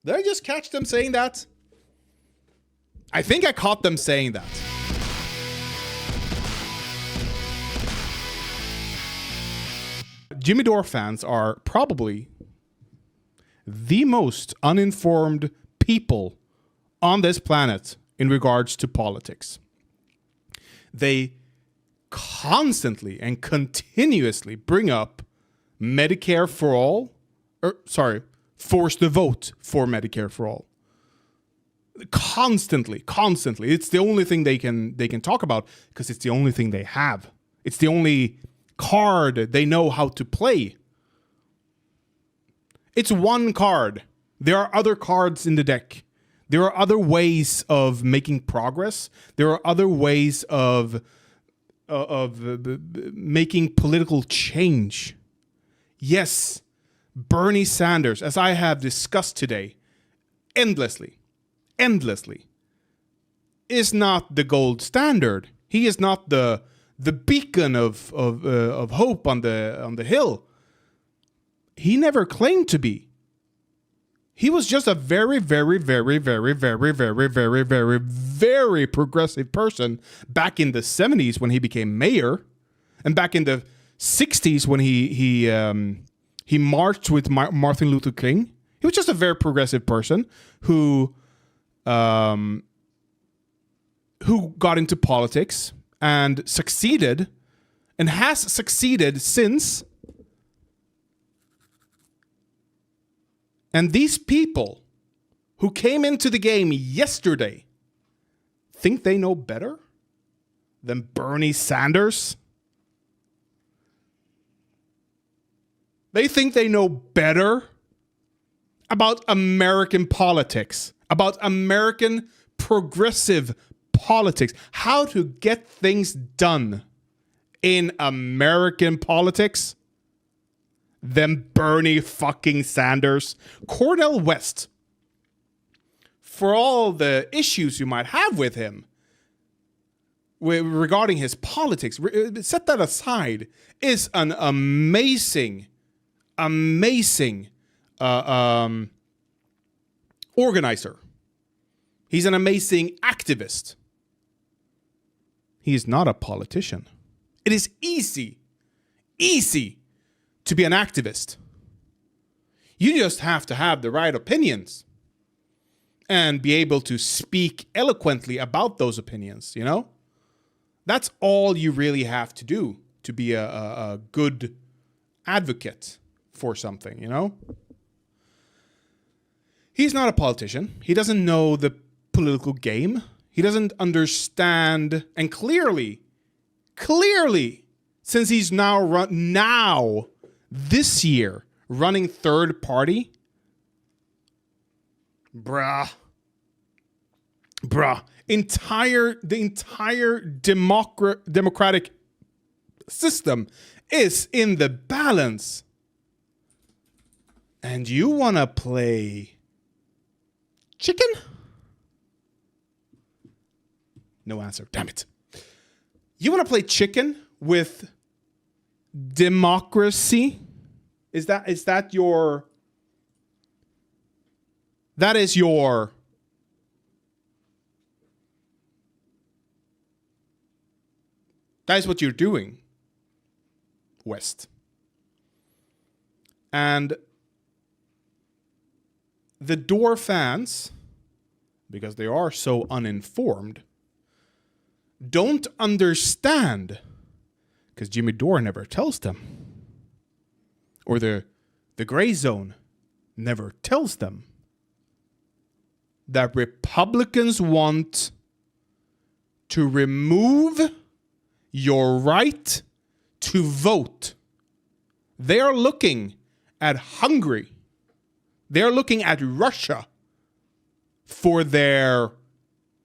Did I just catch them saying that? I think I caught them saying that. Jimmy Dore fans are probably the most uninformed people on this planet in regards to politics. They constantly and continuously bring up Medicare for all, force the vote for Medicare for all. Constantly. It's the only thing they can talk about because it's the only thing they have. It's the only card they know how to play. It's one card. There are other cards in the deck. There are other ways of making progress. There are other ways of making political change. Yes, Bernie Sanders, as I have discussed today, endlessly, is not the gold standard. He is not the beacon of hope on the hill. He never claimed to be. He was just a very, very, very, very, very, very, very, very, very progressive person back in the 70s when he became mayor, and back in the 60s when he marched with Martin Luther King. He was just a very progressive person who got into politics and succeeded, and has succeeded since. And these people who came into the game yesterday think they know better than Bernie Sanders? They think they know better about American politics, about American progressive politics, how to get things done in American politics than Bernie fucking Sanders. Cornel West, for all the issues you might have with him regarding his politics, set that aside, is an amazing organizer. He's an amazing activist. He is not a politician. It is easy to be an activist. You just have to have the right opinions and be able to speak eloquently about those opinions, you know? That's all you really have to do to be a good advocate for something, you know? He's not a politician. He doesn't know the political game. He doesn't understand, and clearly, since he's now this year running third party, bruh, the entire democratic system is in the balance, and you want to play chicken? No answer. Damn it. You want to play chicken with democracy? Is that your... That is your... That is what you're doing, West. And the Dore fans, because they are so uninformed, don't understand, because Jimmy Dore never tells them, or the gray zone never tells them, that Republicans want to remove your right to vote. They are looking at Hungary. They're looking at Russia for their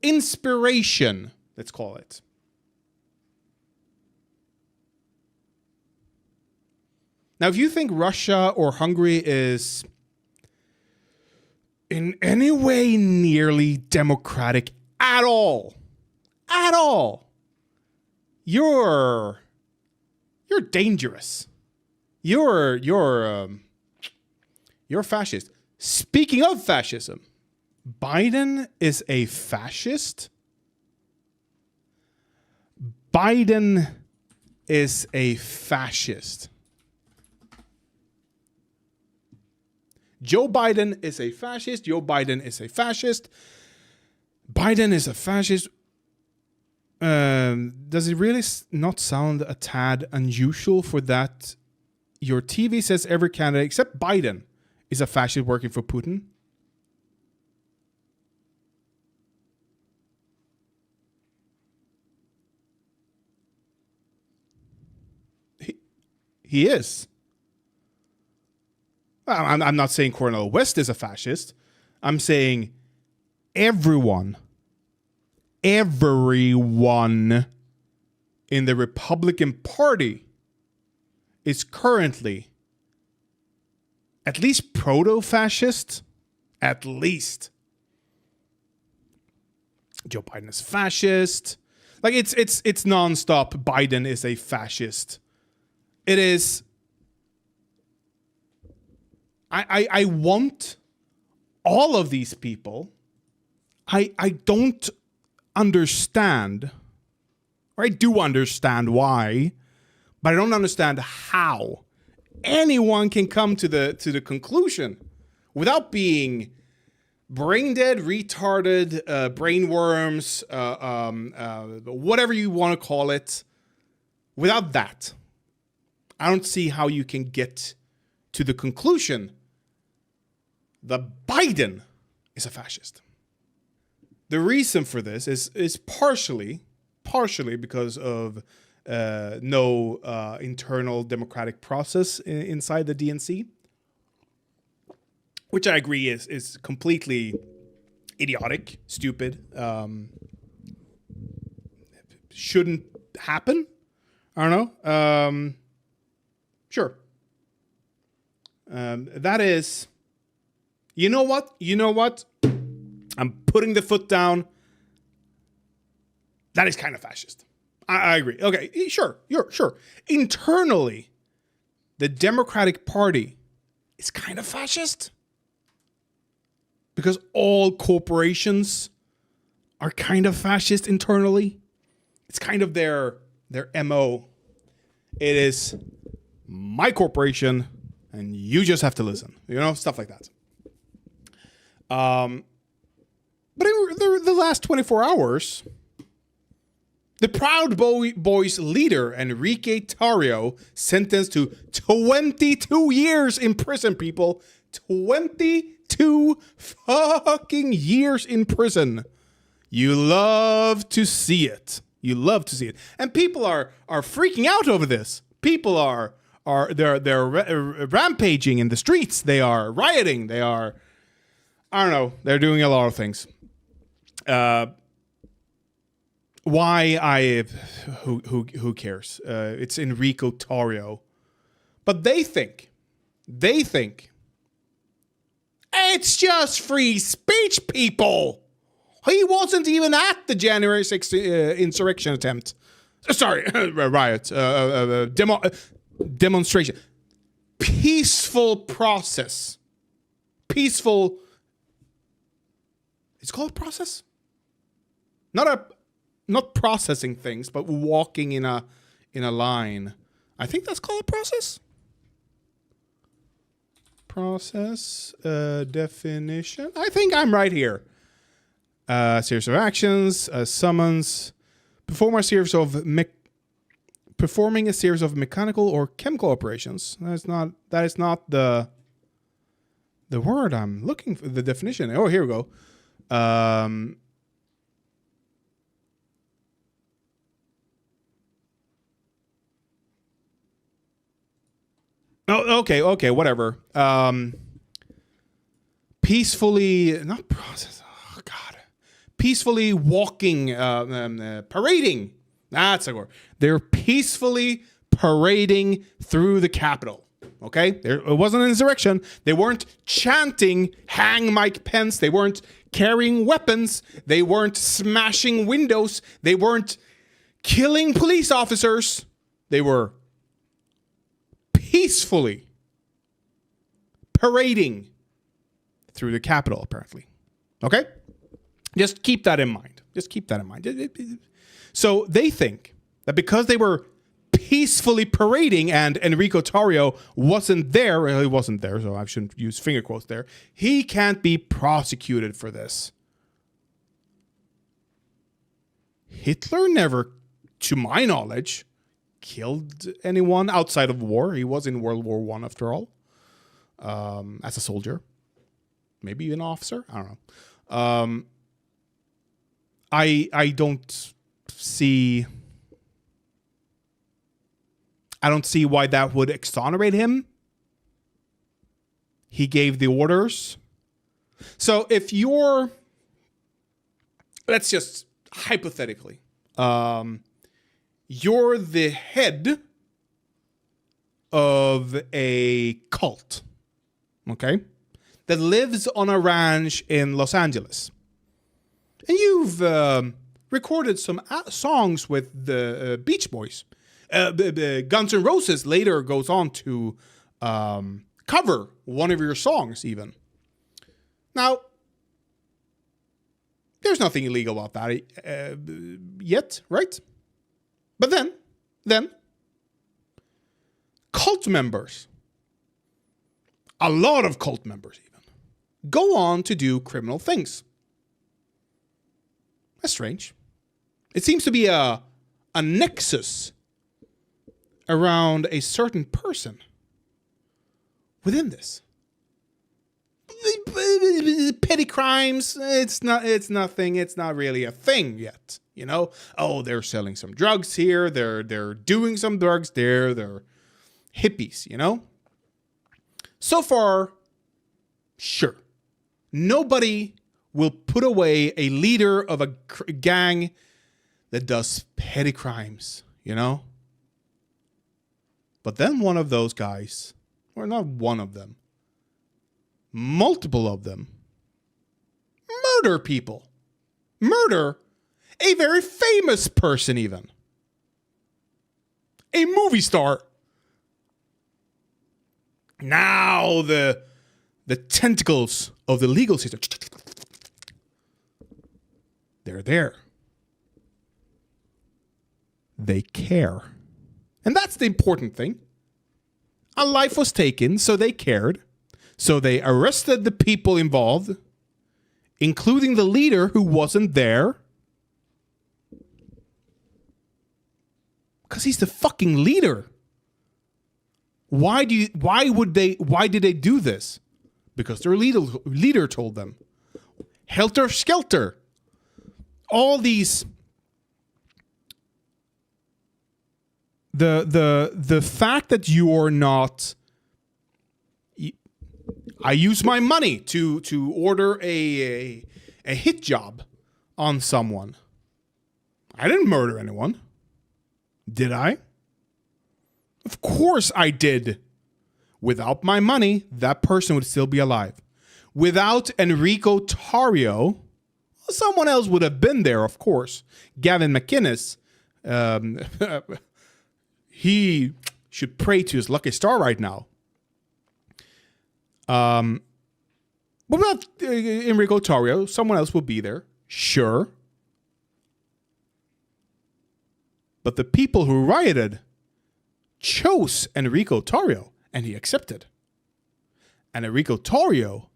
inspiration, let's call it. Now, if you think Russia or Hungary is in any way nearly democratic at all, you're dangerous. You're fascist. Speaking of fascism, Biden is a fascist. Biden is a fascist. Joe Biden is a fascist. Joe Biden is a fascist. Biden is a fascist. Does it really not sound a tad unusual for that? Your TV says every candidate except Biden is a fascist working for Putin. He is. I'm not saying Cornel West is a fascist. I'm saying everyone in the Republican Party is currently at least proto-fascist. At least. Joe Biden is fascist. Like it's nonstop. Biden is a fascist. It is. I want all of these people. I don't understand, or I do understand why, but I don't understand how anyone can come to the conclusion without being brain dead, retarded, brainworms, whatever you want to call it. Without that, I don't see how you can get to the conclusion that Biden is a fascist. The reason for this is partially because of no internal democratic process inside the DNC, which I agree is completely idiotic, stupid, shouldn't happen. I don't know. Sure. That is, you know what? I'm putting the foot down. That is kind of fascist. I agree. Okay, sure. Internally, the Democratic Party is kind of fascist because all corporations are kind of fascist internally. It's kind of their MO. It is my corporation, and you just have to listen. Stuff like that. But in the last 24 hours, the Proud Boys leader, Enrique Tarrio, sentenced to 22 years in prison, people. 22 fucking years in prison. You love to see it. And people are freaking out over this. People are rampaging in the streets. They are rioting. They are, I don't know. They're doing a lot of things. Who cares? It's Enrico Tarrio. But they think it's just free speech, people. He wasn't even at the January 6th insurrection attempt. Riot. Demonstration. Peaceful process. Peaceful. It's called process? Not processing things, but walking in a line. I think that's called a process. Process definition. I think I'm right here. Series of actions, summons, performing a series of mechanical or chemical operations. That is not the word I'm looking for. The definition. Oh, here we go. Oh, okay, whatever. Peacefully, not process. Oh God, peacefully walking, parading. That's a word. They're peacefully parading through the Capitol. Okay, it wasn't an insurrection. They weren't chanting "Hang Mike Pence." They weren't carrying weapons. They weren't smashing windows. They weren't killing police officers. They were peacefully parading through the Capitol, apparently. Okay? Just keep that in mind. So they think that because they were peacefully parading and Enrico Tarrio wasn't there, well, he wasn't there, so I shouldn't use finger quotes there, he can't be prosecuted for this. Hitler never, to my knowledge, killed anyone outside of war. He was in World War I after all, as a soldier, maybe an officer. I don't know. I don't see why that would exonerate him. He gave the orders. So if you're, let's just hypothetically, you're the head of a cult, okay, that lives on a ranch in Los Angeles. And you've recorded some songs with the Beach Boys. Guns N' Roses later goes on to cover one of your songs even. Now, there's nothing illegal about that yet, right? But then, cult members, a lot of cult members even, go on to do criminal things. That's strange. It seems to be a nexus around a certain person within this. Petty crimes, it's nothing, it's not really a thing yet, you know? Oh, they're selling some drugs here, they're doing some drugs there, they're hippies, you know? So far, sure. Nobody will put away a leader of a gang that does petty crimes, you know? But then one of those guys, or not one of them, multiple of them, murder people. Murder a very famous person even. A movie star. Now the tentacles of the legal system, they're there. They care. And that's the important thing. A life was taken, so they cared. So they arrested the people involved, including the leader who wasn't there. Because he's the fucking leader. Why did they do this? Because their leader told them. Helter skelter. All these, the fact that you're not, I use my money to order a hit job on someone. I didn't murder anyone. Did I? Of course I did. Without my money, that person would still be alive. Without Enrico Tarrio, someone else would have been there, of course. Gavin McInnes, he should pray to his lucky star right now. But without Enrico Tarrio, someone else will be there, sure. But the people who rioted chose Enrico Tarrio, and he accepted. And Enrico Tarrio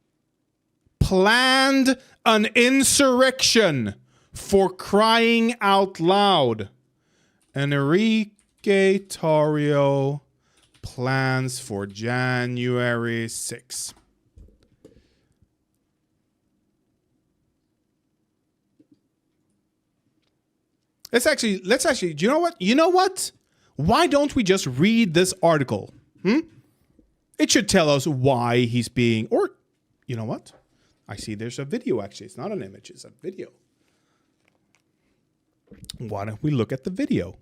planned an insurrection, for crying out loud. Enrique Tarrio plans for January 6th. Let's actually, do you know what? Why don't we just read this article? It should tell us why he's being, or, you know what? I see there's a video actually. It's not an image, it's a video. Why don't we look at the video?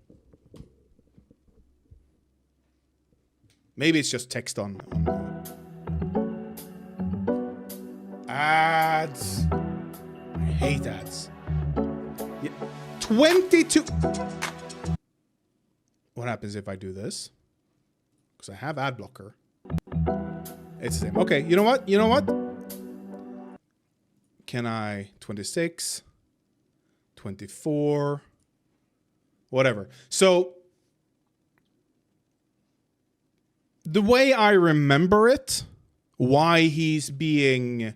Maybe it's just text on ads. I hate ads. Yeah. 22. What happens if I do this? Because I have ad blocker. It's the same. Okay, you know what? can I 26, 24, whatever. So the way I remember it, why he's being,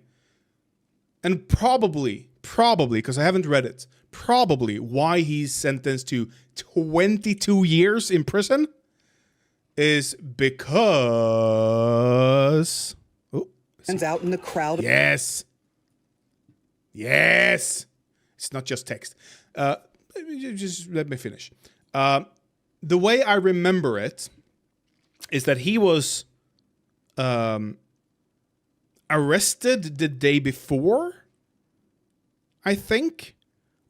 and probably, because I haven't read it, probably why he's sentenced to 22 years in prison is because... Oh, out in the crowd. Yes. Yes. It's not just text. Just let me finish. The way I remember it is that he was arrested the day before, I think,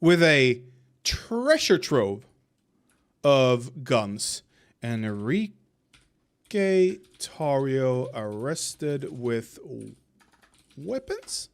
with a treasure trove of guns. Enrique Tarrio arrested with weapons?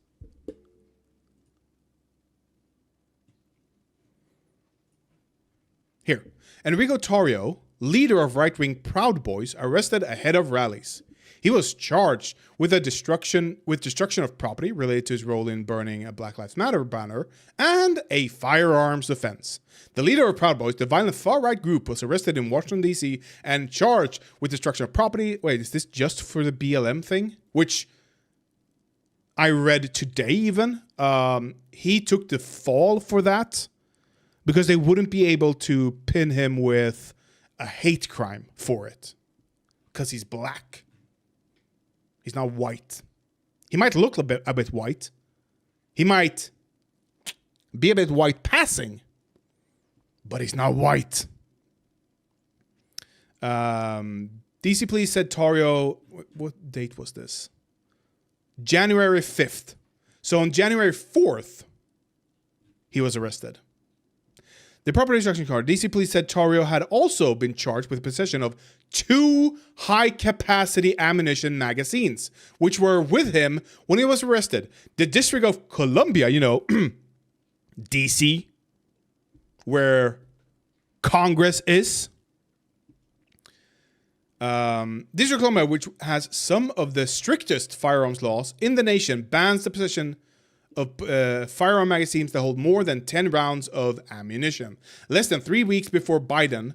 Here. Enrico Tarrio, leader of right-wing Proud Boys, arrested ahead of rallies. He was charged with destruction of property related to his role in burning a Black Lives Matter banner and a firearms offense. The leader of Proud Boys, the violent far-right group, was arrested in Washington, D.C. and charged with destruction of property. Wait, is this just for the BLM thing? Which I read today even. He took the fall for that because they wouldn't be able to pin him with a hate crime for it because he's black. He's not white. He might look a bit white. He might be a bit white passing, but he's not white. DC police said Tarrio... What date was this? January 5th. So on January 4th, he was arrested. The property destruction card. DC police said Tarrio had also been charged with possession of 2 high-capacity ammunition magazines, which were with him when he was arrested. The District of Columbia, DC, where Congress is. District of Columbia, which has some of the strictest firearms laws in the nation, bans the possession of firearm magazines that hold more than 10 rounds of ammunition. Less than 3 weeks before Biden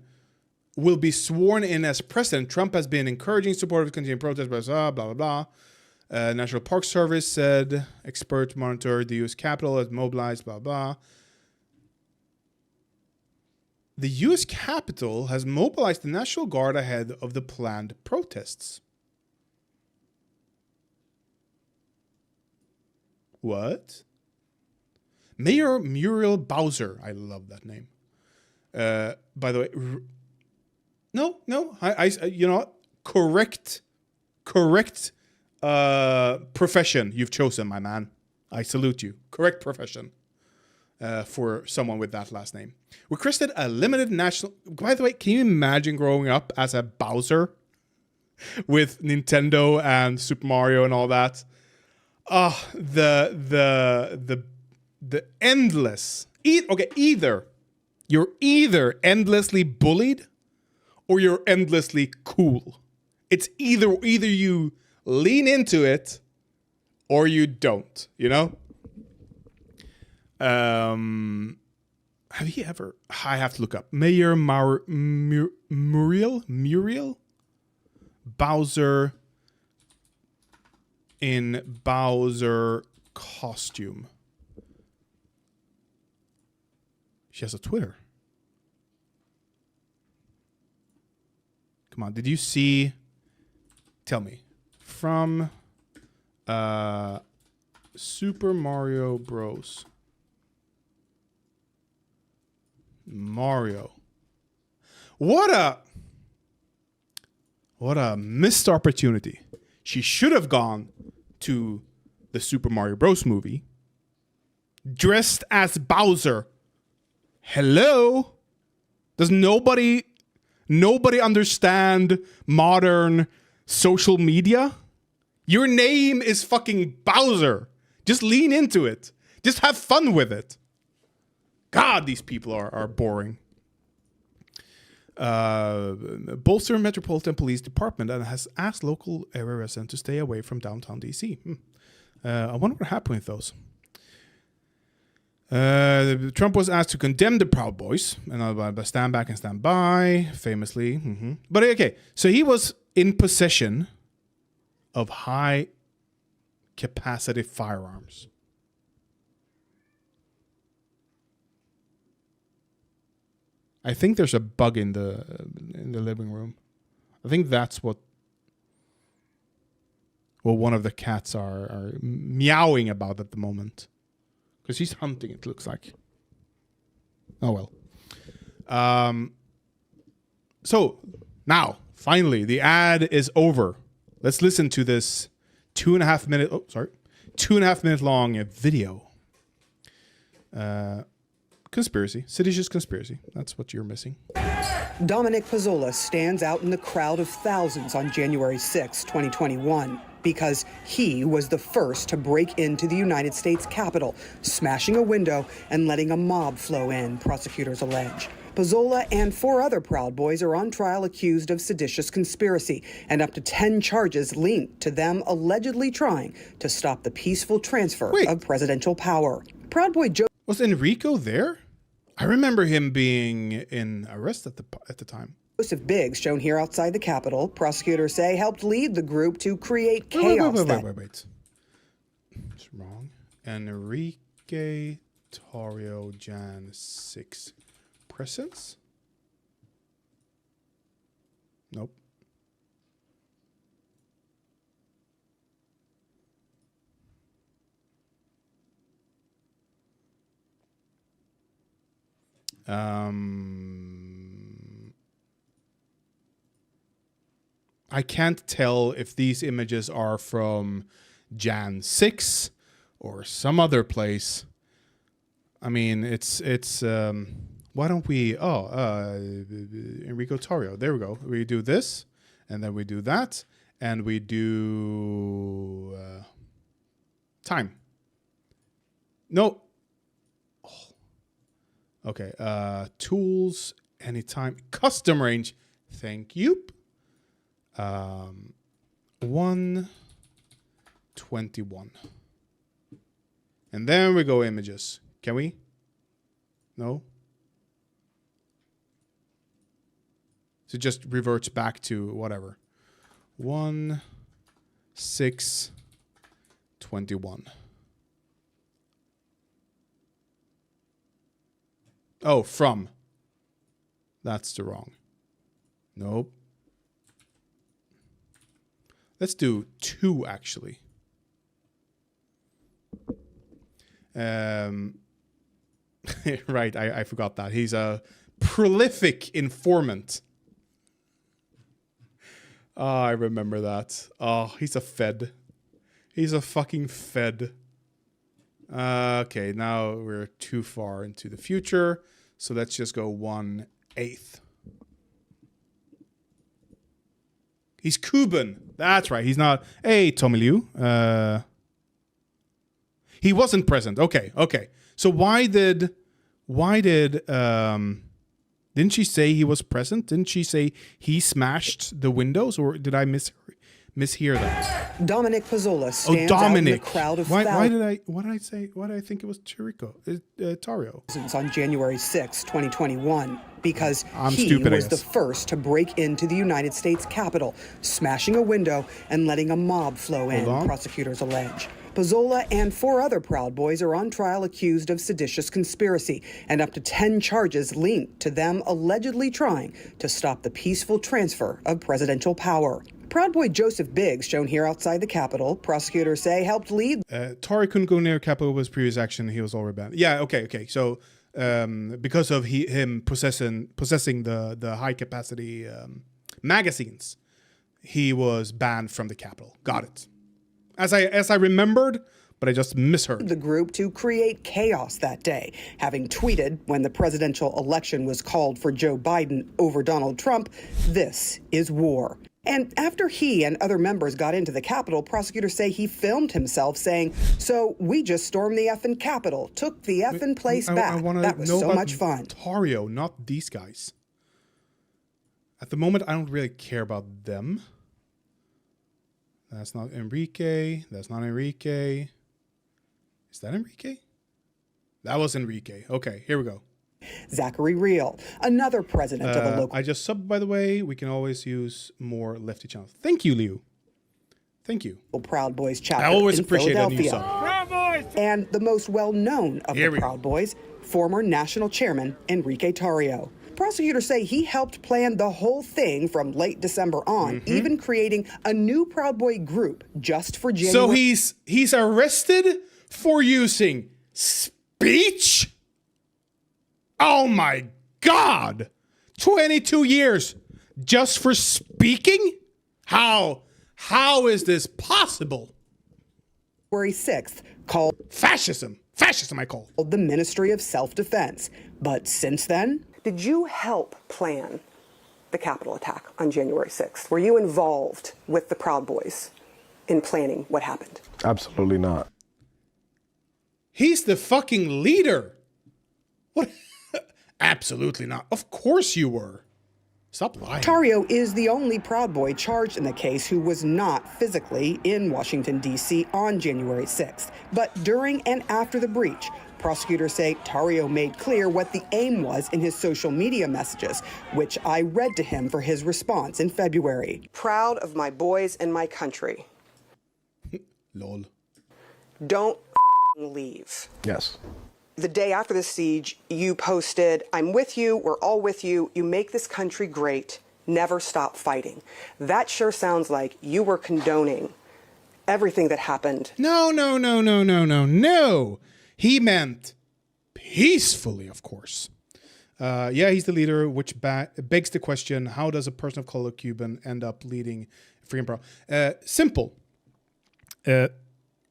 will be sworn in as president, Trump has been encouraging support of continuing protests, blah, blah, blah. National Park Service said experts monitor the U.S. Capitol has mobilized, blah, blah. The U.S. Capitol has mobilized the National Guard ahead of the planned protests. What? Mayor Muriel Bowser. I love that name. By the way, no. I you know what? Correct profession you've chosen, my man. I salute you. Correct profession for someone with that last name. Requested a limited national... By the way, can you imagine growing up as a Bowser with Nintendo and Super Mario and all that? The endless... either you're either endlessly bullied or you're endlessly cool. It's either you lean into it or you don't, Have you ever... I have to look up. Mayor Muriel Bowser in Bowser costume. She has a Twitter. Come on, did you see... Tell me. From Super Mario Bros. Mario. What a missed opportunity. She should have gone to the Super Mario Bros. Movie dressed as Bowser. Hello? Does nobody understand modern social media? Your name is fucking Bowser. Just lean into it. Just have fun with it. God, these people are boring. Bolster Metropolitan Police Department and has asked local area residents to stay away from downtown DC. I wonder what happened with those. Trump was asked to condemn the Proud Boys and stand back and stand by, famously. But okay, so he was in possession of high capacity firearms. I think there's a bug in the living room. I think that's what one of the cats are meowing about at the moment. Because he's hunting, it looks like. Oh, well. So, now, finally, the ad is over. Let's listen to this 2.5 minute long video. Conspiracy. Seditious conspiracy. That's what you're missing. Dominic Pezzola stands out in the crowd of thousands on January 6, 2021, because he was the first to break into the United States Capitol, smashing a window and letting a mob flow in, prosecutors allege. Pezzola and 4 other Proud Boys are on trial accused of seditious conspiracy and up to 10 charges linked to them allegedly trying to stop the peaceful transfer of presidential power. Proud Boy Joe... Was Enrico there? I remember him being in arrest at the time. Joseph Biggs, shown here outside the Capitol, prosecutors say helped lead the group to create chaos. Wait. It's wrong. Enrique Tarrio Jan 6. Presence? Nope. I can't tell if these images are from Jan 6 or some other place. I mean, it's why don't we Enrico Tarrio. There we go. We do this and then we do that and we do time. No. Okay, tools, anytime, custom range, thank you. 121. And then we go images. Can we? No? So it just reverts back to whatever. 1/6/21. Oh, from. That's the wrong. Nope. Let's do 2, actually. Right, I forgot that. He's a prolific informant. Oh, I remember that. Oh, he's a Fed. He's a fucking Fed. Okay, now we're too far into the future. So let's just go 1/8. He's Cuban. That's right. He's not. Hey, Tommy Liu. He wasn't present. Okay. So why did didn't she say he was present? Didn't she say he smashed the windows, or did I mishear that? Dominic Pezzola stands out in the crowd of thousands. Why did I think it was Tarrio? On January 6, 2021, because he stupid, was the first to break into the United States Capitol, smashing a window and letting a mob flow in, prosecutors allege. Pezzola and 4 other Proud Boys are on trial accused of seditious conspiracy and up to 10 charges linked to them allegedly trying to stop the peaceful transfer of presidential power. Proud Boy Joseph Biggs, shown here outside the Capitol, prosecutors say helped lead. Tari couldn't go near Capitol with his previous action. He was already banned. Yeah, okay. So because of him possessing the high capacity magazines, he was banned from the Capitol. Got it. As I remembered, but I just misheard. The group to create chaos that day, having tweeted when the presidential election was called for Joe Biden over Donald Trump, "This is war." And after he and other members got into the Capitol, prosecutors say he filmed himself saying, "So we just stormed the effing Capitol, took the effing place back. That was so much fun." Tarrio, not these guys. At the moment, I don't really care about them. That's not Enrique. That's not Enrique. Is that Enrique? That was Enrique. Okay, here we go. Zachary Real, another president of a local I just subbed, by the way. We can always use more lefty channels. Thank you, Liu. Thank you. Proud Boys chapter I always in appreciate a new Philadelphia. sub. Proud Boys! And the most well-known of Here the we Proud Boys, former national chairman Enrique Tarrio. Prosecutors say he helped plan the whole thing from late December on, even creating a new Proud Boy group just for January. So he's arrested for using speech? Oh my God! 22 years just for speaking? How is this possible? January 6th, called Fascism, I call. the Ministry of Self-Defense. But since then, did you help plan the Capitol attack on January 6th? Were you involved with the Proud Boys in planning what happened? Absolutely not. He's the fucking leader. What? Absolutely not. Of course you were. Stop lying. Tarrio is the only Proud Boy charged in the case who was not physically in Washington, D.C. on January 6th. But during and after the breach, prosecutors say Tarrio made clear what the aim was in his social media messages, which I read to him for his response in February. Proud of my boys and my country. Lol. Don't leave. Yes. The day after the siege, you posted, "I'm with you, we're all with you, you make this country great, never stop fighting." That sure sounds like you were condoning everything that happened. No. He meant peacefully, of course. Yeah, he's the leader, which begs the question, how does a person of color Cuban end up leading freedom pro? Simple.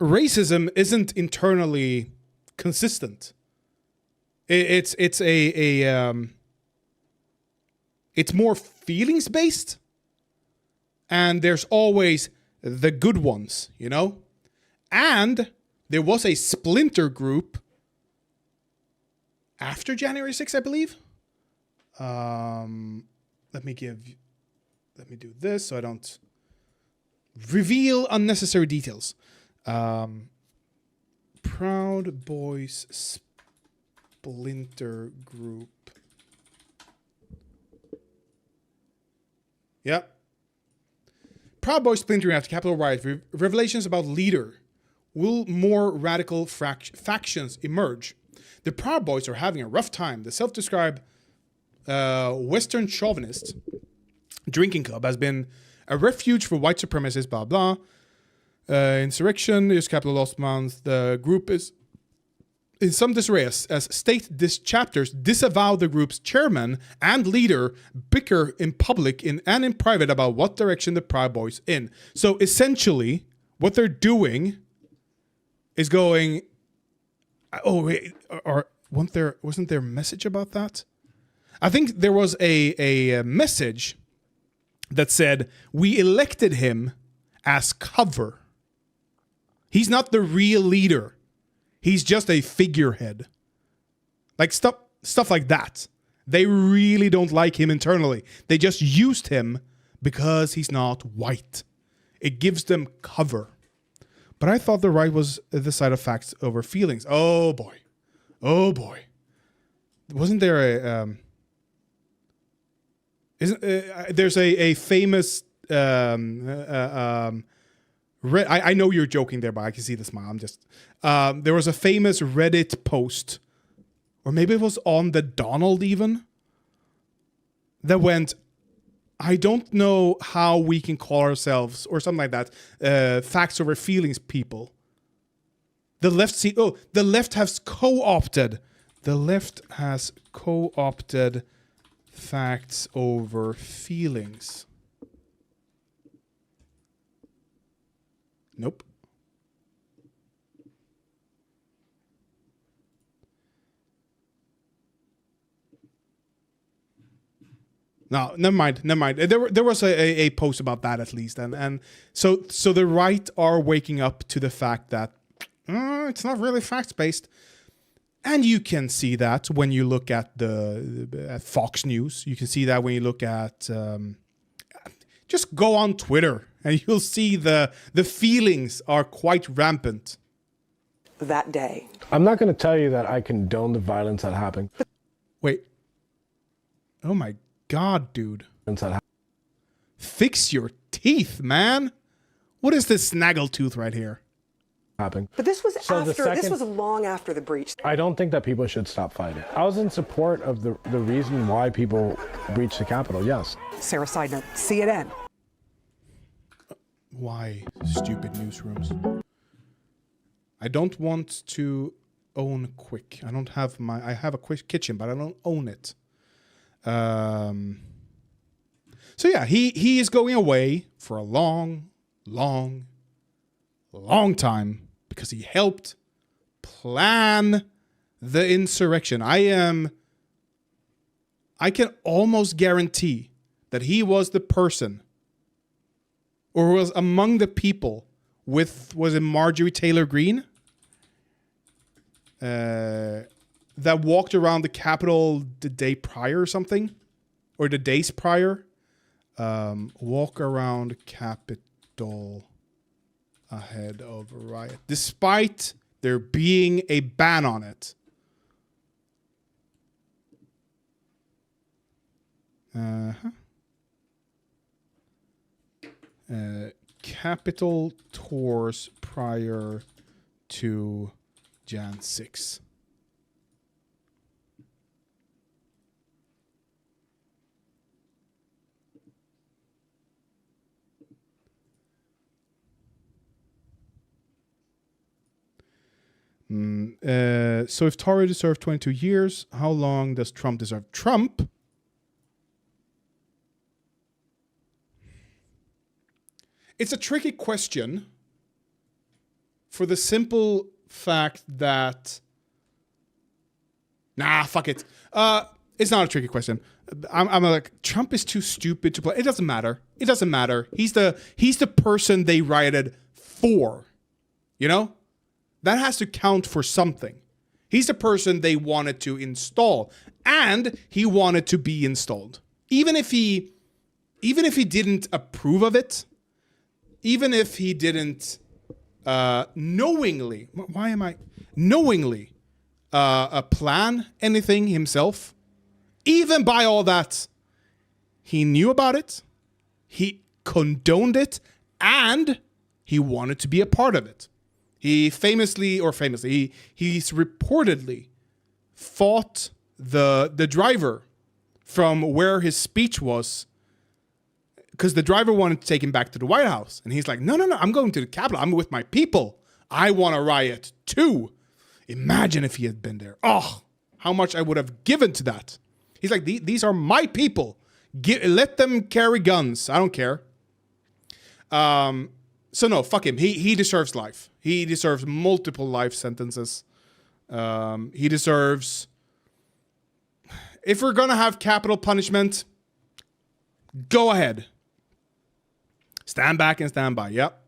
Racism isn't internally consistent. It's more feelings based, and there's always the good ones, you know? And there was a splinter group after January 6th, I believe. Let me do this so I don't reveal unnecessary details. Proud Boys Splinter Group. Yep. Proud Boys splintering after Capitol riot. Revelations about leader. Will more radical factions emerge? The Proud Boys are having a rough time. The self-described Western chauvinist drinking club has been a refuge for white supremacists, blah, blah. Insurrection is Capitol last month. The group is in some disarray as state chapters disavow the group's chairman and leader, bicker in public and in private about what direction the Proud Boys in. So essentially, what they're doing is going. Oh wait, wasn't there a message about that? I think there was a message that said we elected him as cover. He's not the real leader. He's just a figurehead. Like stuff like that. They really don't like him internally. They just used him because he's not white. It gives them cover. But I thought the right was the side of facts over feelings. Oh boy. Oh boy. Wasn't there a there's a famous I know you're joking there, but I can see the smile. I'm just there was a famous Reddit post, or maybe it was on the Donald even, that went, I don't know how we can call ourselves, or something like that, facts over feelings people. The left has co-opted. The left has co-opted facts over feelings. Nope. No, never mind. There was a post about that at least, and so the right are waking up to the fact that it's not really facts based, and you can see that when you look at at Fox News. You can see that when you look at just go on Twitter and you'll see the feelings are quite rampant. that day. I'm not going to tell you that I condone the violence that happened. Wait. Oh my God, dude. Fix your teeth, man. What is this snaggletooth right here? But this was this was long after the breach. I don't think that people should stop fighting. I was in support of the reason why people breached the Capitol, yes. Sarah, side note, CNN. Why stupid newsrooms? I don't want to own Quick. I have a Quick kitchen, but I don't own it. So yeah, he is going away for a long time because he helped plan the insurrection. I can almost guarantee that he was the person, or was among the people was it Marjorie Taylor Greene? That walked around the Capitol the day prior or something, or the days prior. Walk around Capitol ahead of a riot, despite there being a ban on it. Capitol tours prior to Jan 6. So if Dore deserved 22 years, how long does Trump deserve? Trump? It's a tricky question for the simple fact that... Nah, fuck it. It's not a tricky question. I'm like, Trump is too stupid to play. It doesn't matter. It doesn't matter. He's the person they rioted for. You know? That has to count for something. He's the person they wanted to install, and he wanted to be installed. Even if he didn't approve of it, even if he didn't knowingly plan anything himself, even by all that, he knew about it, he condoned it, and he wanted to be a part of it. He's reportedly fought the driver from where his speech was, because the driver wanted to take him back to the White House. And he's like, no, I'm going to the Capitol. I'm with my people. I want to riot too. Imagine if he had been there. Oh, how much I would have given to that. He's like, these are my people. Let them carry guns. I don't care. So no, fuck him. He deserves life. He deserves multiple life sentences. He deserves... If we're gonna have capital punishment, go ahead. Stand back and stand by. Yep.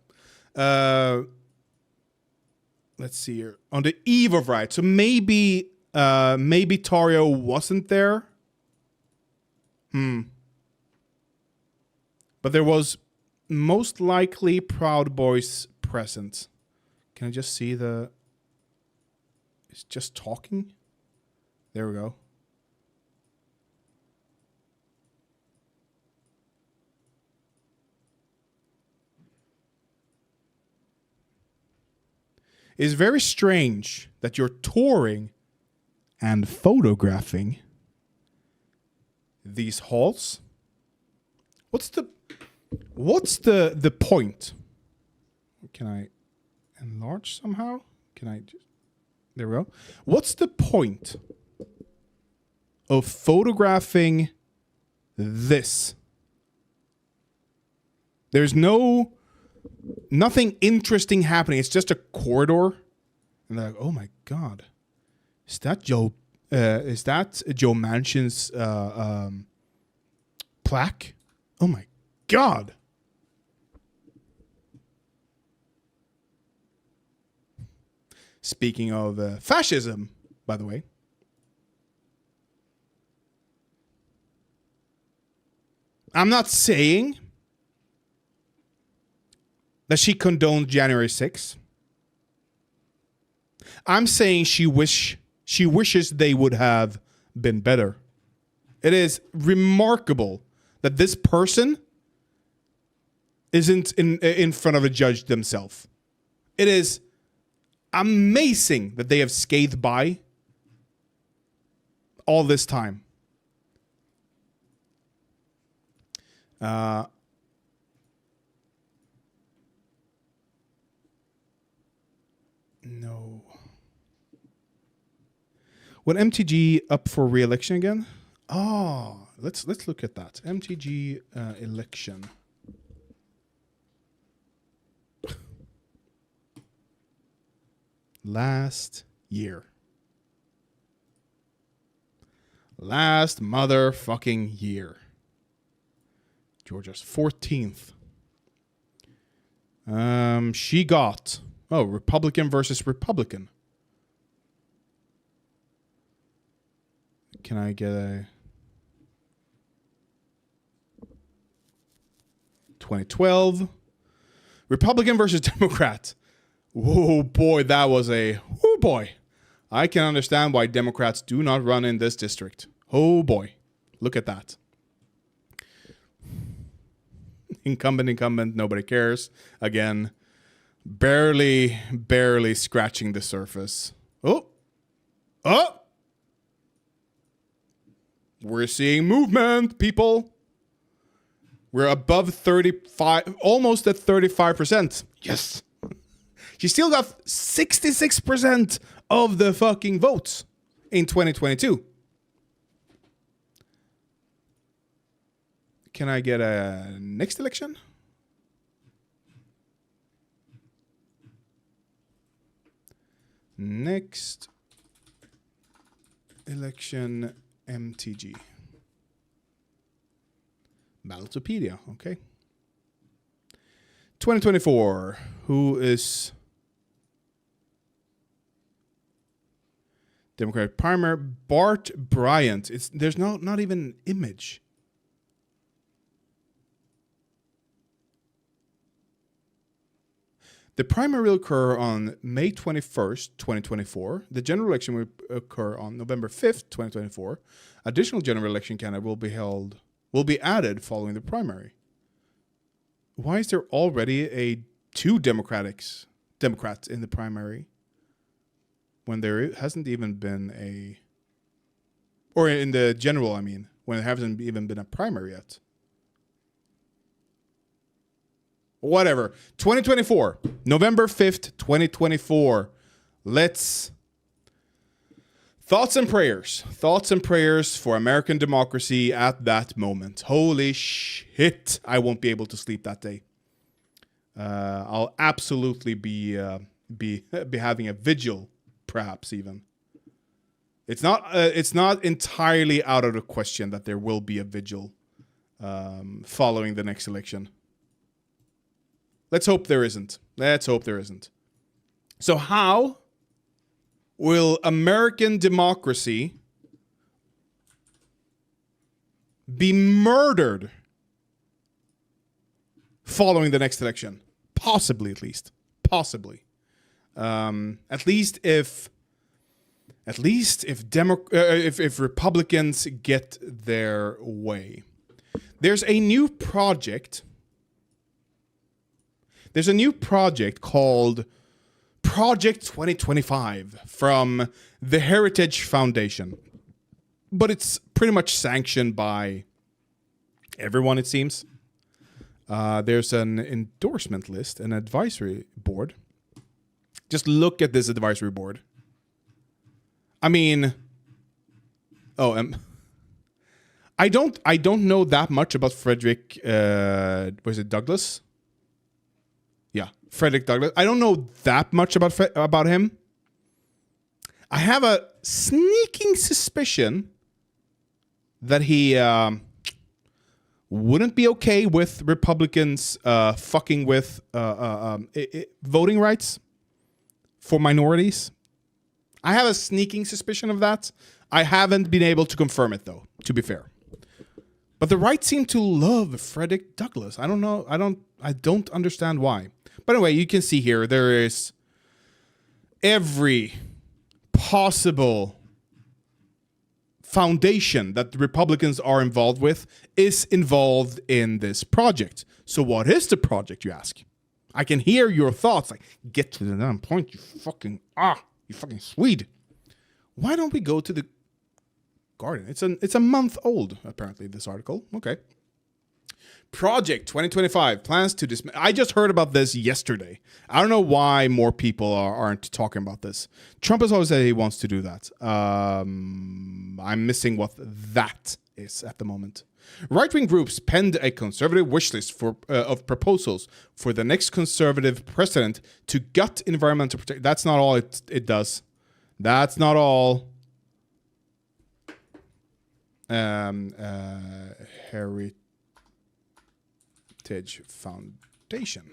Let's see here. On the eve of riot. So maybe Tario wasn't there. But there was most likely Proud Boys present. Can I just see the... It's just talking? There we go. It's very strange that you're touring and photographing these halls. What's the point? Can I enlarge somehow? Can I just... There we go. What's the point of photographing this? There's nothing interesting happening. It's just a corridor. And they're like, oh my God. Is that Joe Manchin's plaque? Oh my God. Speaking of fascism, by the way. I'm not saying that she condoned January 6th. I'm saying she wishes they would have been better. It is remarkable that this person isn't in front of a judge themselves. It is amazing that they have scathed by all this time. No. When MTG up for re-election again? Oh, let's look at that. MTG election. Last year. Last motherfucking year. Georgia's 14th. She got... Oh, Republican versus Republican. Can I get a... 2012. Republican versus Democrat. Oh boy, that was a... Oh boy. I can understand why Democrats do not run in this district. Oh boy. Look at that. Incumbent, nobody cares. Again, barely scratching the surface. Oh! We're seeing movement, people. We're above 35, almost at 35%. Yes. She still got 66% of the fucking votes in 2022. Can I get a next election? Next election, MTG. Ballotopedia, okay. 2024, who is Democratic primary? Bart Bryant. There's not even an image. The primary will occur on May 21st, 2024. The general election will occur on November 5th, 2024. Additional general election candidate will be added following the primary. Why is there already two Democrats in the primary when there hasn't even been or in the general, I mean, when there hasn't even been a primary yet? Whatever. 2024, November 5th, 2024. Thoughts and prayers for American democracy at that moment. Holy shit, I won't be able to sleep that day. I'll absolutely be having a vigil, perhaps even. It's not entirely out of the question that there will be a vigil following the next election. Let's hope there isn't. So how will American democracy be murdered following the next election? Possibly, at least. Possibly. At least if Republicans get their way. There's a new project called Project 2025 from the Heritage Foundation. But it's pretty much sanctioned by everyone, it seems. There's an endorsement list, an advisory board. Just look at this advisory board. I mean, I don't know that much about Frederick. Was it Douglass? Yeah, Frederick Douglass. I don't know that much about him. I have a sneaking suspicion that he wouldn't be okay with Republicans fucking with voting rights for minorities. I have a sneaking suspicion of that. I haven't been able to confirm it, though, to be fair. But the right seem to love Frederick Douglass. I don't know. I don't understand why. But anyway, you can see here there is every possible foundation that the Republicans are involved with is involved in this project. So what is the project, you ask? I can hear your thoughts. Like, get to the damn point, you fucking Swede. Why don't we go to the Guardian? It's a month old, apparently, this article. Okay. Project 2025 plans to dismantle. I just heard about this yesterday. I don't know why more people aren't talking about this. Trump has always said he wants to do that. I'm missing what that is at the moment. Right-wing groups penned a conservative wish list of proposals for the next conservative president to gut environmental protection. That's not all it does. That's not all. Heritage Foundation.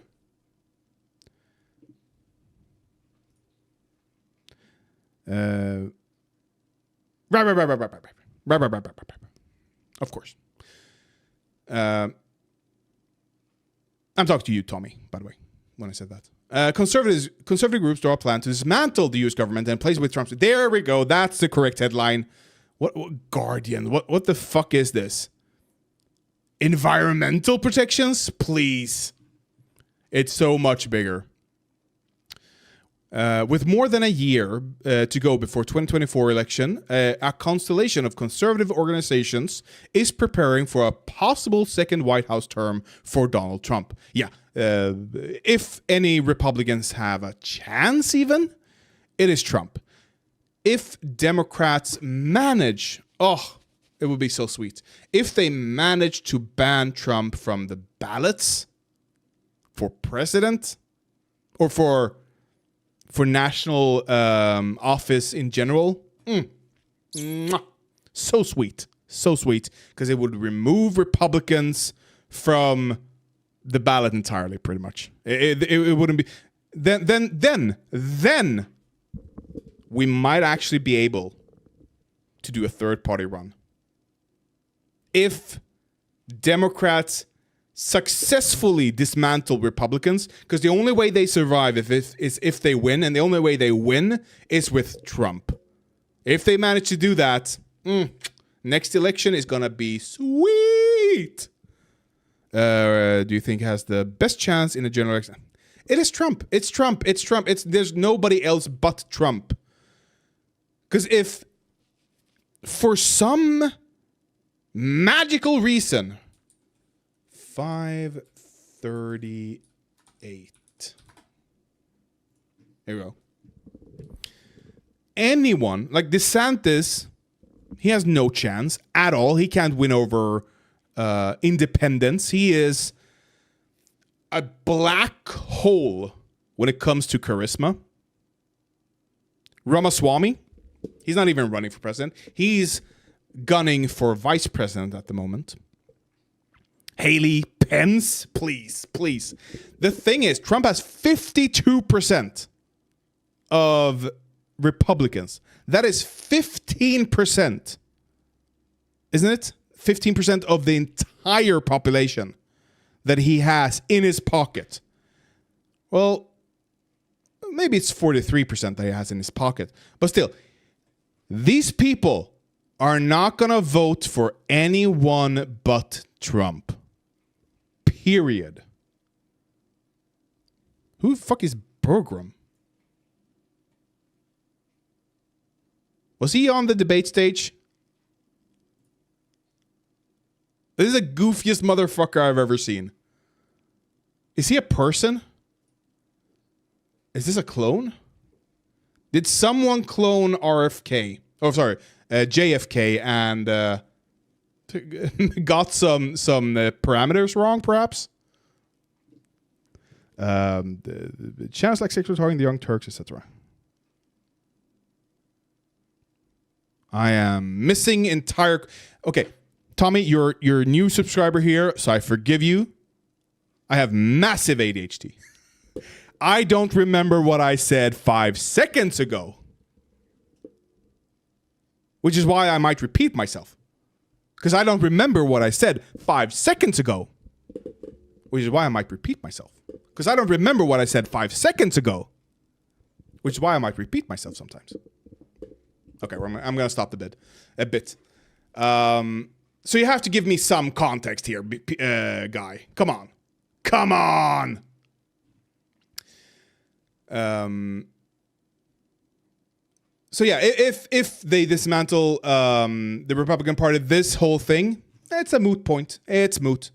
Right. Of course. I'm talking to you, Tommy, by the way, when I said that. Conservative groups draw a plan to dismantle the U.S. government and place with Trump's. There we go. That's the correct headline. What Guardian? What the fuck is this? Environmental protections? Please. It's so much bigger. With more than a year to go before 2024 election, a constellation of conservative organizations is preparing for a possible second White House term for Donald Trump. Yeah, if any Republicans have a chance even, it is Trump. If Democrats manage, it would be so sweet. If they manage to ban Trump from the ballots for president or for national office in general, so sweet, because it would remove Republicans from the ballot entirely, pretty much. It wouldn't be. Then we might actually be able to do a third-party run. If Democrats successfully dismantle Republicans, because the only way they survive is if they win, and the only way they win is with Trump. If they manage to do that, next election is gonna be sweet. Do you think has the best chance in a general election? It is Trump. It's Trump. There's nobody else but Trump. Because if for some magical reason 538. There we go. Anyone, like DeSantis, he has no chance at all. He can't win over independents. He is a black hole when it comes to charisma. Ramaswamy, he's not even running for president. He's gunning for vice president at the moment. Haley, Pence, please. The thing is, Trump has 52% of Republicans. That is 15%. Isn't it? 15% of the entire population that he has in his pocket. Well, maybe it's 43% that he has in his pocket. But still, these people are not going to vote for anyone but Trump. Period. Who the fuck is Bergram? Was he on the debate stage? This is the goofiest motherfucker I've ever seen. Is he a person? Is this a clone? Did someone clone RFK? Oh, sorry, JFK and got some parameters wrong, perhaps? The channels like sexual targeting the Young Turks, etc. I am missing entire. Okay, Tommy, you're a new subscriber here, so I forgive you. I have massive ADHD. I don't remember what I said 5 seconds ago. Which is why I might repeat myself. Because I don't remember what I said 5 seconds ago. Which is why I might repeat myself. Because I don't remember what I said 5 seconds ago. Which is why I might repeat myself sometimes. Okay, well, I'm going to stop a bit. So you have to give me some context here, guy. Come on. Come on! So yeah, if they dismantle the Republican Party, this whole thing, it's a moot point. It's moot.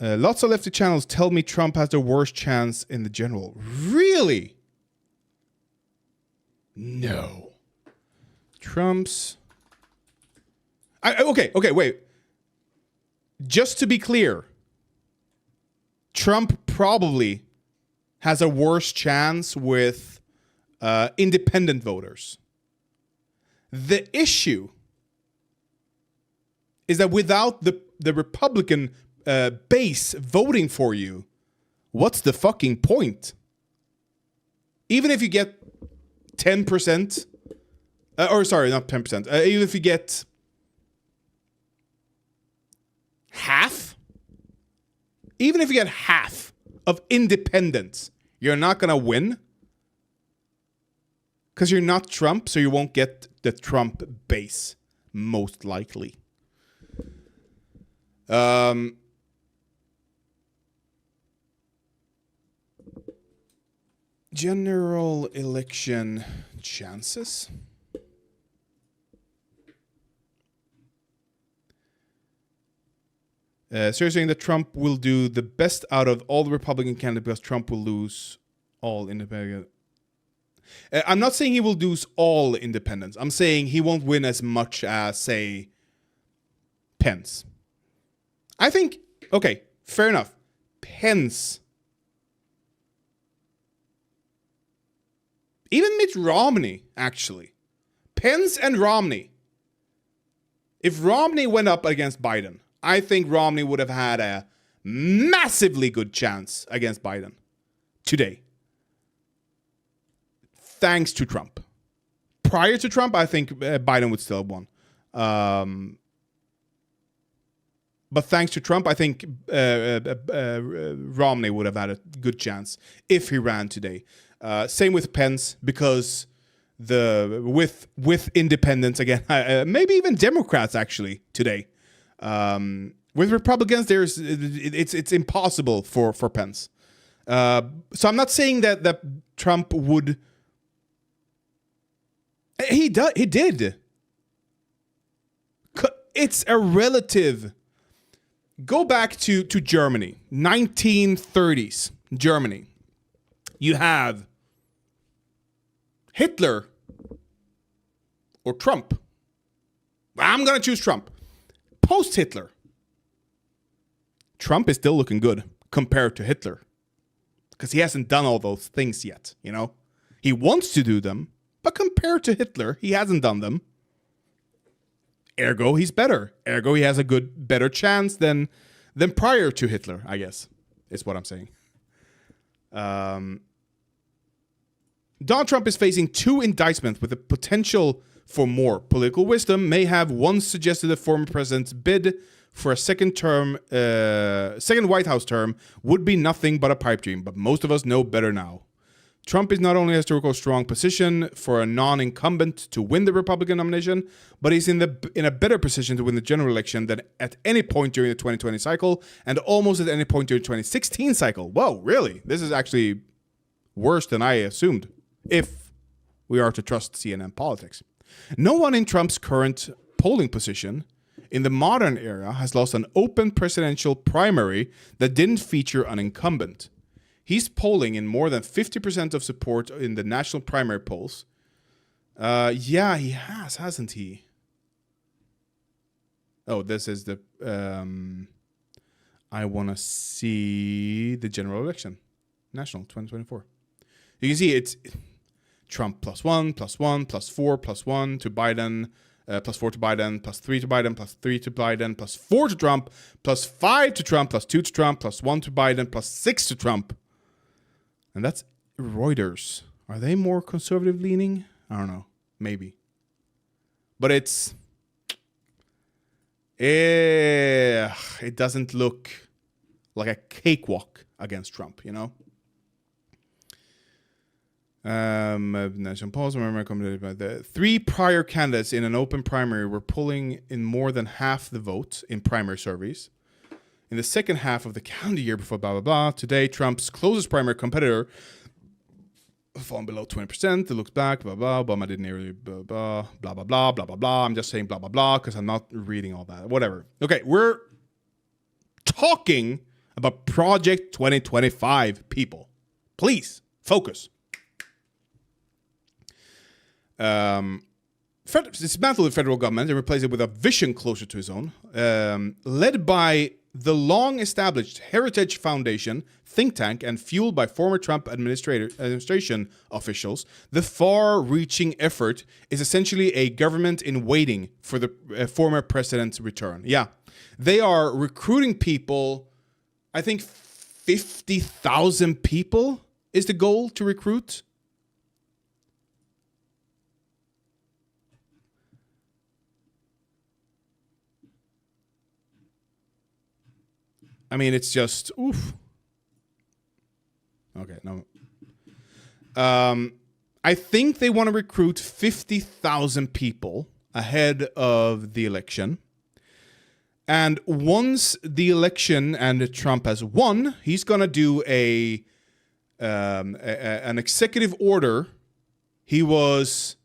Lots of lefty channels tell me Trump has the worst chance in the general. Really? No. Trump's... Okay, wait. Just to be clear, Trump probably has a worse chance with independent voters. The issue is that without the Republican base voting for you, what's the fucking point? Even if you get 10%, or sorry, not 10%, even if you get half, even if you get half of independents, you're not going to win because you're not Trump, so you won't get the Trump base, most likely. General election chances. So you're saying that Trump will do the best out of all the Republican candidates because Trump will lose all independent. I'm not saying he will lose all independents. I'm saying he won't win as much as, say, Pence. I think, okay, fair enough. Pence. Even Mitt Romney, actually. Pence and Romney. If Romney went up against Biden, I think Romney would have had a massively good chance against Biden today. Thanks to Trump. Prior to Trump, I think Biden would still have won. But thanks to Trump, I think Romney would have had a good chance if he ran today. Same with Pence, because with independents again, maybe even Democrats actually today. With Republicans, it's impossible for Pence. So I'm not saying that Trump would. He did. It's a relative. Go back to Germany, 1930s Germany. You have Hitler or Trump. I'm going to choose Trump. Post-Hitler, Trump is still looking good compared to Hitler because he hasn't done all those things yet, you know? He wants to do them, but compared to Hitler, he hasn't done them. Ergo, he's better. Ergo, he has a better chance than prior to Hitler, I guess, is what I'm saying. Donald Trump is facing 2 indictments with the potential for more. Political wisdom may have once suggested the former president's bid for a second White House term would be nothing but a pipe dream, but most of us know better now. Trump is not only in a historical strong position for a non-incumbent to win the Republican nomination, but he's in a better position to win the general election than at any point during the 2020 cycle and almost at any point during the 2016 cycle. Whoa, really? This is actually worse than I assumed, if we are to trust CNN politics. No one in Trump's current polling position in the modern era has lost an open presidential primary that didn't feature an incumbent. He's polling in more than 50% of support in the national primary polls. Yeah, he has, hasn't he? Oh, this is the... I want to see the general election. National 2024. You can see it's Trump +1, +1, +4, +1 to Biden, +4 to Biden, +3 to Biden, +3 to Biden, +4 to Trump, +5 to Trump, +2 to Trump, +1 to Biden, +6 to Trump. And that's Reuters. Are they more conservative leaning? I don't know. Maybe. But it doesn't look like a cakewalk against Trump, you know? National polls, the 3 prior candidates in an open primary were pulling in more than half the vote in primary surveys. In the second half of the calendar year before blah, blah, blah, today, Trump's closest primary competitor fallen below 20%. It looks back, blah, blah, Obama didn't nearly, blah, blah, blah, blah, blah, blah, blah, blah. I'm just saying blah, blah, blah, because I'm not reading all that. Whatever. Okay, we're talking about Project 2025, people. Please, focus. Dismantle the federal government and replace it with a vision closer to his own, led by the long-established Heritage Foundation think tank and fueled by former Trump administration officials. The far-reaching effort is essentially a government in waiting for the former president's return. Yeah, they are recruiting people. I think 50,000 people is the goal to recruit. I mean, it's just, oof. Okay, no. I think they want to recruit 50,000 people ahead of the election. And once the election and Trump has won, he's going to do an executive order he was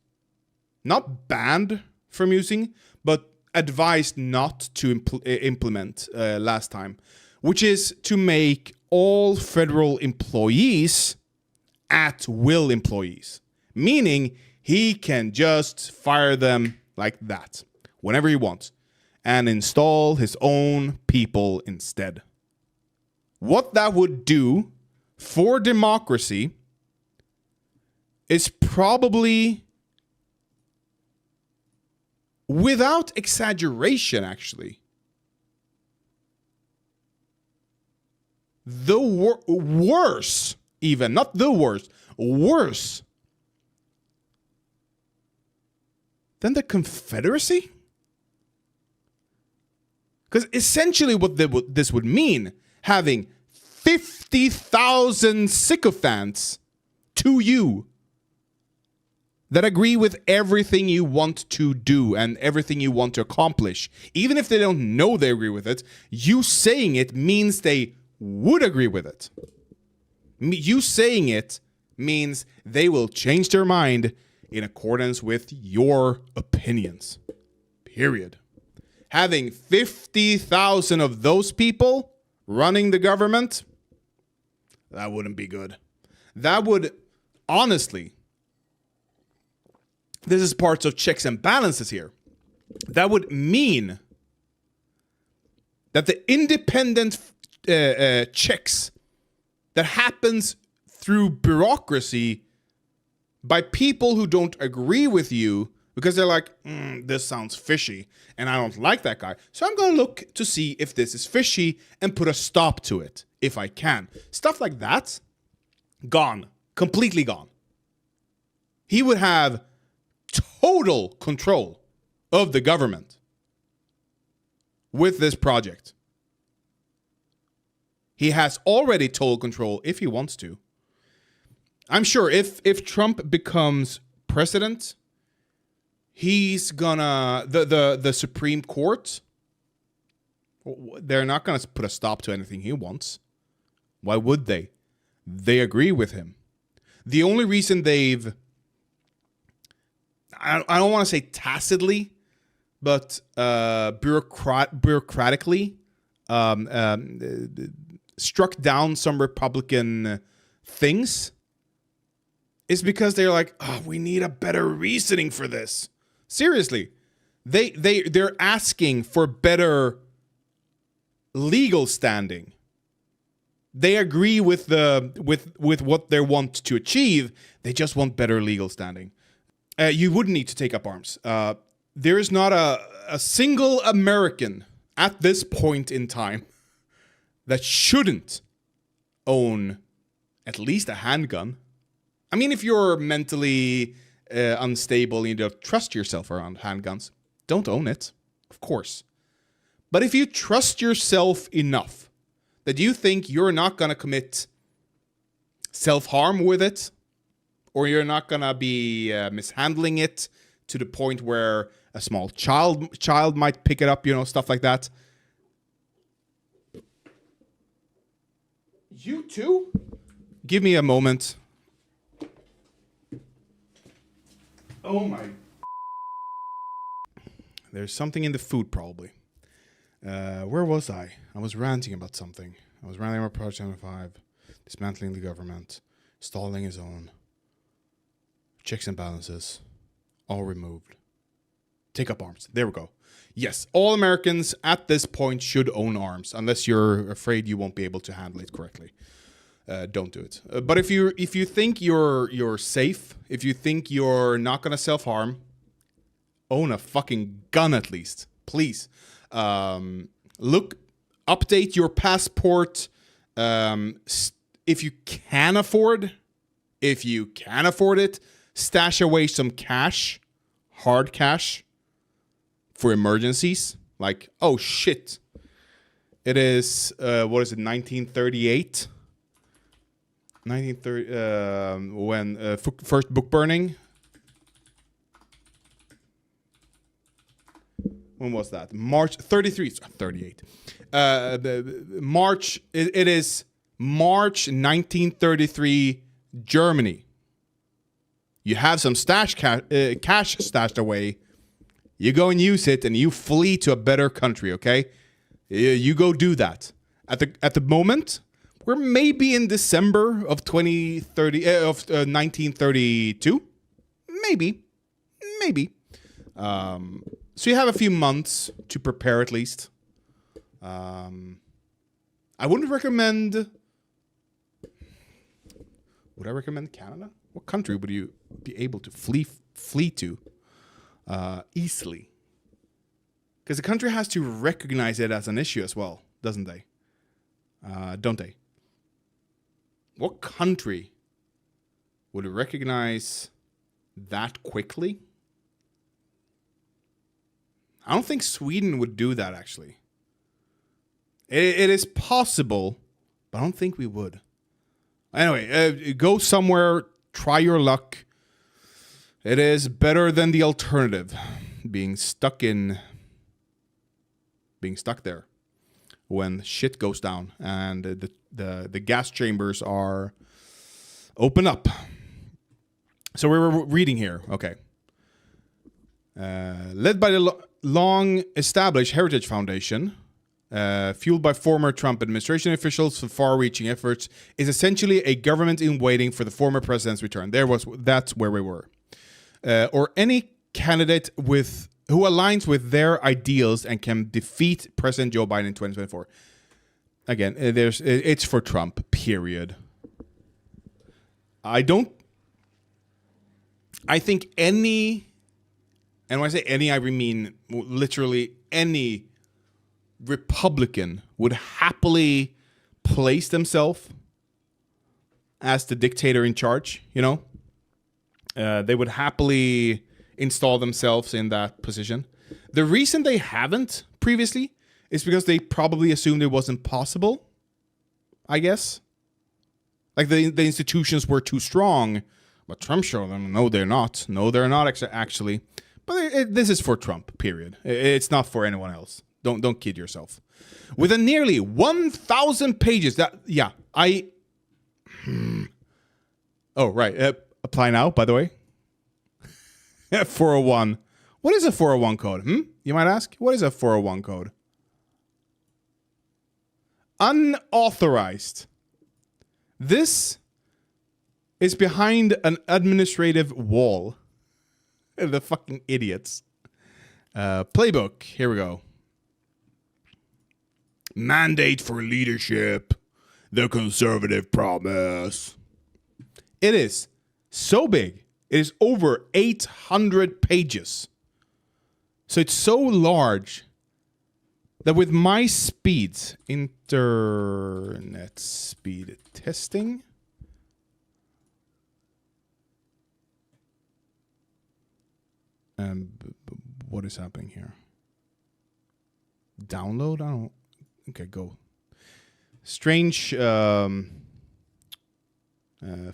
not banned from using, but advised not to implement last time, which is to make all federal employees at-will employees, meaning he can just fire them like that whenever he wants and install his own people instead. What that would do for democracy is probably, without exaggeration, actually, the worse, even, not the worst, worse than the Confederacy? Because essentially what this would mean, having 50,000 sycophants to you that agree with everything you want to do and everything you want to accomplish, even if they don't know they agree with it, you saying it means they would agree with it. You saying it means they will change their mind in accordance with your opinions. Period. Having 50,000 of those people running the government, that wouldn't be good. That would, honestly, this is parts of checks and balances here. That would mean that the independent checks that happens through bureaucracy by people who don't agree with you because they're like, this sounds fishy and I don't like that guy. So I'm going to look to see if this is fishy and put a stop to it if I can. Stuff like that, gone. Completely gone. He would have total control of the government with this project. He has already total control if he wants to. I'm sure if Trump becomes president, he's gonna the Supreme Court, they're not gonna put a stop to anything he wants. Why would they? They agree with him. The only reason they've, I don't want to say tacitly, but bureaucratically struck down some Republican things is because they're like, we need a better reasoning for this. Seriously, they're asking for better legal standing. They agree with what they want to achieve. They just want better legal standing. You wouldn't need to take up arms. There is not a single American at this point in time that shouldn't own at least a handgun. I mean, if you're mentally unstable and you don't trust yourself around handguns, don't own it, of course. But if you trust yourself enough that you think you're not going to commit self-harm with it, or you're not gonna be mishandling it to the point where a small child might pick it up, stuff like that. You too? Give me a moment. Oh my. There's something in the food, probably. Where was I? I was ranting about something. I was ranting about Project 75, dismantling the government, stalling his own, checks and balances, all removed. Take up arms. There we go. Yes, all Americans at this point should own arms, unless you're afraid you won't be able to handle it correctly. Don't do it. But if you think you're safe, if you think you're not gonna self-harm, own a fucking gun at least, please. Update your passport. If you can afford it, stash away some cash, hard cash, for emergencies. Like, oh shit, it is 1938. 1930 when first book burning. When was that? March 33, 38. March. It is March 1933, Germany. You have some cash stashed away. You go and use it, and you flee to a better country. Okay, you go do that. At the moment, we're maybe in December of 1932. Maybe. So you have a few months to prepare at least. I wouldn't recommend... Would I recommend Canada? What country would you be able to flee to easily? Because the country has to recognize it as an issue as well, doesn't they? Don't they? What country would recognize that quickly? I don't think Sweden would do that, actually. It is possible, but I don't think we would. Anyway, go somewhere, try your luck. It is better than the alternative, being stuck there when shit goes down and the gas chambers are open up. So we were reading here, okay. Led by the long-established Heritage Foundation, fueled by former Trump administration officials for far-reaching efforts, is essentially a government in waiting for the former president's return. That's where we were. Or any candidate who aligns with their ideals and can defeat President Joe Biden in 2024. Again, it's for Trump, period. I think any... And when I say any, I mean literally any Republican would happily place themselves as the dictator in charge, They would happily install themselves in that position. The reason they haven't previously is because they probably assumed it wasn't possible, I guess. Like the institutions were too strong, but Trump showed them, no, they're not. No, they're not actually. But this is for Trump, period. It's not for anyone else. Don't kid yourself. With a nearly 1,000 pages Oh, right. Apply now, by the way. 401. What is a 401 code? You might ask. What is a 401 code? Unauthorized. This is behind an administrative wall. The fucking idiots. Playbook. Here we go. Mandate for leadership. The conservative promise. It is so big. It is over 800 pages. So it's so large that with my speeds, internet speed testing, what is happening here? Download? I don't... Okay, go. Strange...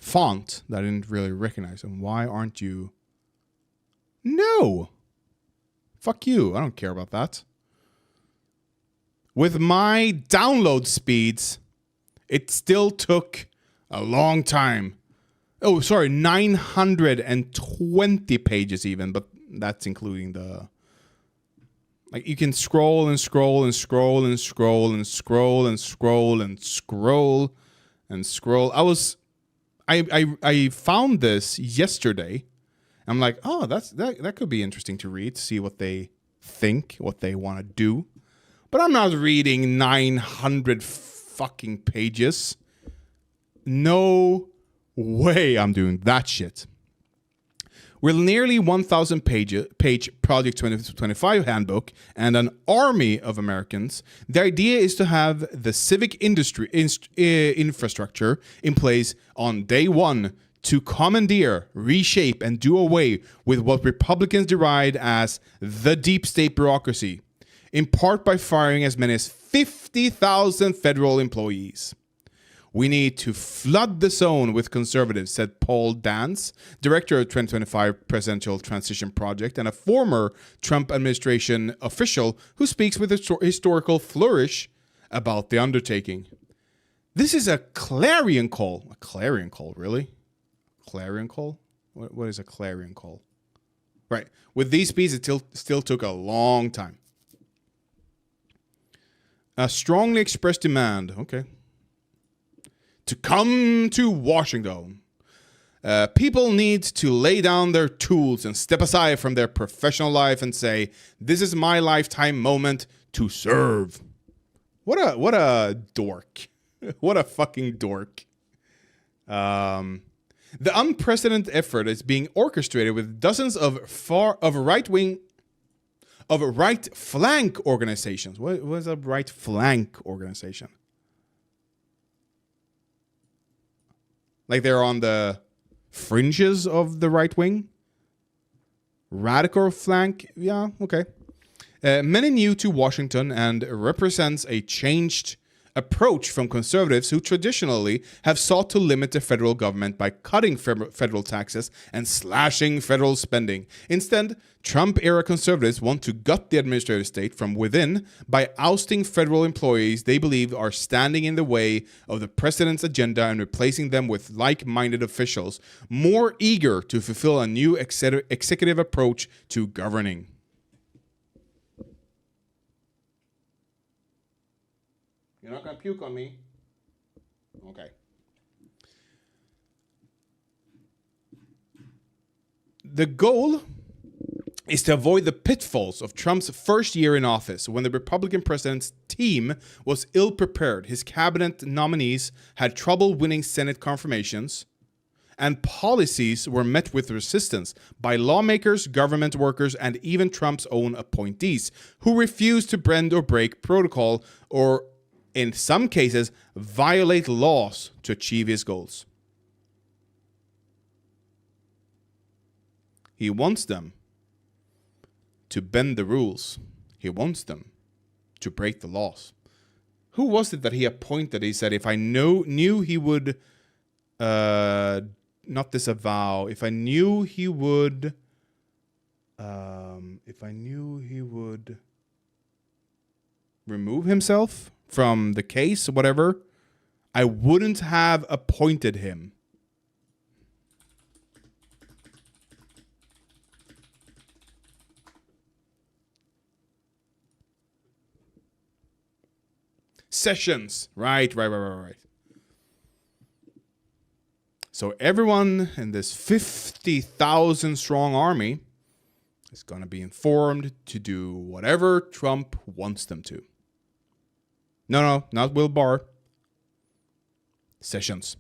font that I didn't really recognize. And why aren't you? No. Fuck you. I don't care about that. With my download speeds, it still took a long time. Oh, sorry, 920 pages even, but that's including the... Like, you can scroll and scroll and scroll and scroll and scroll and scroll and scroll and scroll. I found this yesterday. I'm like, oh, that could be interesting to read, to see what they think, what they want to do. But I'm not reading 900 fucking pages. No way I'm doing that shit. With nearly 1,000 page Project 2025 handbook and an army of Americans, the idea is to have the civic industry infrastructure in place on day one to commandeer, reshape, and do away with what Republicans deride as the deep state bureaucracy, in part by firing as many as 50,000 federal employees. We need to flood the zone with conservatives, said Paul Dance, director of 2025 Presidential Transition Project and a former Trump administration official who speaks with historical flourish about the undertaking. This is a clarion call. A clarion call, really? Clarion call? What is a clarion call? Right. With these speeds, it still took a long time. A strongly expressed demand. Okay. To come to Washington. People need to lay down their tools and step aside from their professional life and say, this is my lifetime moment to serve. What a dork. What a fucking dork. The unprecedented effort is being orchestrated with dozens of right flank organizations. What is a right flank organization? Like they're on the fringes of the right wing? Radical flank? Yeah, okay. Many new to Washington and represents a changed approach from conservatives who traditionally have sought to limit the federal government by cutting federal taxes and slashing federal spending. Instead, Trump-era conservatives want to gut the administrative state from within by ousting federal employees they believe are standing in the way of the president's agenda and replacing them with like-minded officials more eager to fulfill a new executive approach to governing. You're not going to puke on me? Okay. The goal is to avoid the pitfalls of Trump's first year in office when the Republican president's team was ill-prepared. His cabinet nominees had trouble winning Senate confirmations, and policies were met with resistance by lawmakers, government workers, and even Trump's own appointees, who refused to bend or break protocol or in some cases, violate laws to achieve his goals. He wants them to bend the rules. He wants them to break the laws. Who was it that he appointed? He said, if I knew he would not disavow, if I knew he would remove himself from the case, whatever, I wouldn't have appointed him. Sessions. Right. So everyone in this 50,000 strong army is going to be informed to do whatever Trump wants them to. No, not Will Barr. Sessions.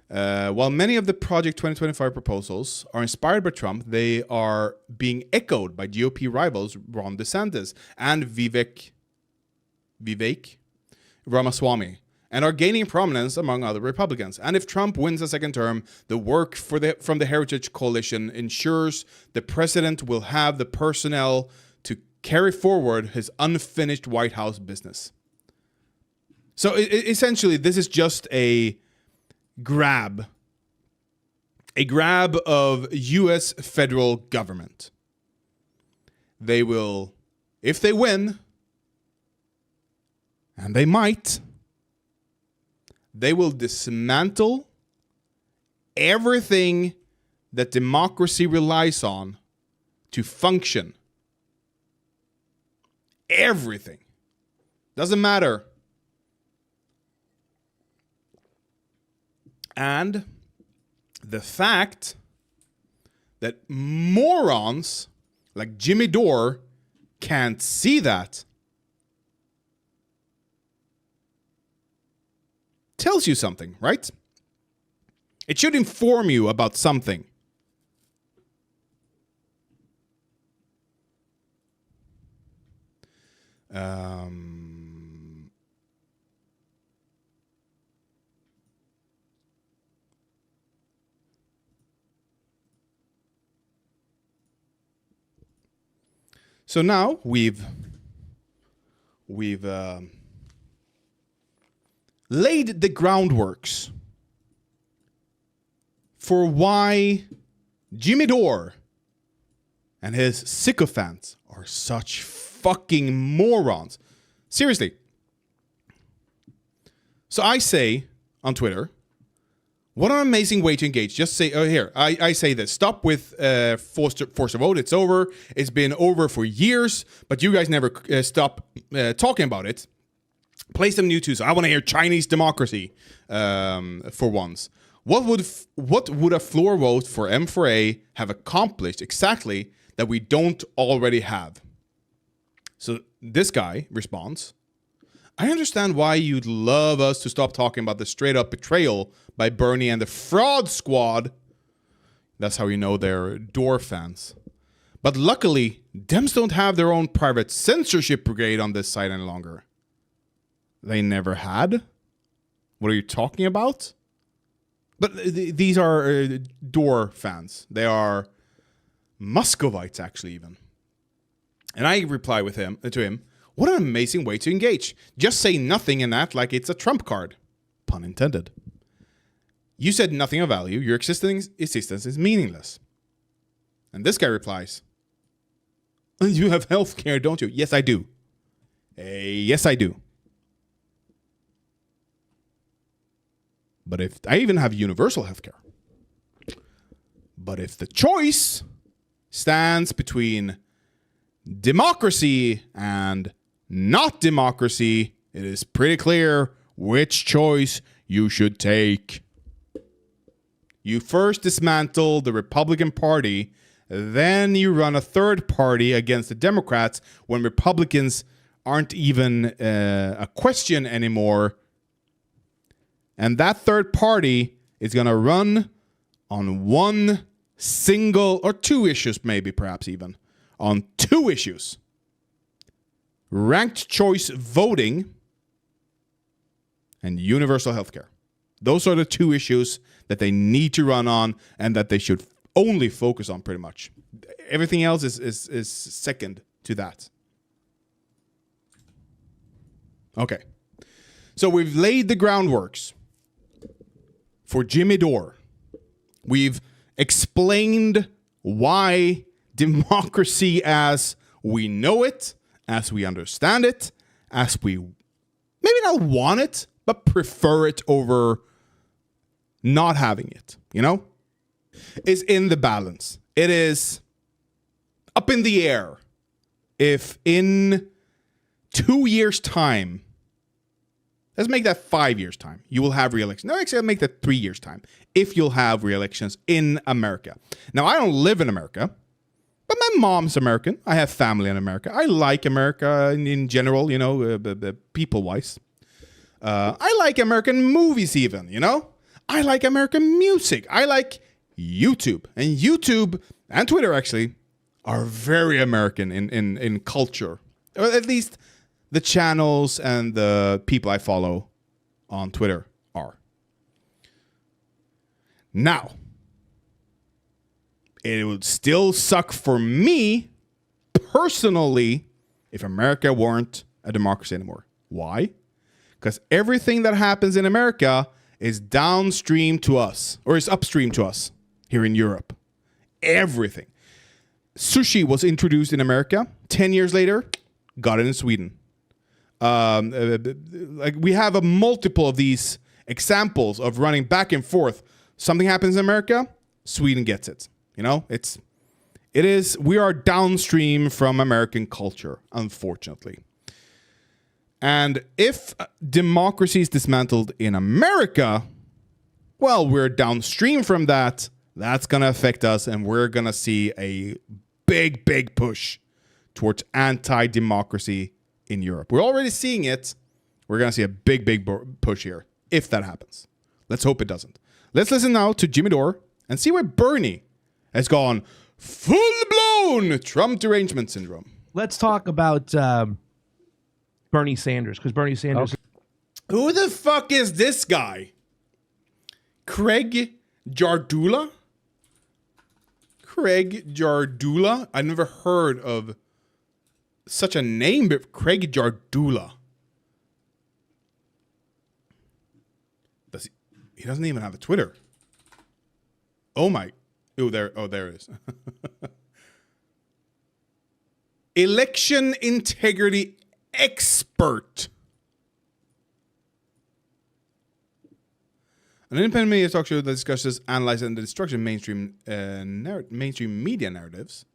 While many of the Project 2025 proposals are inspired by Trump, they are being echoed by GOP rivals Ron DeSantis and Vivek Ramaswamy, and are gaining prominence among other Republicans. And if Trump wins a second term, the work from the Heritage Coalition ensures the president will have the personnel to carry forward his unfinished White House business. So essentially, this is just a grab. A grab of US federal government. They will, if they win, and they might, they will dismantle everything that democracy relies on to function. Everything. Doesn't matter. And the fact that morons like Jimmy Dore can't see that tells you something, right? It should inform you about something. So now we've laid the groundworks for why Jimmy Dore and his sycophants are such fucking morons. Seriously. So I say on Twitter, what an amazing way to engage. Just say, oh, here, I say this. Stop with force to vote. It's over. It's been over for years, but you guys never stop talking about it. Play some new tunes. I want to hear Chinese democracy for once. What would a floor vote for M4A have accomplished exactly that we don't already have? So this guy responds, I understand why you'd love us to stop talking about the straight up betrayal by Bernie and the fraud squad. That's how you know they're Dore fans. But luckily, Dems don't have their own private censorship brigade on this side any longer. They never had? What are you talking about? But these are Dore fans. They are Muscovites, actually, even. And I reply to him, what an amazing way to engage. Just say nothing and act like it's a trump card. Pun intended. You said nothing of value. Your existence is meaningless. And this guy replies, you have healthcare, don't you? Yes, I do. Yes, I do. But if I even have universal healthcare. But if the choice stands between democracy and not democracy, it is pretty clear which choice you should take. You first dismantle the Republican Party, then you run a third party against the Democrats when Republicans aren't even a question anymore. And that third party is going to run on one single or two issues, maybe perhaps even on two issues. Ranked choice voting and universal healthcare. Those are the two issues that they need to run on and that they should only focus on pretty much. Everything else is second to that. Okay. So we've laid the groundworks for Jimmy Dore. We've explained why democracy as we know it, as we understand it, as we maybe not want it, but prefer it over not having it, you know, is in the balance. It is up in the air. If in 2 years' time, let's make that 5 years' time, you will have re-election. No, actually, I'll make that 3 years' time. If you'll have re-elections in America. Now, I don't live in America, but my mom's American. I have family in America. I like America in general, you know, people-wise. I like American movies even, you know? I like American music. I like YouTube. And YouTube and Twitter, actually, are very American in culture. Or at least the channels and the people I follow on Twitter are. Now, it would still suck for me, personally, if America weren't a democracy anymore. Why? Because everything that happens in America is downstream to us, or is upstream to us here in Europe. Everything. Sushi was introduced in America. 10 years later, got it in Sweden. Like we have a multiple of these examples of running back and forth. Something happens in America, Sweden gets it. You know, we are downstream from American culture, unfortunately. And if democracy is dismantled in America, well, we're downstream from that. That's going to affect us, and we're going to see a big, big push towards anti-democracy in Europe. We're already seeing it. We're going to see a big, big push here, if that happens. Let's hope it doesn't. Let's listen now to Jimmy Dore and see where Bernie has gone full-blown Trump derangement syndrome. Let's talk about Bernie Sanders, because Bernie Sanders... Okay. Who the fuck is this guy? Craig Jardula? Craig Jardula? I never heard of such a name, but Craig Jardula. He doesn't even have a Twitter. Oh there it is. Election integrity expert. An independent media talk show that discusses, analyzes, and destruction of mainstream media narratives.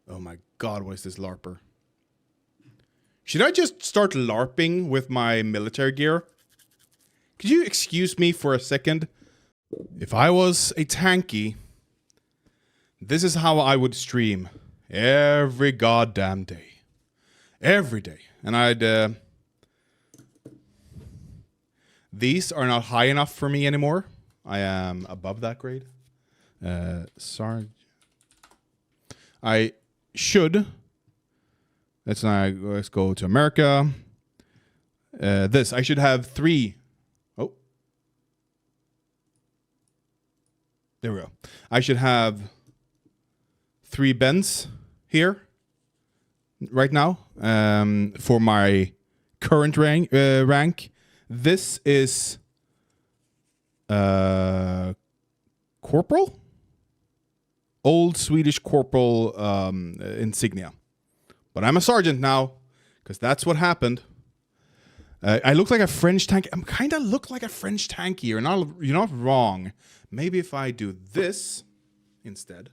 Oh my God, what is this LARPer? Should I just start LARPing with my military gear? Could you excuse me for a second? If I was a tanky, this is how I would stream every goddamn day. Every day. And I'd... These are not high enough for me anymore. I am above that grade. Sorry. I should... Let's go to America. I should have 3... Oh. There we go. I should have 3 bends here right now for my current rank. This is corporal, old Swedish corporal insignia, but I'm a sergeant now because that's what happened. I look like a French tank. I kind of look like a French tanky. You're not wrong. Maybe if I do this instead.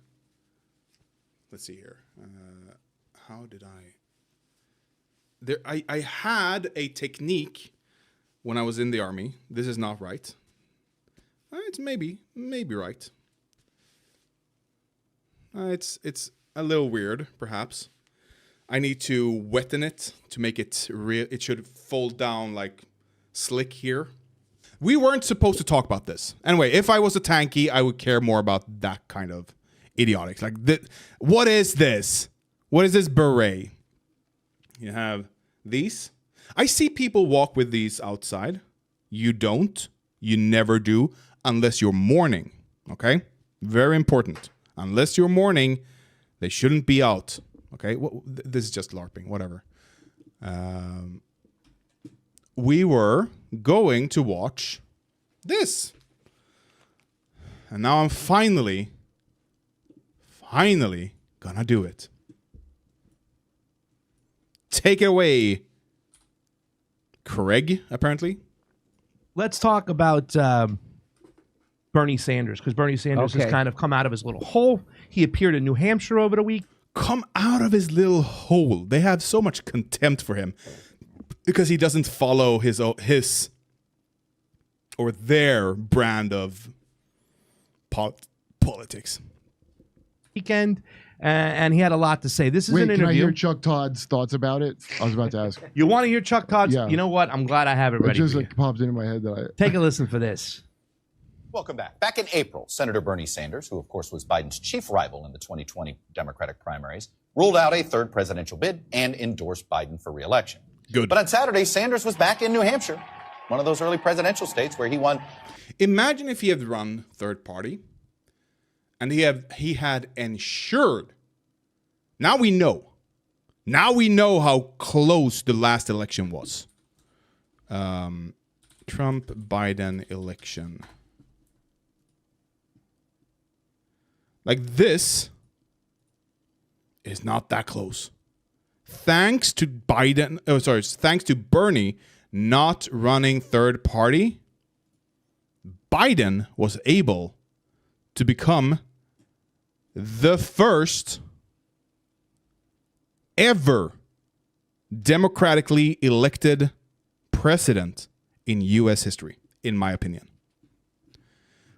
Let's see here. How did I had a technique when I was in the army. This is not right. It's maybe right. It's a little weird, perhaps. I need to wetten it to make it real. It should fold down like slick here. We weren't supposed to talk about this. Anyway, if I was a tanky, I would care more about that kind of idiotic. Like, what is this? What is this beret? You have these. I see people walk with these outside. You don't. You never do unless you're mourning. Okay? Very important. Unless you're mourning, they shouldn't be out. Okay? This is just LARPing. Whatever. We were going to watch this. And now I'm finally gonna do it. Take it away, Craig, apparently. Let's talk about Bernie Sanders, because Bernie Sanders has kind of come out of his little hole. He appeared in New Hampshire over the week. Come out of his little hole. They have so much contempt for him because he doesn't follow his or their brand of politics. Weekend, and he had a lot to say. This is an interview. Can I hear Chuck Todd's thoughts about it? I was about to ask. You want to hear Chuck Todd's? Yeah. You know what? I'm glad I have it ready. It just like popped into my head that Take a listen for this. Welcome back. Back in April, Senator Bernie Sanders, who of course was Biden's chief rival in the 2020 Democratic primaries, ruled out a third presidential bid and endorsed Biden for re-election. Good. But on Saturday, Sanders was back in New Hampshire, one of those early presidential states where he won. Imagine if he had run third party and he had ensured. Now we know how close the last election was. Trump-Biden election. Like, this is not that close. Thanks to Bernie not running third party, Biden was able to become the first ever democratically elected president in U.S. history, in my opinion.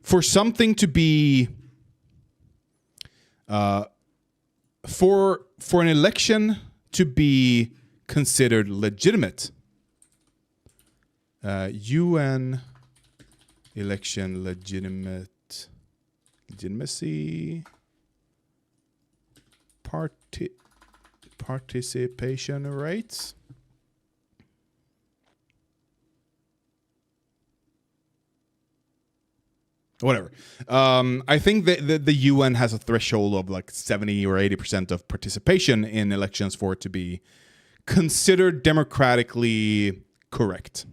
For something to be for an election to be considered legitimate, UN election legitimacy participation rates. Whatever. I think that the UN has a threshold of like 70 or 80% of participation in elections for it to be considered democratically correct.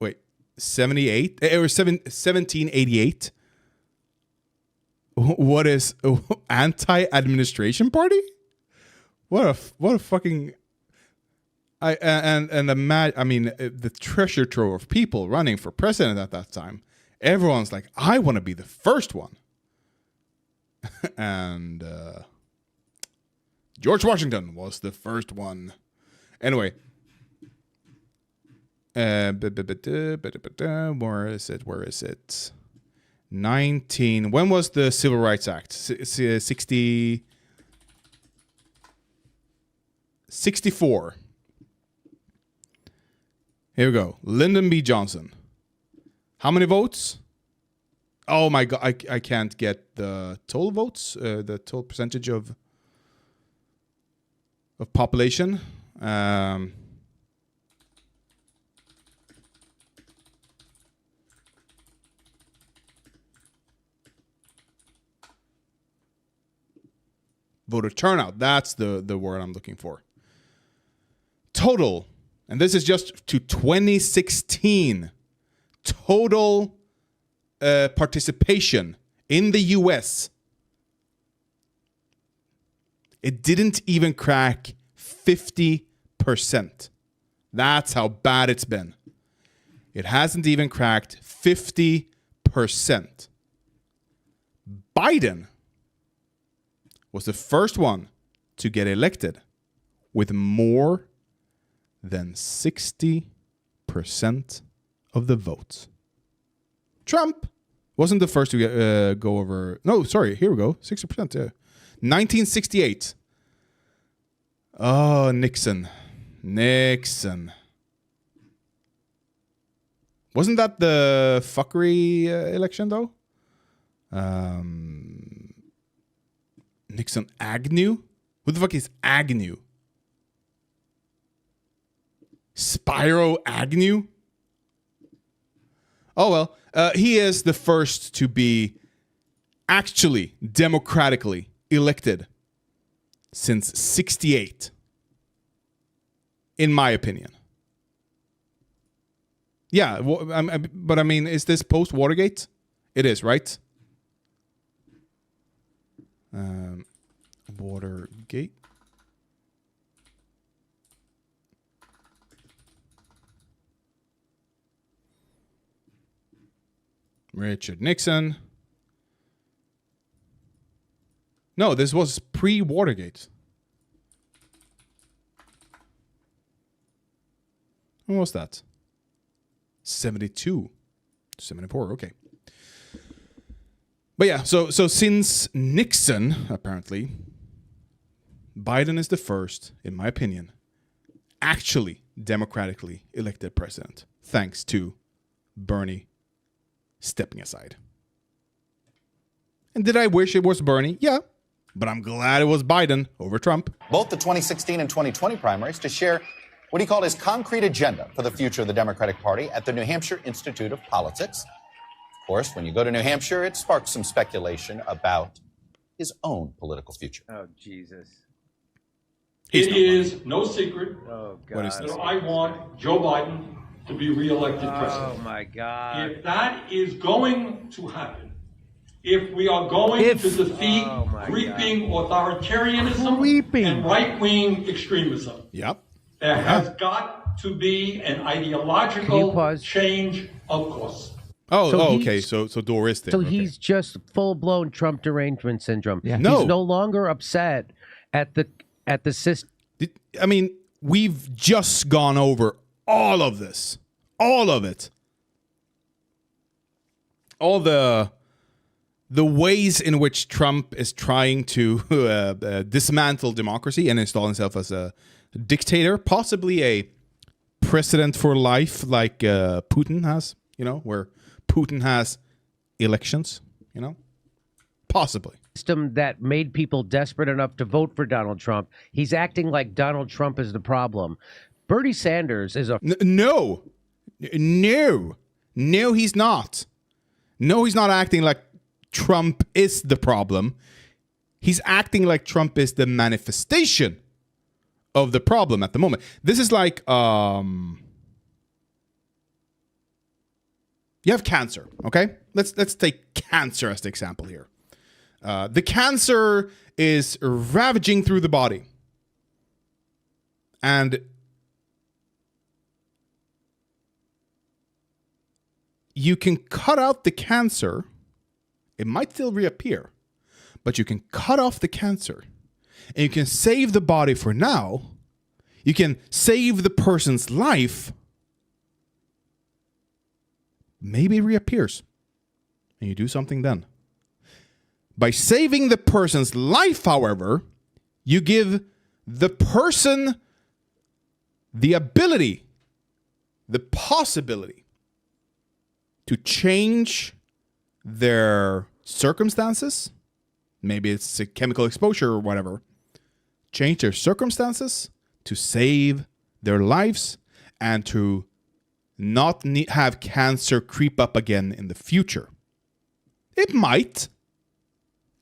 Wait, 78 or 1788? What is anti-administration party? What a fucking... the treasure trove of people running for president at that time. Everyone's like, I want to be the first one. And George Washington was the first one. Anyway. Where is it? 19. When was the Civil Rights Act? 64. Here we go. Lyndon B. Johnson. How many votes? Oh my God. I can't get the total votes, the total percentage of population. Voter turnout. That's the word I'm looking for. Total. And this is just to 2016. Total participation in the US. It didn't even crack 50%. That's how bad it's been. It hasn't even cracked 50%. Biden was the first one to get elected with more than 60% of the votes. Trump wasn't the first to go over... No, sorry, here we go. 60%, yeah. 1968. Oh, Nixon. Wasn't that the fuckery election, though? Nixon Agnew? Who the fuck is Agnew? Spyro Agnew? Oh, well. He is the first to be actually democratically elected since 68. In my opinion. Yeah, but I mean, is this post-Watergate? It is, right? Watergate. Richard Nixon. No, this was pre-Watergate. When was that? 72. 74, okay. But yeah, so since Nixon, apparently, Biden is the first, in my opinion, actually democratically elected president, thanks to Bernie stepping aside. And did I wish it was Bernie? Yeah. But I'm glad it was Biden over Trump. Both the 2016 and 2020 primaries to share what he called his concrete agenda for the future of the Democratic Party at the New Hampshire Institute of Politics. Of course, when you go to New Hampshire, it sparks some speculation about his own political future. Oh, Jesus. It is no secret What is this? that I want Joe Biden to be reelected president. Oh my God. If that is going to happen, if we are going to defeat creeping authoritarianism and right-wing extremism, Yep. there has got to be an ideological change of course. Okay. So Dore is there. So he's just full-blown Trump derangement syndrome. Yeah. No. He's no longer upset at the system. I mean, we've just gone over all of this. All of it. All the ways in which Trump is trying to dismantle democracy and install himself as a dictator, possibly a president for life like Putin has, where Putin has elections, possibly. System that made people desperate enough to vote for Donald Trump. He's acting like Donald Trump is the problem. Bernie Sanders is a No, he's not. No, he's not acting like Trump is the problem. He's acting like Trump is the manifestation of the problem at the moment. This is like you have cancer, okay? Let's take cancer as the example here. The cancer is ravaging through the body. And you can cut out the cancer. It might still reappear, but you can cut off the cancer and you can save the body for now. You can save the person's life. Maybe it reappears and you do something then. By saving the person's life, however, you give the person the ability, the possibility to change their circumstances. Maybe it's a chemical exposure or whatever. Change their circumstances to save their lives and to not have cancer creep up again in the future. It might.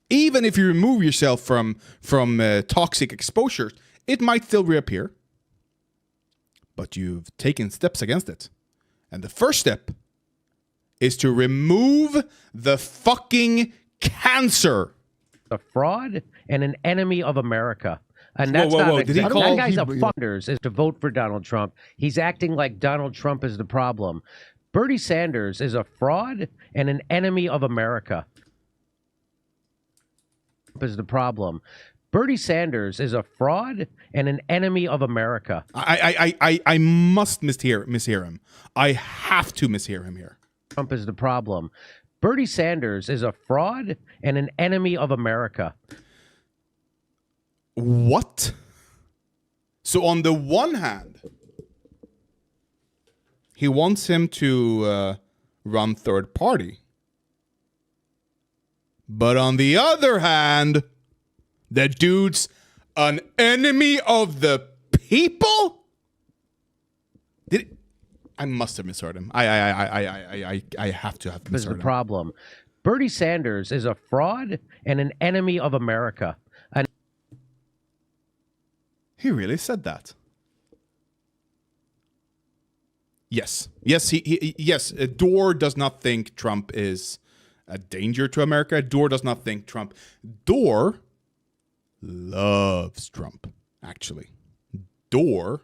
Even if you remove yourself from toxic exposures, it might still reappear. But you've taken steps against it. And the first step is to remove the fucking cancer. A fraud and an enemy of America. And that's whoa. not Did he call- that guy's a funders is to vote for Donald Trump. He's acting like Donald Trump is the problem. Bernie Sanders is a fraud and an enemy of America. Is the problem. Bernie Sanders is a fraud and an enemy of America. I must mishear him. I have to mishear him here. Trump is the problem. Bernie Sanders is a fraud and an enemy of America. What? So on the one hand, he wants him to run third party. But on the other hand, that dude's an enemy of the people? I must have misheard him. I have to have misheard him. Is the problem. Bernie Sanders is a fraud and an enemy of America. He really said that. Yes. Yes. Dore does not think Trump is a danger to America. Dore does not think Trump. Dore loves Trump, actually. Dore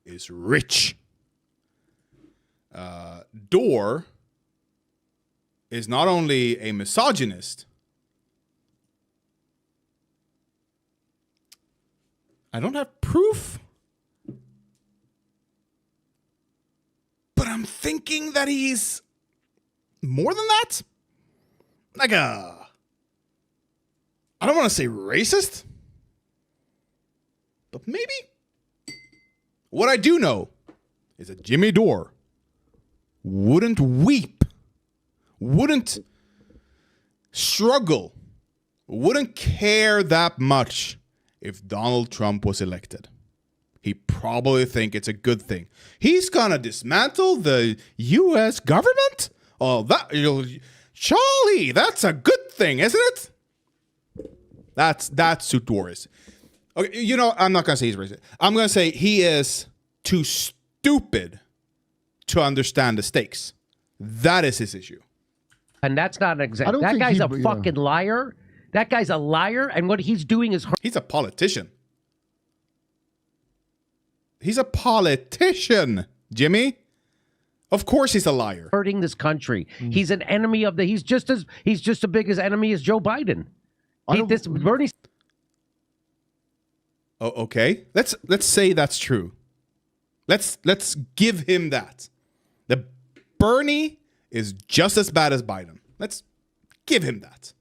is rich. Dore is not only a misogynist. I don't have proof, but I'm thinking that he's more than that. Like I don't want to say racist, but maybe. What I do know is that Jimmy Dore wouldn't weep, wouldn't struggle, wouldn't care that much if Donald Trump was elected. He probably think it's a good thing. He's gonna dismantle the U.S. government? Oh, Charlie, that's a good thing, isn't it? That's who Dore is. Okay, you know, I'm not going to say he's racist. I'm going to say he is too stupid to understand the stakes. That is his issue. And that's not an I example. don't That think guy's he- a fucking liar. That guy's a liar, and what he's doing is He's a politician. He's a politician, Jimmy. Of course he's a liar. hurting this country. He's an enemy of the. He's just as big as enemy as Joe Biden. Bernie. Oh, okay. Let's say that's true. Let's give him that. The Bernie is just as bad as Biden. Let's give him that.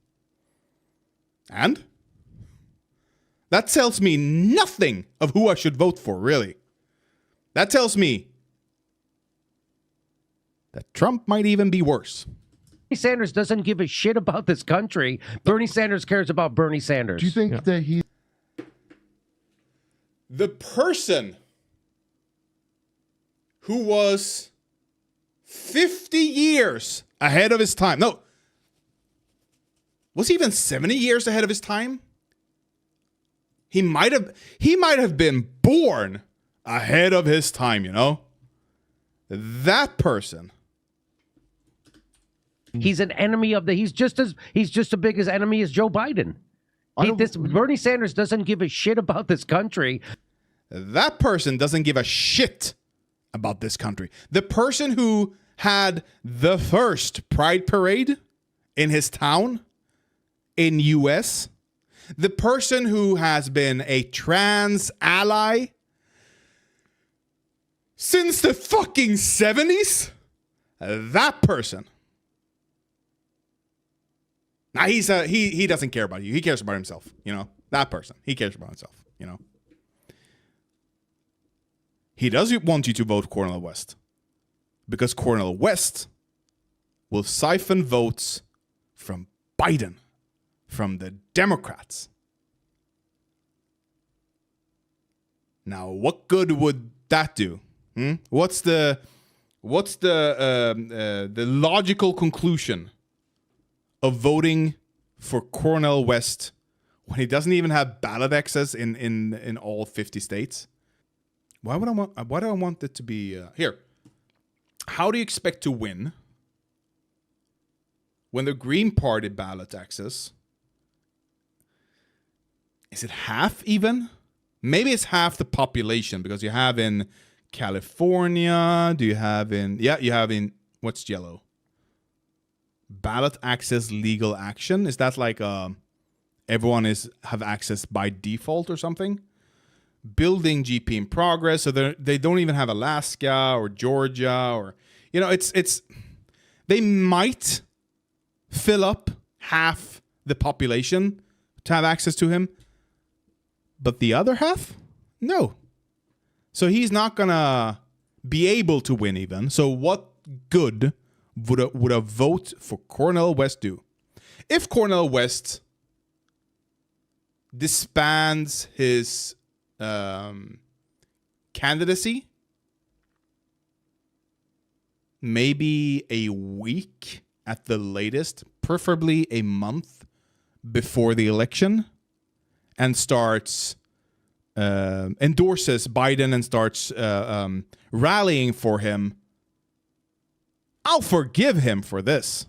And that tells me nothing of who I should vote for, really. That tells me that Trump might even be worse. Bernie Sanders doesn't give a shit about this country. Bernie Sanders cares about Bernie Sanders. Do you think that he? The person who was 50 years ahead of his time. No. Was he even 70 years ahead of his time? He might have been born ahead of his time, you know? That person. He's an enemy of the. He's just as big as enemy as Joe Biden. Bernie Sanders doesn't give a shit about this country. That person doesn't give a shit about this country. The person who had the first Pride Parade in his town in US, the person who has been a trans ally since the fucking 70s, that person. Now he doesn't care about you. He cares about himself, you know. That person. He cares about himself, you know. He does want you to vote Cornel West because Cornel West will siphon votes from Biden, from the Democrats. Now, what good would that do? What's the logical conclusion of voting for Cornel West when he doesn't even have ballot access in all 50 states? Why do I want it to be here? How do you expect to win when the Green Party ballot access is it half even? Maybe it's half the population because you have in California. Do you have in you have in what's yellow? Ballot access legal action. Is that like everyone have access by default or something? Building GP in progress, so they don't even have Alaska or Georgia or it's they might fill up half the population to have access to him, but the other half, no. So he's not gonna be able to win even. So what good would a vote for Cornel West do? If Cornel West disbands his candidacy, maybe a week at the latest, preferably a month before the election, and starts endorses Biden and starts rallying for him, I'll forgive him for this.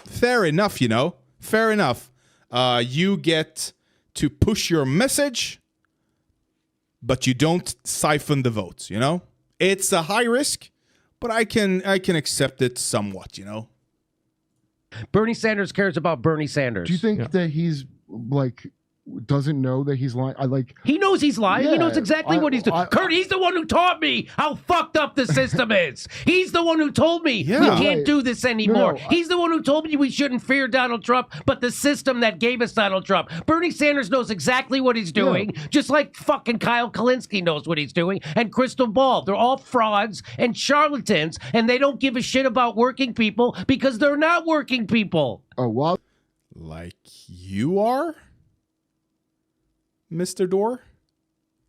Fair enough, you know. Fair enough. You get to push your message, but you don't siphon the votes, you know? It's a high risk, but I can accept it somewhat, you know? Bernie Sanders cares about Bernie Sanders. Do you think that he's like doesn't know that he's lying? He knows he's lying. He knows exactly what he's doing. Kurt, he's the one who taught me how fucked up the system is. He's the one who told me we can't do this anymore. He's the one who told me we shouldn't fear Donald Trump, but the system that gave us Donald Trump. Bernie Sanders knows exactly what he's doing, just like fucking Kyle Kalinske knows what he's doing, and Crystal Ball. They're all frauds and charlatans, and they don't give a shit about working people because they're not working people. Oh, well. Like you are? Mr. Dore?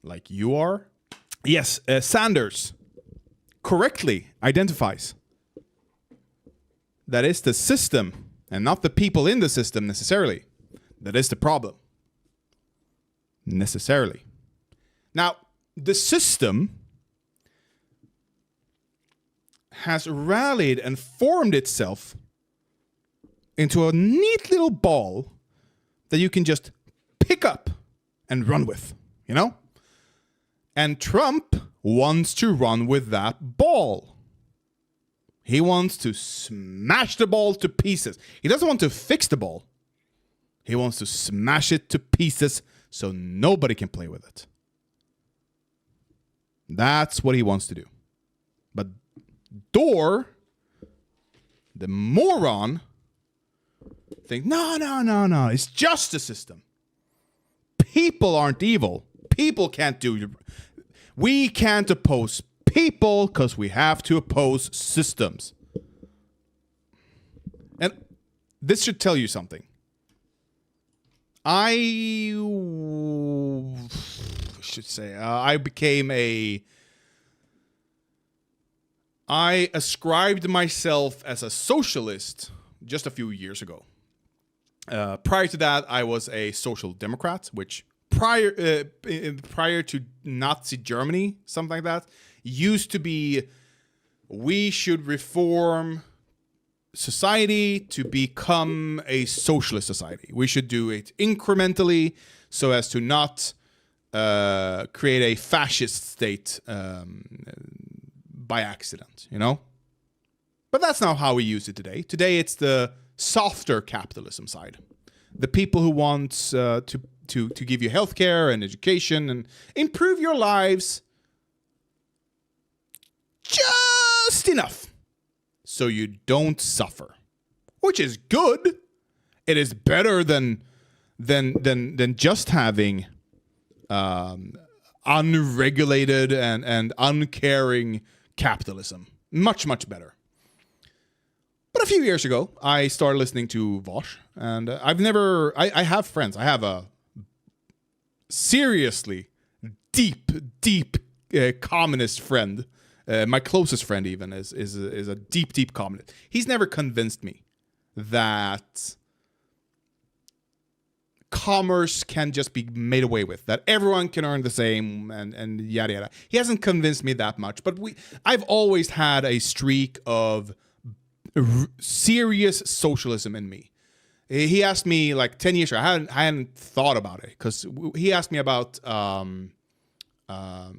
Like you are? Yes, Sanders correctly identifies that it's the system and not the people in the system necessarily that is the problem. necessarily. Now, the system has rallied and formed itself into a neat little ball that you can just pick up and run with, you know? And Trump wants to run with that ball. He wants to smash the ball to pieces. He doesn't want to fix the ball. He wants to smash it to pieces so nobody can play with it. That's what he wants to do. But Dore, the moron, thinks, no. It's just a system. People aren't evil. People can't do... We can't oppose people because we have to oppose systems. And this should tell you something. I ascribed myself as a socialist just a few years ago. Prior to that, I was a social democrat, which prior to Nazi Germany, something like that, used to be, we should reform society to become a socialist society. We should do it incrementally so as to not create a fascist state by accident, you know? But that's not how we use it today. Today it's the softer capitalism side. The people who want to give you healthcare and education and improve your lives just enough so you don't suffer, which is good. It is better than just having unregulated and uncaring capitalism. Much better. But a few years ago, I started listening to Vosh, and I have friends. I have a seriously deep communist friend. My closest friend even is a deep communist. He's never convinced me that commerce can just be made away with, that everyone can earn the same and yada yada. He hasn't convinced me that much, but I've always had a streak of serious socialism in me. He asked me like 10 years ago. I hadn't thought about it because he asked me about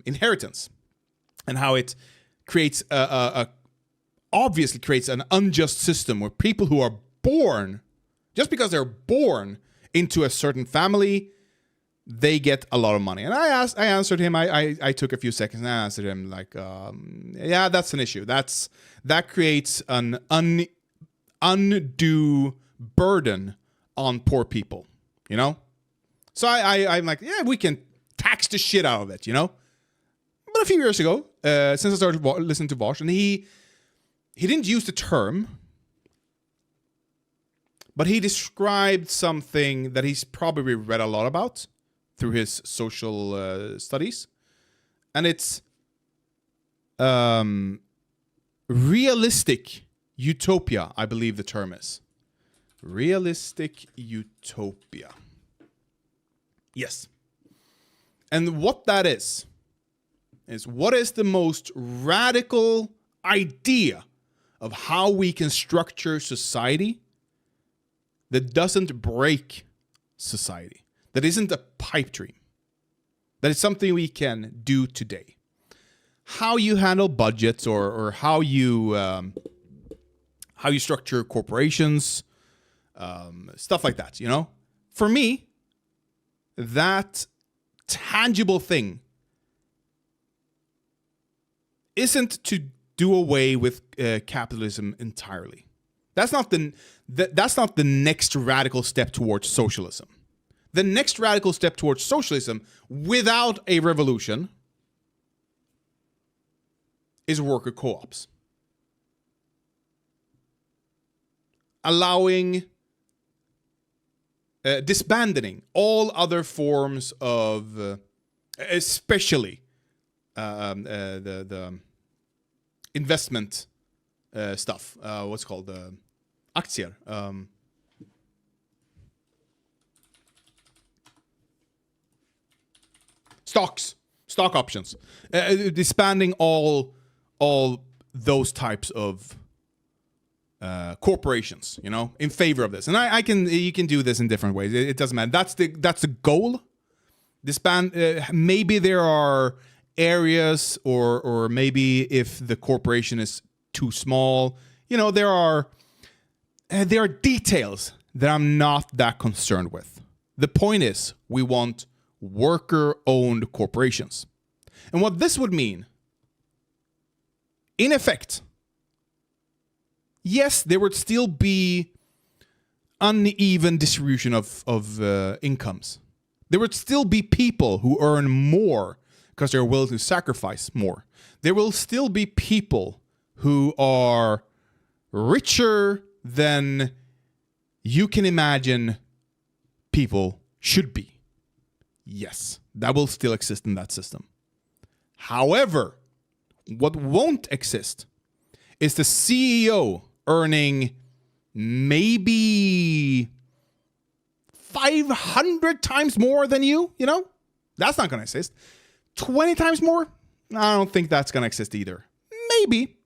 inheritance and how it creates obviously creates an unjust system where people who are born, just because they're born into a certain family, they get a lot of money. And I answered him. I took a few seconds and I answered him like, yeah, that's an issue. That creates an undue burden on poor people, you know? So I'm like, yeah, we can tax the shit out of it, you know? But a few years ago, since I started listening to Vosh, and he didn't use the term, but he described something that he's probably read a lot about through his social studies. And it's realistic utopia, I believe the term is. Realistic utopia. Yes. And what that is what is the most radical idea of how we can structure society that doesn't break society, that isn't a pipe dream, that is something we can do today. How you handle budgets or how you structure corporations, stuff like that, you know? For me, that tangible thing isn't to do away with capitalism entirely. That's not the next radical step towards socialism. The next radical step towards socialism without a revolution is worker co-ops. Allowing, disbanding all other forms of, especially the investment stuff. What's called aktier. stock options, disbanding all those types of corporations, in favor of this. And you can do this in different ways. It doesn't matter. That's the goal. Disband. Maybe there are areas, or maybe if the corporation is too small, there are details that I'm not that concerned with. The point is, we want worker-owned corporations. And what this would mean, in effect, yes, there would still be uneven distribution of incomes. There would still be people who earn more because they're willing to sacrifice more. There will still be people who are richer than you can imagine people should be. Yes, that will still exist in that system. However, what won't exist is the CEO earning maybe 500 times more than you, That's not going to exist. 20 times more? I don't think that's going to exist either. Maybe.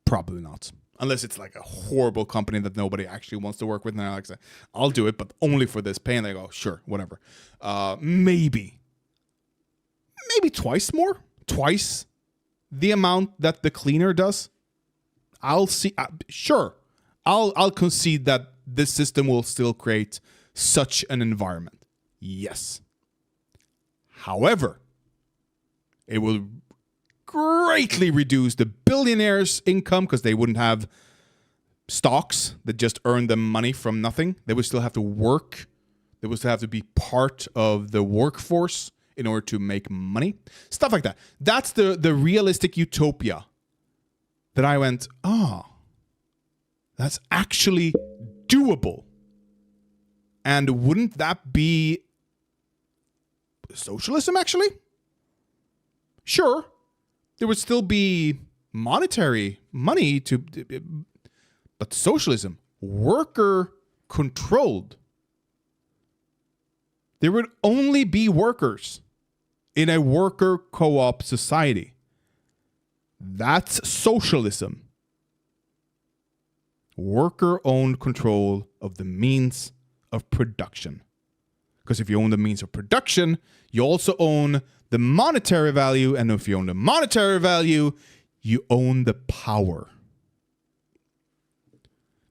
Probably not. Unless it's like a horrible company that nobody actually wants to work with. And they're like, I'll do it, but only for this pay. And they go, sure, whatever. Maybe twice more. Twice the amount that the cleaner does. I'll see. Sure. I'll concede that this system will still create such an environment. Yes. However, it will greatly reduce the billionaires' income because they wouldn't have stocks that just earn them money from nothing. They would still have to work. They would still have to be part of the workforce in order to make money. Stuff like that. That's the realistic utopia that I went, that's actually doable. And wouldn't that be socialism, actually? Sure. There would still be monetary money but socialism, worker controlled. There would only be workers in a worker co-op society. That's socialism. Worker-owned control of the means of production. Because if you own the means of production, you also own the monetary value. And if you own the monetary value, you own the power.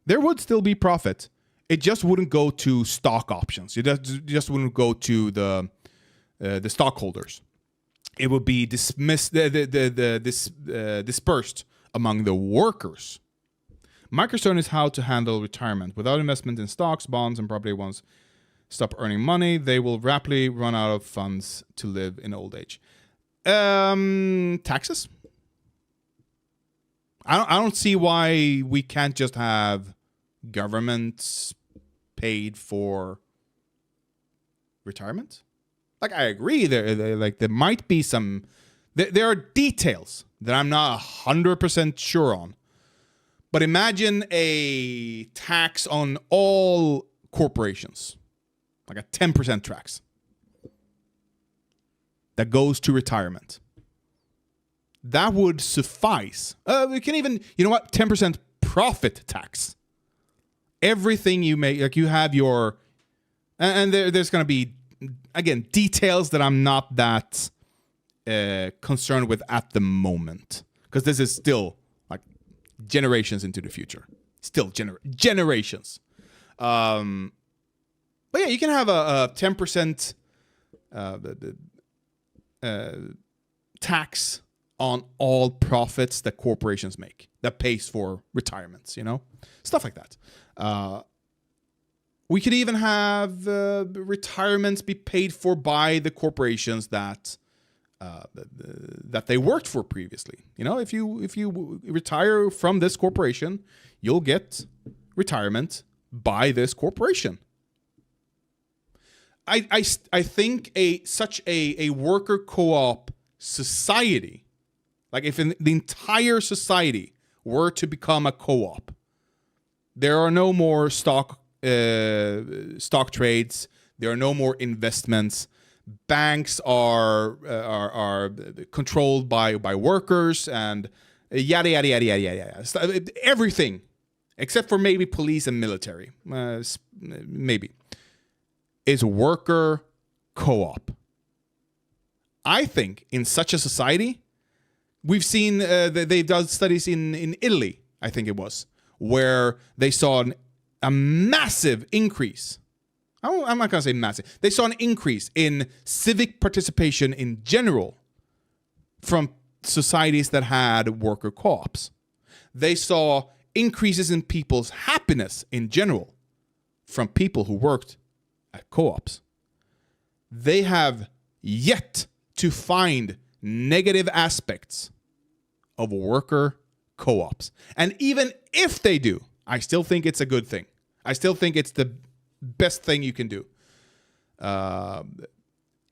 There would still be profit. It just wouldn't go to stock options. It just wouldn't go to the stockholders. It would be dispersed among the workers. My concern is how to handle retirement. Without investment in stocks, bonds, and property, once stop earning money, they will rapidly run out of funds to live in old age. Taxes? I don't see why we can't just have governments paid for retirement. Like, I agree, there might be some. There are details that I'm not 100% sure on. But imagine a tax on all corporations, like a 10% tax that goes to retirement. That would suffice. We can even, 10% profit tax. Everything you make, like you have your, and there's going to be, again, details that I'm not that concerned with at the moment. Because this is still like generations into the future. Still generations. But yeah, you can have a 10% tax on all profits that corporations make that pays for retirements, stuff like that. We could even have retirements be paid for by the corporations that they worked for previously. If you retire from this corporation, you'll get retirement by this corporation. I think such a worker co-op society, like if the entire society were to become a co-op, there are no more stock trades. There are no more investments. banks are controlled by workers, and yada yada yada yada yada. Everything, except for maybe police and military, maybe, is worker co-op. I think in such a society, we've seen they've done studies in Italy, I think it was, where they saw a massive increase. I'm not going to say massive. They saw an increase in civic participation in general from societies that had worker co-ops. They saw increases in people's happiness in general from people who worked at co-ops. They have yet to find negative aspects of worker co-ops. And even if they do, I still think it's a good thing. I still think it's the best thing you can do.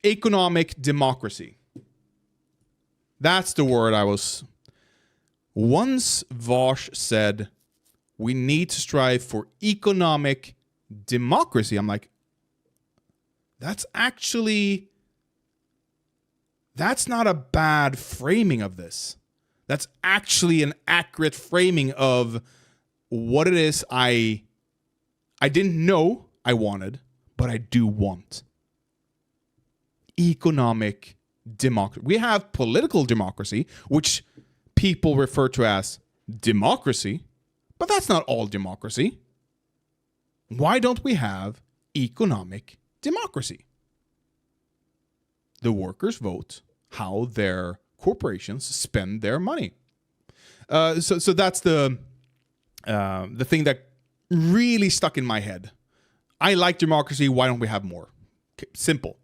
Economic democracy. That's the word I was... Once Vosh said, we need to strive for economic democracy. I'm like, that's not a bad framing of this. That's actually an accurate framing of what it is I didn't know I wanted, but I do want. Economic democracy. We have political democracy, which people refer to as democracy, but that's not all democracy. Why don't we have economic democracy? The workers vote how their corporations spend their money. So that's the thing that really stuck in my head. I like democracy. Why don't we have more? Okay, simple.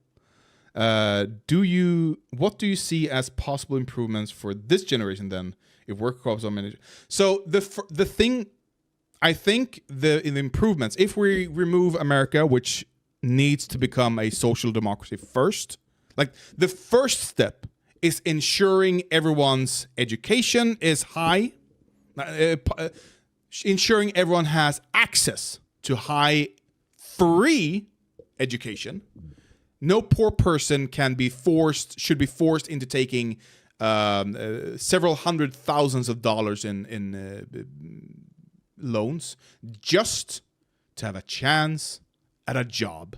What do you see as possible improvements for this generation then, if worker co-ops are managed? So the thing, I think the improvements, if we remove America, which needs to become a social democracy first, like the first step is ensuring everyone's education is high, ensuring everyone has access to high free education. No poor person should be forced into taking several hundred thousands of dollars in loans just to have a chance at a job.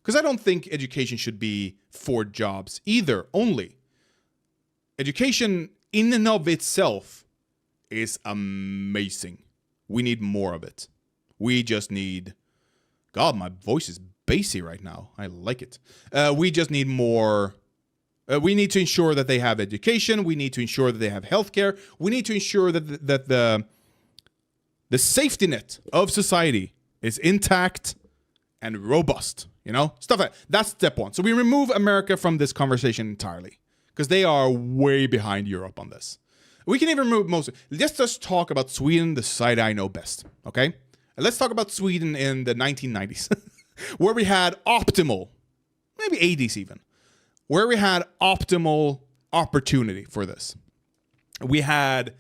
Because I don't think education should be for jobs either, only. Education in and of itself is amazing. We need more of it. We just need... God, my voice is bassy right now. I like it. We just need more... we need to ensure that they have education. We need to ensure that they have healthcare. We need to ensure that the safety net of society is intact and robust. You know, stuff like that. That's step one. So we remove America from this conversation entirely because they are way behind Europe on this. We can even remove most. Let's just talk about Sweden, the society I know best. Okay, and let's talk about Sweden in the 1990s, where we had optimal, maybe 80s even, where we had optimal opportunity for this. We had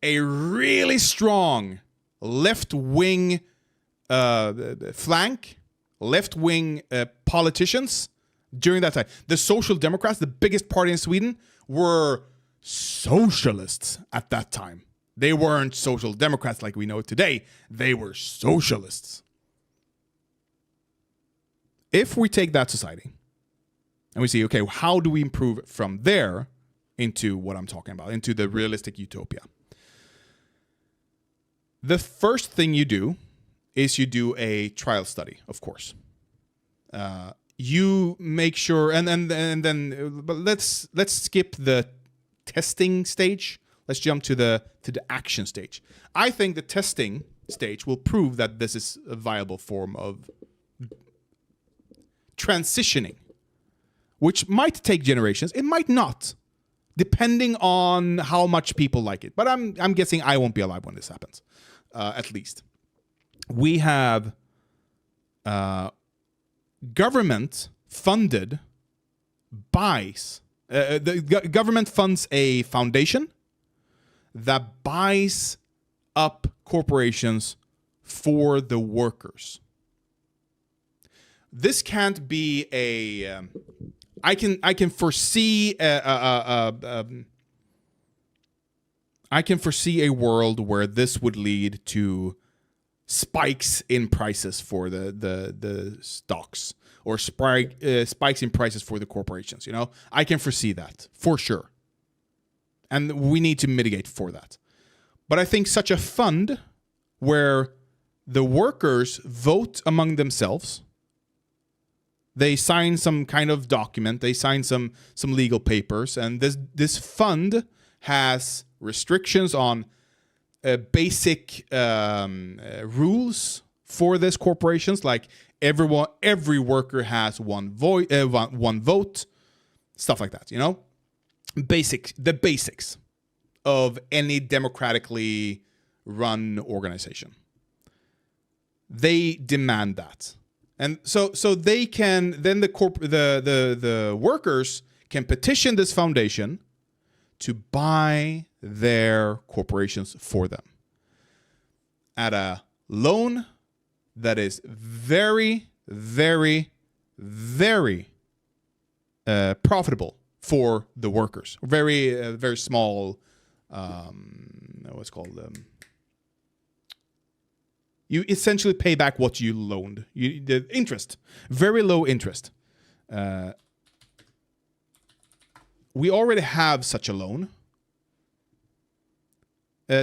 a really strong left-wing flank. Left-wing politicians during that time. The Social Democrats, the biggest party in Sweden, were socialists at that time. They weren't social democrats like we know it today. They were socialists. If we take that society and we see, okay, how do we improve from there into what I'm talking about, into the realistic utopia? The first thing you do is you do a trial study, of course. You make sure, and then, but let's skip the testing stage. Let's jump to the action stage. I think the testing stage will prove that this is a viable form of transitioning, which might take generations. It might not, depending on how much people like it. But I'm guessing I won't be alive when this happens, at least. We have government funded buys. The government funds a foundation that buys up corporations for the workers. this can't be a. I can foresee I can foresee a world where this would lead to spikes in prices for the stocks, or spikes in prices for the corporations. You know, I can foresee that for sure, and we need to mitigate for that. But I think such a fund where the workers vote among themselves, they sign some kind of document, they sign some legal papers, and this fund has restrictions on basic rules for this corporations, like every worker has one vote, stuff like that. You know, the basics of any democratically run organization. They demand that, and so they can then the workers can petition this foundation to buy their corporations for them at a loan that is very, very, very profitable for the workers. Very, very small. What's called? You essentially pay back what you loaned. The interest, very low interest. We already have such a loan.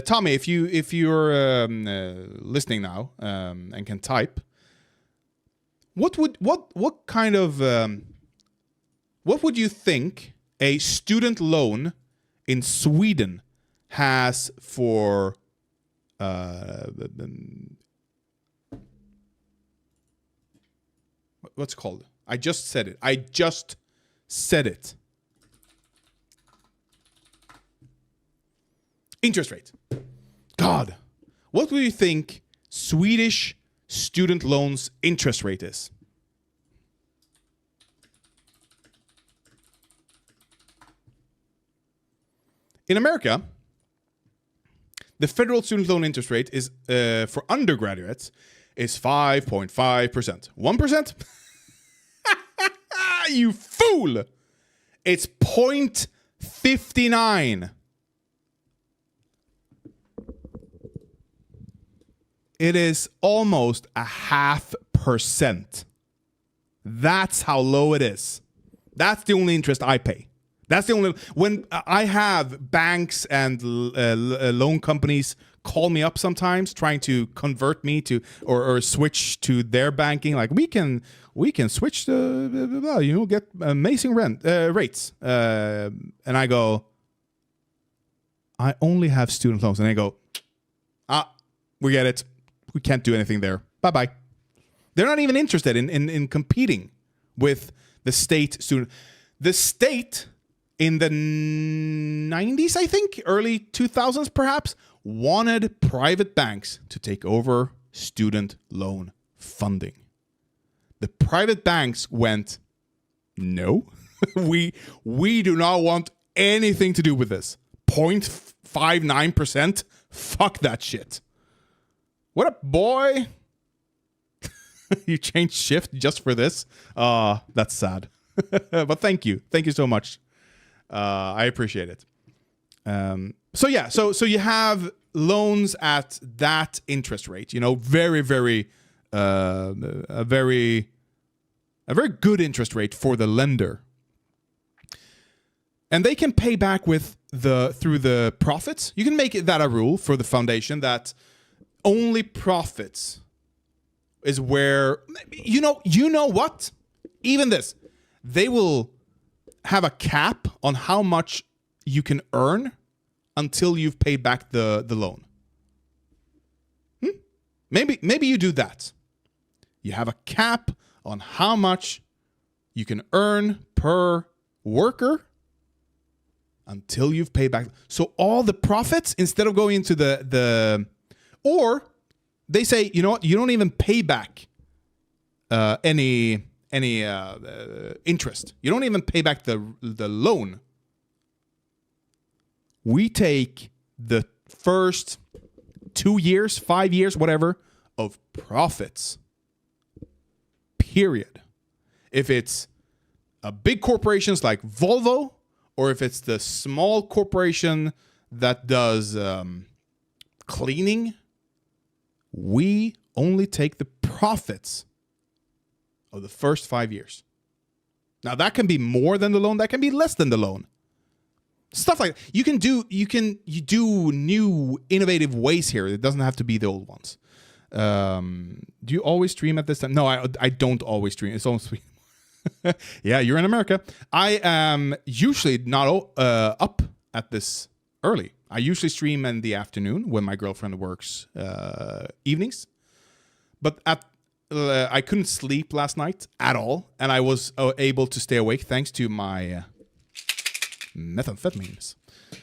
Tommy, if you're listening now and can type, what would you think a student loan in Sweden has for what's it called? I just said it. Interest rate. God, what do you think Swedish student loans interest rate is? In America, the federal student loan interest rate is for undergraduates is 5.5%. 1%? You fool! It's 0.59. It is almost 0.5%. That's how low it is. That's the only interest I pay. That's the only, when I have banks and loan companies call me up sometimes trying to convert me to or switch to their banking, like we can switch to get amazing rates, and I go, I only have student loans, and they go, we get it, we can't do anything there, bye bye. They're not even interested in competing with the state student. The state in the 90s, I think, early 2000s perhaps, wanted private banks to take over student loan funding. The private banks went, no, we do not want anything to do with this. 0.59%? Fuck that shit. What up, boy? You changed shift just for this? That's sad. But thank you. Thank you so much. I appreciate it. So you have loans at that interest rate, very, very, a very good interest rate for the lender. And they can pay back through the profits. You can make that a rule for the foundation that only profits is where, you know what? Even this, they will have a cap on how much you can earn until you've paid back the loan. Maybe you do that. You have a cap on how much you can earn per worker until you've paid back. So all the profits, instead of going into or they say, you know what, you don't even pay back any interest. You don't even pay back the loan. We take the first 2 years, 5 years, whatever, of profits. period. If it's a big corporations like Volvo, or if it's the small corporation that does cleaning, we only take the profits of the first 5 years. Now that can be more than the loan, that can be less than the loan. Stuff like you do new innovative ways here. It doesn't have to be the old ones. Do you always stream at this time? No, I don't always stream. It's almost yeah, you're in America. I am usually not up at this early. I usually stream in the afternoon when my girlfriend works evenings. But I couldn't sleep last night at all, and I was able to stay awake thanks to my methamphetamines.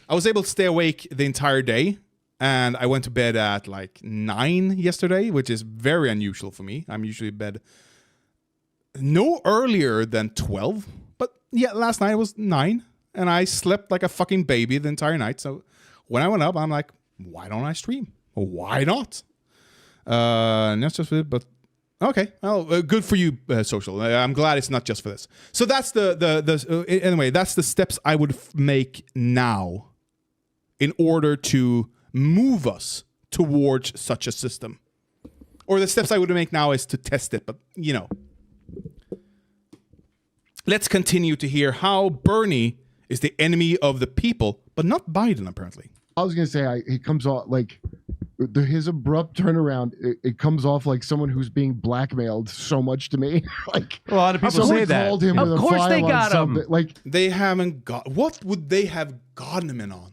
I was able to stay awake the entire day, and I went to bed at like 9 yesterday, which is very unusual for me. I'm usually in bed no earlier than 12, but yeah, last night it was 9, and I slept like a fucking baby the entire night. So when I went up, I'm like, why don't I stream? Why not? Not just for it, but okay. Well, good for you, social. I'm glad it's not just for this. So that's anyway. That's the steps I would make now, in order to move us towards such a system. Or the steps I would make now is to test it. But you know, let's continue to hear how Bernie is the enemy of the people, but not Biden apparently. I was gonna say he comes off like. His abrupt turnaround, it comes off like someone who's being blackmailed so much to me. Like a lot of people say that. Called him Of course they got him. Like they haven't got. What would they have gotten him in on?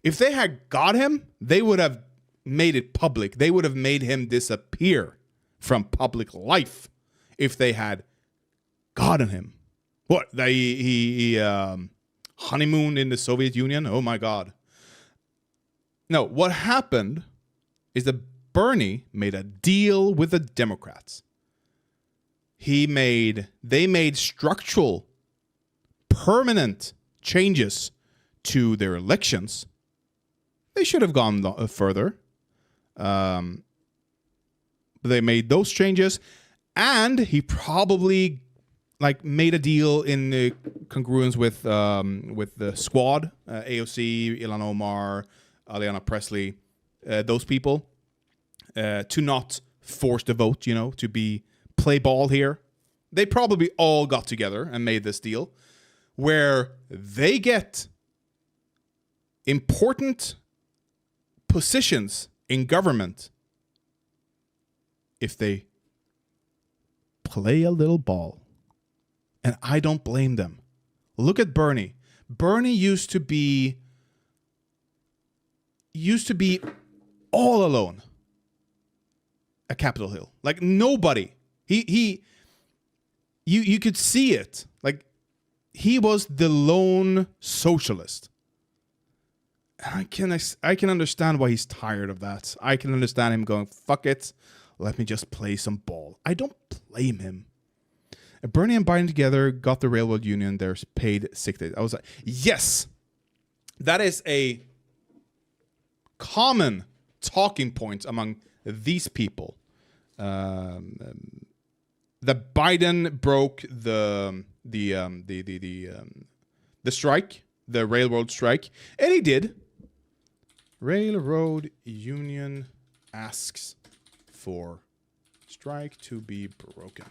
If they had got him, they would have made it public. They would have made him disappear from public life if they had gotten him. What? He honeymooned in the Soviet Union? Oh my God. No, what happened is that Bernie made a deal with the Democrats. They made structural, permanent changes to their elections. They should have gone further. They made those changes, and he probably made a deal in congruence with the squad, AOC, Ilhan Omar, Ayanna Pressley, those people, to not force the vote, to play ball here. They probably all got together and made this deal where they get important positions in government if they play a little ball. And I don't blame them. Look at Bernie. Bernie used to be all alone at Capitol Hill. Like nobody. You could see it. Like he was the lone socialist. And I can understand why he's tired of that. I can understand him going, fuck it, let me just play some ball. I don't blame him. Bernie and Biden together got the railroad union their paid sick days. I was like, yes, that is a common talking point among these people. That Biden broke the strike, the railroad strike, and he did. Railroad union asks for strike to be broken.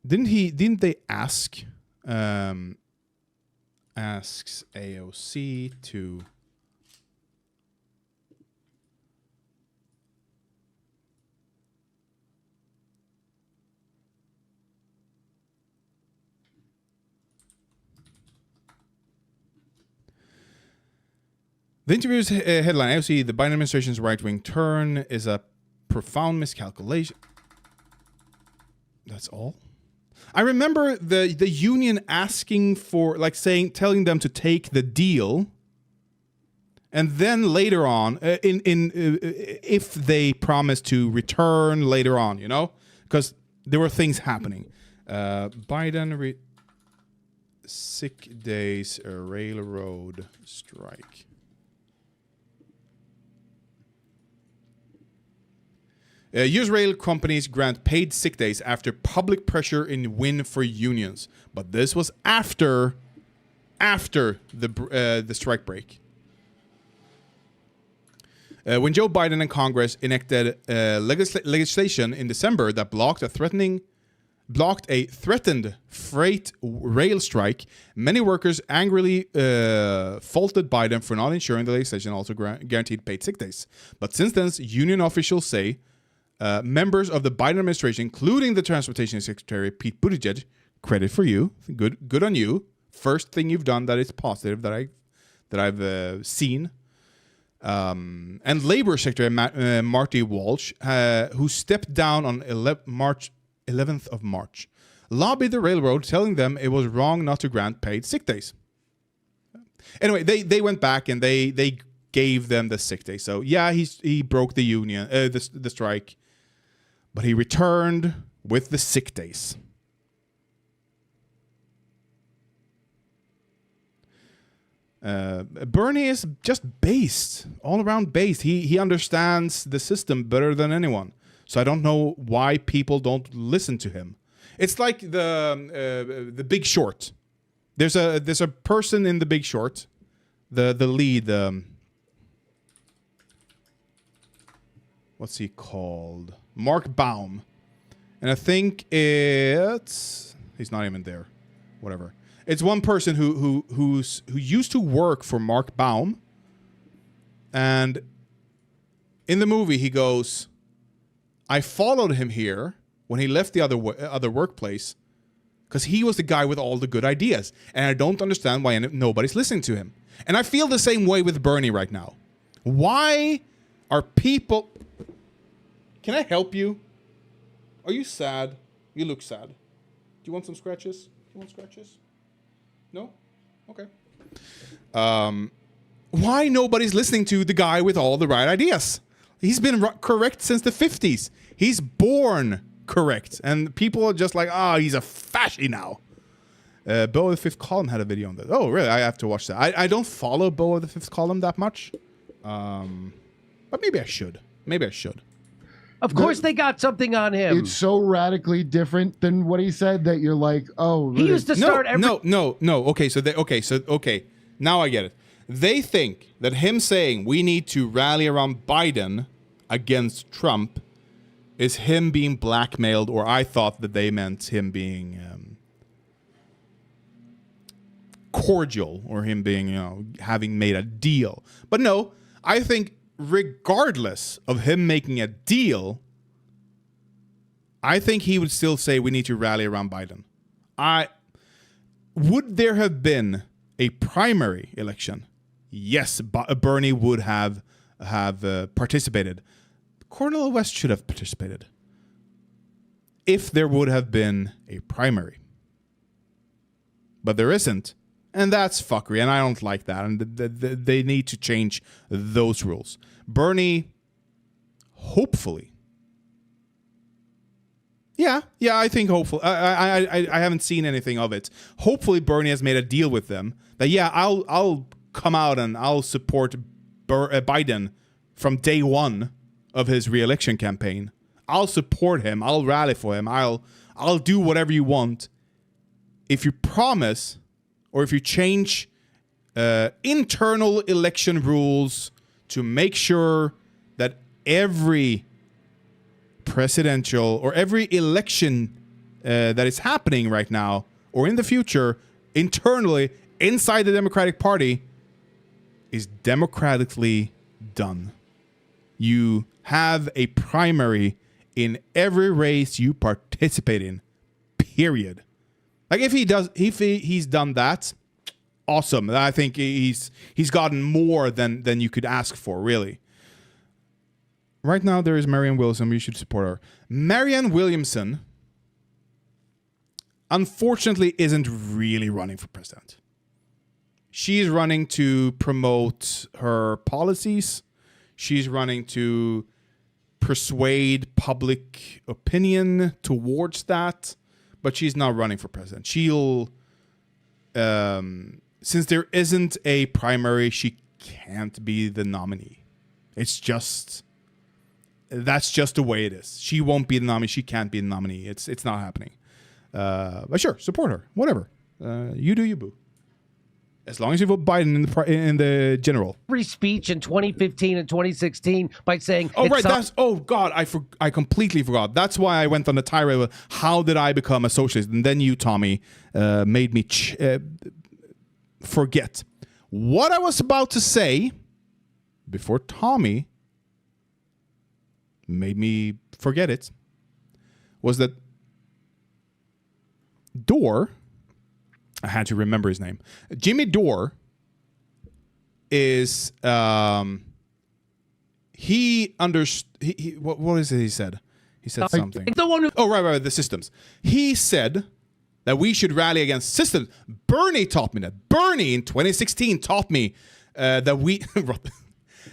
Didn't they ask asks AOC to the interview's headline, AOC, the Biden administration's right-wing turn is a profound miscalculation. That's all? I remember the union asking for, telling them to take the deal, and then later on, if they promised to return later on, because there were things happening. Biden sick days, railroad strike. US rail companies grant paid sick days after public pressure in win for unions. But this was after the strike break. When Joe Biden and Congress enacted legislation in December that blocked a threatened freight rail strike, many workers angrily faulted Biden for not ensuring the legislation also guaranteed paid sick days. But since then, union officials say members of the Biden administration, including the Transportation Secretary Pete Buttigieg, credit for you, good on you. First thing you've done that is positive that I've seen. And Labor Secretary Marty Walsh, who stepped down on 11th of March, lobbied the railroad, telling them it was wrong not to grant paid sick days. Anyway, they went back and they gave them the sick day. So yeah, he broke the union, the strike, but he returned with the sick days. Bernie is just based, all around based. He understands the system better than anyone. So I don't know why people don't listen to him. It's like the Big Short. There's a person in the Big Short, the lead. What's he called? Mark Baum, and I think he's not even there. Whatever. It's one person who used to work for Mark Baum, and in the movie he goes, "I followed him here when he left the other workplace because he was the guy with all the good ideas, and I don't understand why nobody's listening to him." And I feel the same way with Bernie right now. Why are people? Can I help you? Are you sad? You look sad. Do you want some scratches? Do you want scratches? No? Okay. Why nobody's listening to the guy with all the right ideas? He's been correct since the 50s. He's born correct. And people are just like, he's a fasci now. Bo of the Fifth Column had a video on that. Oh, really? I have to watch that. I don't follow Bo of the Fifth Column that much. But maybe I should. Of course they got something on him. It's so radically different than what he said that you're like, oh, really? He used to start No. Okay. Now I get it. They think that him saying we need to rally around Biden against Trump is him being blackmailed, or I thought that they meant him being cordial, or him being, having made a deal. But no, I think regardless of him making a deal, I think he would still say we need to rally around Biden. Would there have been a primary election? Yes, Bernie would have participated. Cornel West should have participated if there would have been a primary. But there isn't. And that's fuckery, and I don't like that. And they need to change those rules. Bernie, hopefully. Yeah, I think hopefully. I haven't seen anything of it. Hopefully Bernie has made a deal with them that, I'll come out and I'll support Biden from day one of his re-election campaign. I'll support him. I'll rally for him. I'll do whatever you want if you promise, or if you change internal election rules to make sure that every presidential or every election that is happening right now or in the future internally inside the Democratic Party is democratically done. You have a primary in every race you participate in, period. Like if he's done that, awesome. I think he's gotten more than you could ask for, really. Right now there is Marianne Williamson. We should support her. Marianne Williamson, unfortunately, isn't really running for president. She's running to promote her policies. She's running to persuade public opinion towards that. But she's not running for president. She'll, since there isn't a primary, she can't be the nominee. It's just, that's just the way it is. She won't be the nominee. She can't be the nominee. It's not happening. But sure, support her. Whatever. You do you, boo. As long as you vote Biden in the general. Free speech in 2015 and 2016 by saying, "Oh right, God, I completely forgot. That's why I went on the tirade with how did I become a socialist?" And then you, Tommy, made me forget what I was about to say before Tommy made me forget it. Was that Dore? I had to remember his name. Jimmy Dore is he understood. What is it he said? He said something. The one who right, the systems. He said that we should rally against systems. Bernie taught me that. Bernie in 2016 taught me that we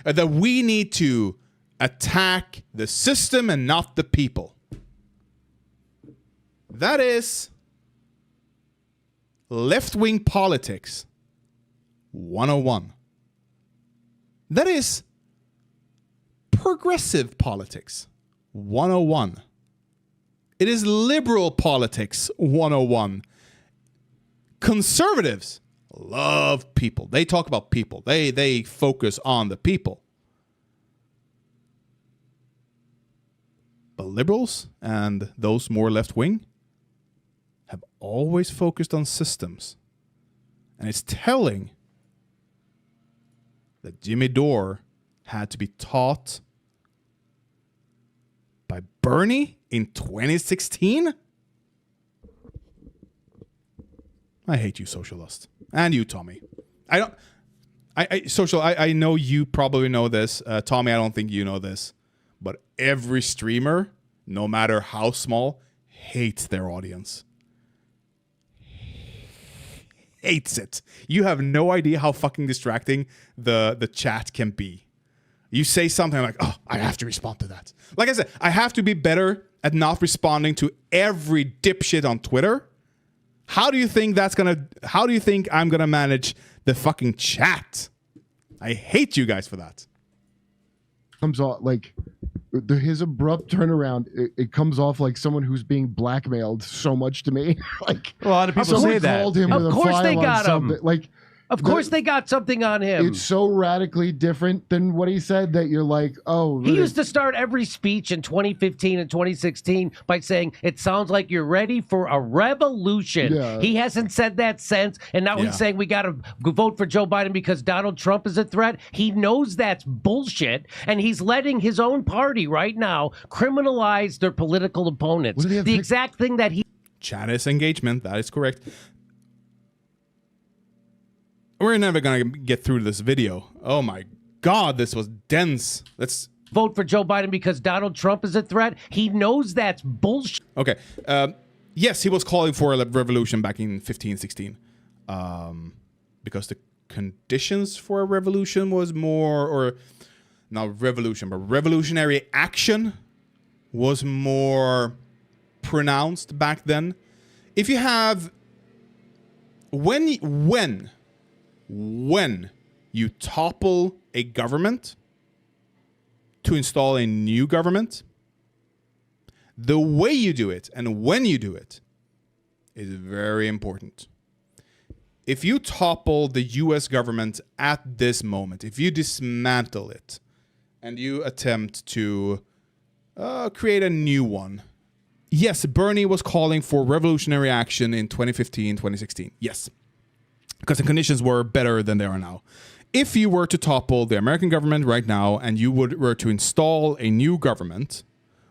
that we need to attack the system and not the people. That is left-wing politics 101. That is progressive politics 101. It is liberal politics 101. Conservatives love people. They talk about people. They focus on the people. But liberals and those more left-wing have always focused on systems. And it's telling that Jimmy Dore had to be taught by Bernie in 2016? I hate you, socialist. And you, Tommy. I know you probably know this. Tommy, I don't think you know this. But every streamer, no matter how small, hates their audience. Hates it. You have no idea how fucking distracting the chat can be. You say something like, "Oh, I have to respond to that." Like I said, I have to be better at not responding to every dipshit on Twitter. How do you think I'm gonna manage the fucking chat? I hate you guys for that. Comes off like his abrupt turnaround. It comes off like someone who's being blackmailed so much to me. Like a lot of people say that. Called him with of course a they file got on him. Like, of course they got something on him. It's so radically different than what he said that you're like, oh. He used to start every speech in 2015 and 2016 by saying, "It sounds like you're ready for a revolution." Yeah. He hasn't said that since, and now he's saying we got to vote for Joe Biden because Donald Trump is a threat. He knows that's bullshit, and he's letting his own party right now criminalize their political opponents. The exact thing that he... Chat is engagement. That is correct. We're never going to get through this video. Oh my God, this was dense. Let's vote for Joe Biden because Donald Trump is a threat. He knows that's bullshit. Okay. Yes, he was calling for a revolution back in 15, 16. Because the conditions for a revolution was more, or not revolution, but revolutionary action was more pronounced back then. If you have, when you topple a government to install a new government, the way you do it and when you do it is very important. If you topple the US government at this moment, if you dismantle it and you attempt to create a new one. Yes, Bernie was calling for revolutionary action in 2015, 2016. Yes. Because the conditions were better than they are now. If you were to topple the American government right now and you were to install a new government,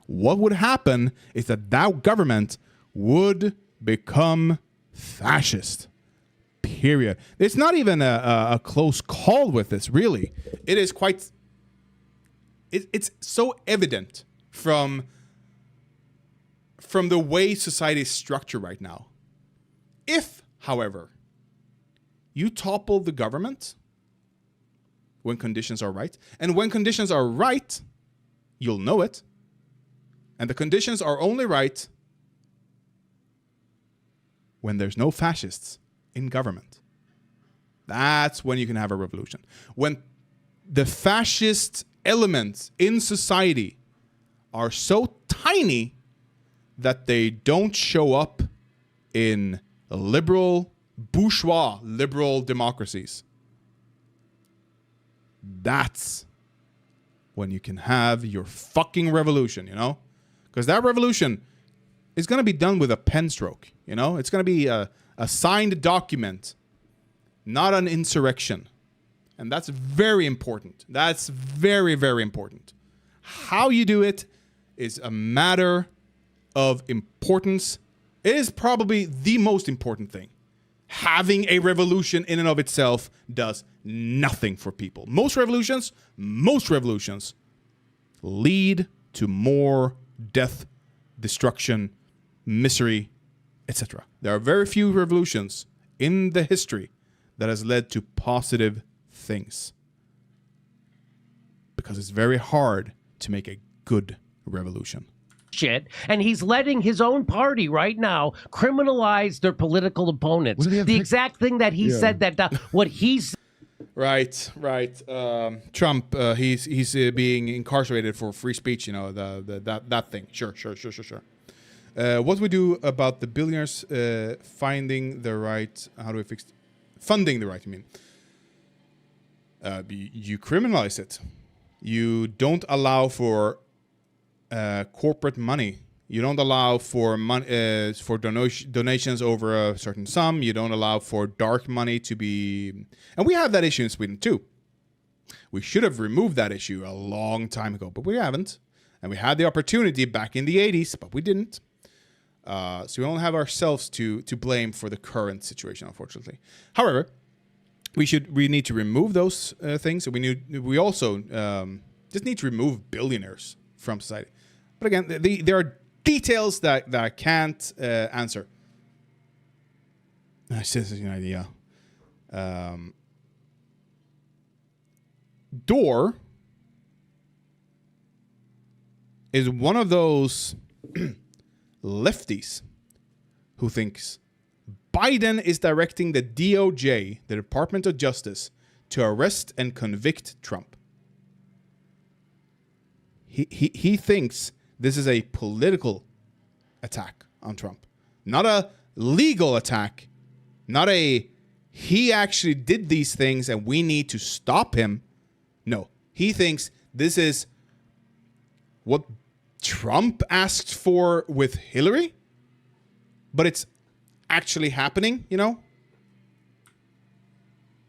what would happen is that government would become fascist. Period. It's not even a close call with this, really. It is quite... It's so evident from the way society is structured right now. If, however, you topple the government when conditions are right. And when conditions are right, you'll know it. And the conditions are only right when there's no fascists in government. That's when you can have a revolution. When the fascist elements in society are so tiny that they don't show up in bourgeois liberal democracies. That's when you can have your fucking revolution, you know? Because that revolution is going to be done with a pen stroke, you know? It's going to be a signed document, not an insurrection. And that's very important. That's very, very important. How you do it is a matter of importance. It is probably the most important thing. Having a revolution in and of itself does nothing for people. Most revolutions lead to more death, destruction, misery, etc. There are very few revolutions in the history that has led to positive things. Because it's very hard to make a good revolution. Shit, and he's letting his own party right now criminalize their political opponents. The exact thing that he said that what he's right. Trump, he's being incarcerated for free speech. You know that thing. Sure. What do we do about the billionaires finding the right? How do we fix funding the right? I mean, you criminalize it. You don't allow for corporate money. You don't allow for donations over a certain sum. You don't allow for dark money to be... And we have that issue in Sweden too. We should have removed that issue a long time ago, but we haven't. And we had the opportunity back in the 80s, but we didn't. So we don't have ourselves to blame for the current situation, unfortunately. However, we need to remove those things. We also just need to remove billionaires from society. But again, there are details that I can't answer. This is an idea. Dore is one of those lefties who thinks Biden is directing the DOJ, the Department of Justice, to arrest and convict Trump. He thinks this is a political attack on Trump, not a legal attack, not a he actually did these things and we need to stop him. No, he thinks this is what Trump asked for with Hillary, but it's actually happening, you know?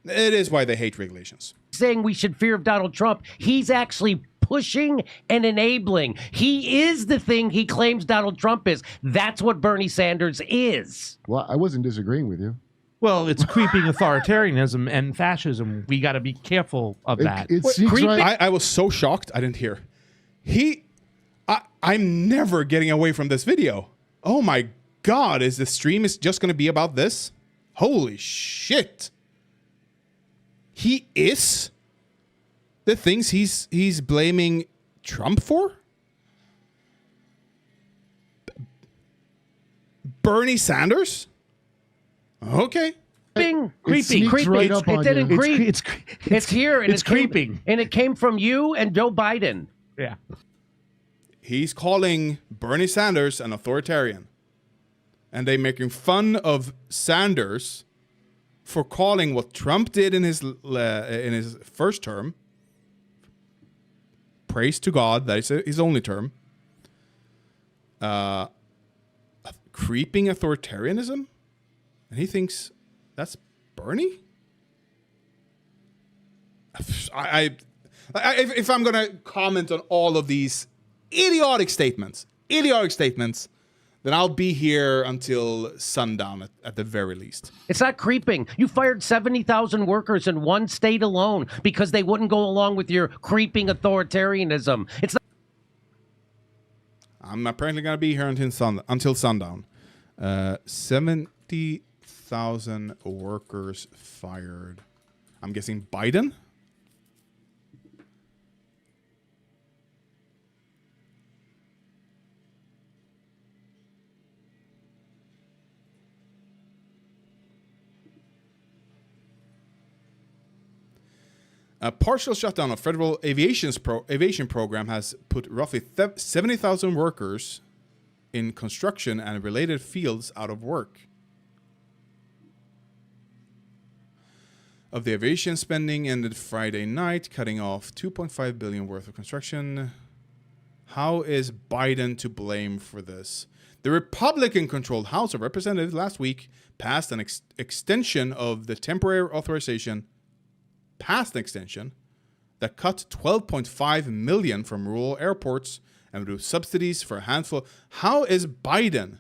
It is why they hate regulations. Saying we should fear of Donald Trump, he's actually pushing and enabling. He is the thing he claims Donald Trump is. That's what Bernie Sanders is. Well, I wasn't disagreeing with you. Well, it's creeping authoritarianism and fascism. We got to be careful of that. I was so shocked. I didn't hear. I'm never getting away from this video. Oh my God, is the stream just going to be about this? Holy shit. He is the things he's blaming Trump for? Bernie Sanders? Okay. Creeping. Right up it on didn't you. creep. It's here. And it's creeping. And it came from you and Joe Biden. Yeah. He's calling Bernie Sanders an authoritarian. And they're making fun of Sanders for calling what Trump did in his first term. Praise to God, that is his only term. Creeping authoritarianism? And he thinks that's Bernie? If I'm going to comment on all of these idiotic statements, then I'll be here until sundown at the very least. It's not creeping. You fired 70,000 workers in one state alone because they wouldn't go along with your creeping authoritarianism. It's not. I'm apparently going to be here until sundown. 70,000 workers fired. I'm guessing Biden? A partial shutdown of federal aviation program has put roughly 70,000 workers in construction and related fields out of work. Of the aviation spending ended Friday night, cutting off $2.5 billion worth of construction. How is Biden to blame for this? The Republican-controlled House of Representatives last week passed an extension of the temporary authorization, that cut $12.5 million from rural airports and reduced subsidies for a handful. How is Biden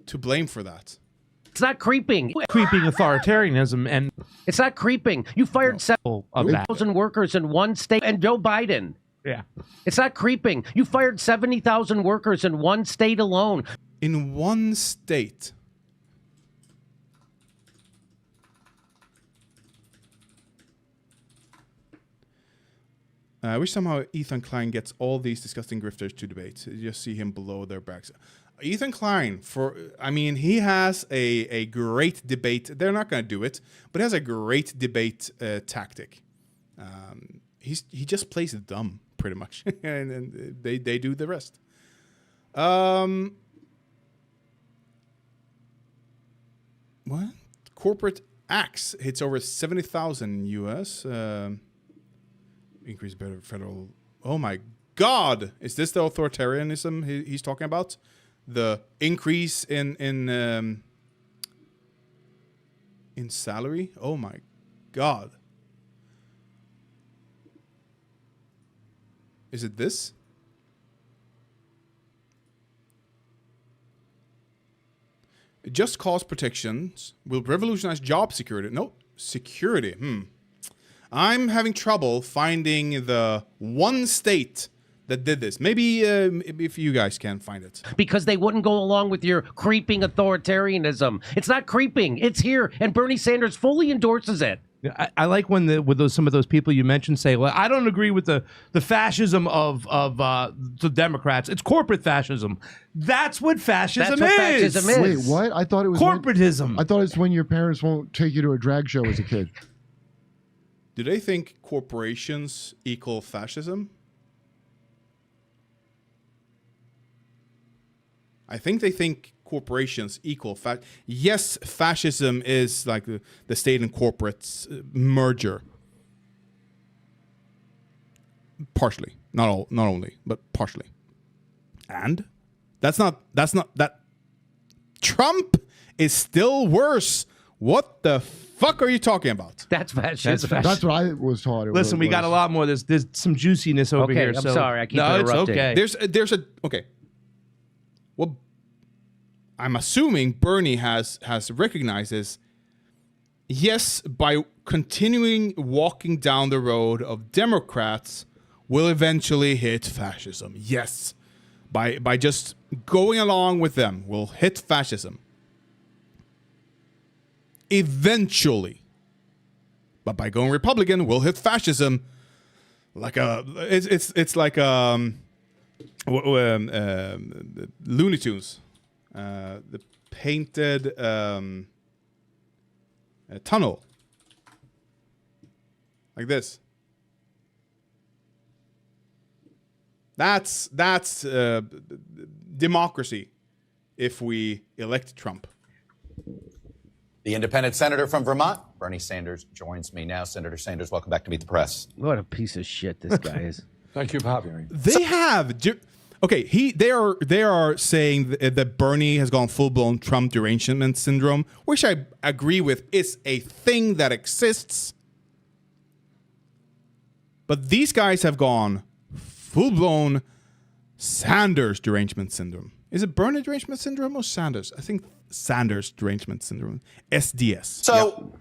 to blame for that? It's not creeping. Creeping authoritarianism, and it's not creeping. You fired 7,000 workers in one state, and Joe Biden. Yeah. It's not creeping. You fired 70,000 workers in one state alone. In one state. I wish somehow Ethan Klein gets all these disgusting grifters to debate. You just see him below their backs. Ethan Klein, he has a great debate. They're not going to do it, but he has a great debate tactic. He just plays dumb, pretty much, and they do the rest. What? Corporate axe hits over 70,000 US. Increase better federal. Oh my God! Is this the authoritarianism he's talking about? The increase in salary? Oh my God! Is it this? Just cause protections will revolutionize job security. No, security. I'm having trouble finding the one state that did this. Maybe if you guys can find it. Because they wouldn't go along with your creeping authoritarianism. It's not creeping. It's here, and Bernie Sanders fully endorses it. I like when some of those people you mentioned say, "Well, I don't agree with the fascism of the Democrats. It's corporate fascism." That's what fascism is. Wait, what? I thought it was corporatism. I thought it's when your parents won't take you to a drag show as a kid. Do they think corporations equal fascism? I think they think corporations equal yes, fascism is like the state and corporates merger. Partially, not only, but partially. And that's not that. Trump is still worse. What the fuck are you talking about? That's fascism. That's what I was taught. Listen, we got a lot more. There's some juiciness over here. I'm sorry. I keep interrupting. It's okay. There's a okay. Well, I'm assuming Bernie has recognized this. Yes, by continuing walking down the road of Democrats, will eventually hit fascism. Yes, by just going along with them, will hit fascism. Eventually, but by going Republican, we'll hit fascism. Like it's like Looney Tunes, the painted tunnel, like this. That's democracy. If we elect Trump. The independent senator from Vermont, Bernie Sanders, joins me now. Senator Sanders, welcome back to Meet the Press. What a piece of shit this guy is. Thank you for having me. They have. Okay, they are saying that Bernie has gone full-blown Trump derangement syndrome, which I agree with is a thing that exists. But these guys have gone full-blown Sanders derangement syndrome. Is it Bernie derangement syndrome or Sanders? I think Sanders derangement syndrome, SDS. So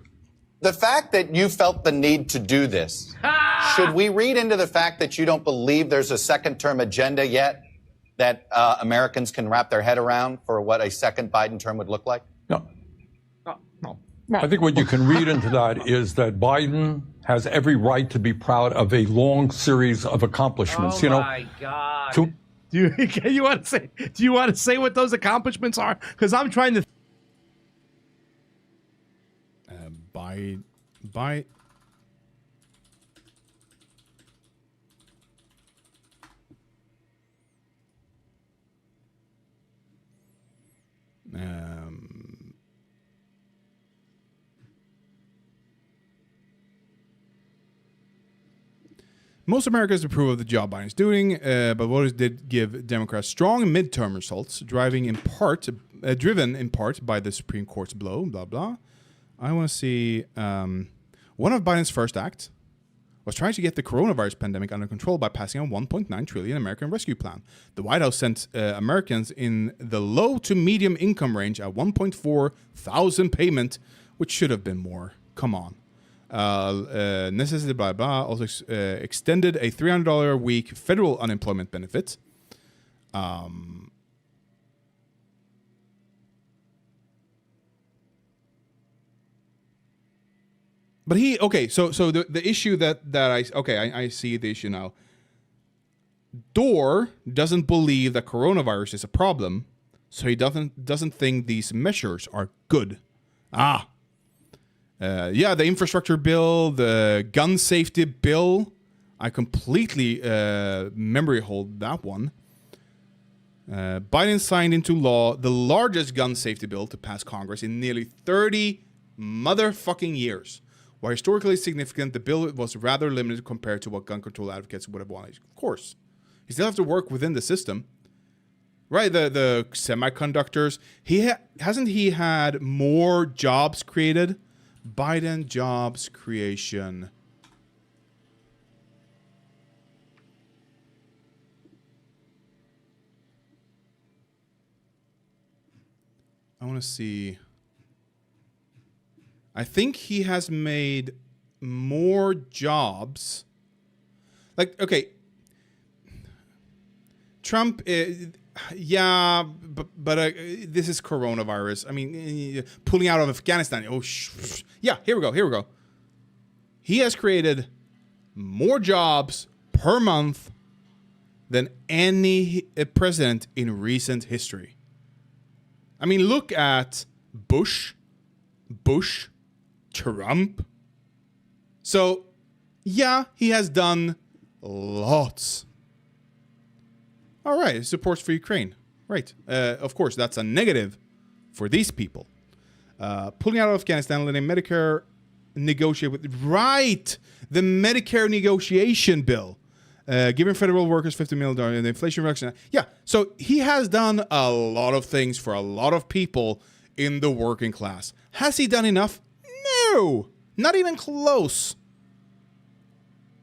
the fact that you felt the need to do this, should we read into the fact that you don't believe there's a second-term agenda yet that Americans can wrap their head around for what a second Biden term would look like? No. I think what you can read into that is that Biden has every right to be proud of a long series of accomplishments. Oh, my God. Do you want to say what those accomplishments are? Because I'm trying to. Most Americans approve of the job Biden's doing, but voters did give Democrats strong midterm results, driven in part by the Supreme Court's blow, blah, blah. I want to see one of Biden's first acts was trying to get the coronavirus pandemic under control by passing a $1.9 trillion American Rescue Plan. The White House sent Americans in the low to medium income range a $1.4 thousand payment, which should have been more. Come on. Necessity, blah, blah. Also extended a $300 a week federal unemployment benefit. But so the issue that I see the issue now. Dore doesn't believe that coronavirus is a problem, so he doesn't think these measures are good. The infrastructure bill, the gun safety bill, I completely memory hold that one. Biden signed into law the largest gun safety bill to pass Congress in nearly 30 motherfucking years. While historically significant, the bill was rather limited compared to what gun control advocates would have wanted. Of course. You still have to work within the system. Right, the semiconductors. Hasn't he had more jobs created? Biden jobs creation. I want to see. I think he has made more jobs. Like, okay, Trump, yeah, but this is coronavirus. I mean, pulling out of Afghanistan. Yeah, here we go. He has created more jobs per month than any president in recent history. I mean, look at Bush, Trump. So, yeah, he has done lots. All right, supports for Ukraine. Right. Of course, that's a negative for these people. Pulling out of Afghanistan, letting Medicare negotiate with... Right! The Medicare negotiation bill. Giving federal workers $50 million in the Inflation Reduction Act. Yeah, so he has done a lot of things for a lot of people in the working class. Has he done enough? No! Not even close.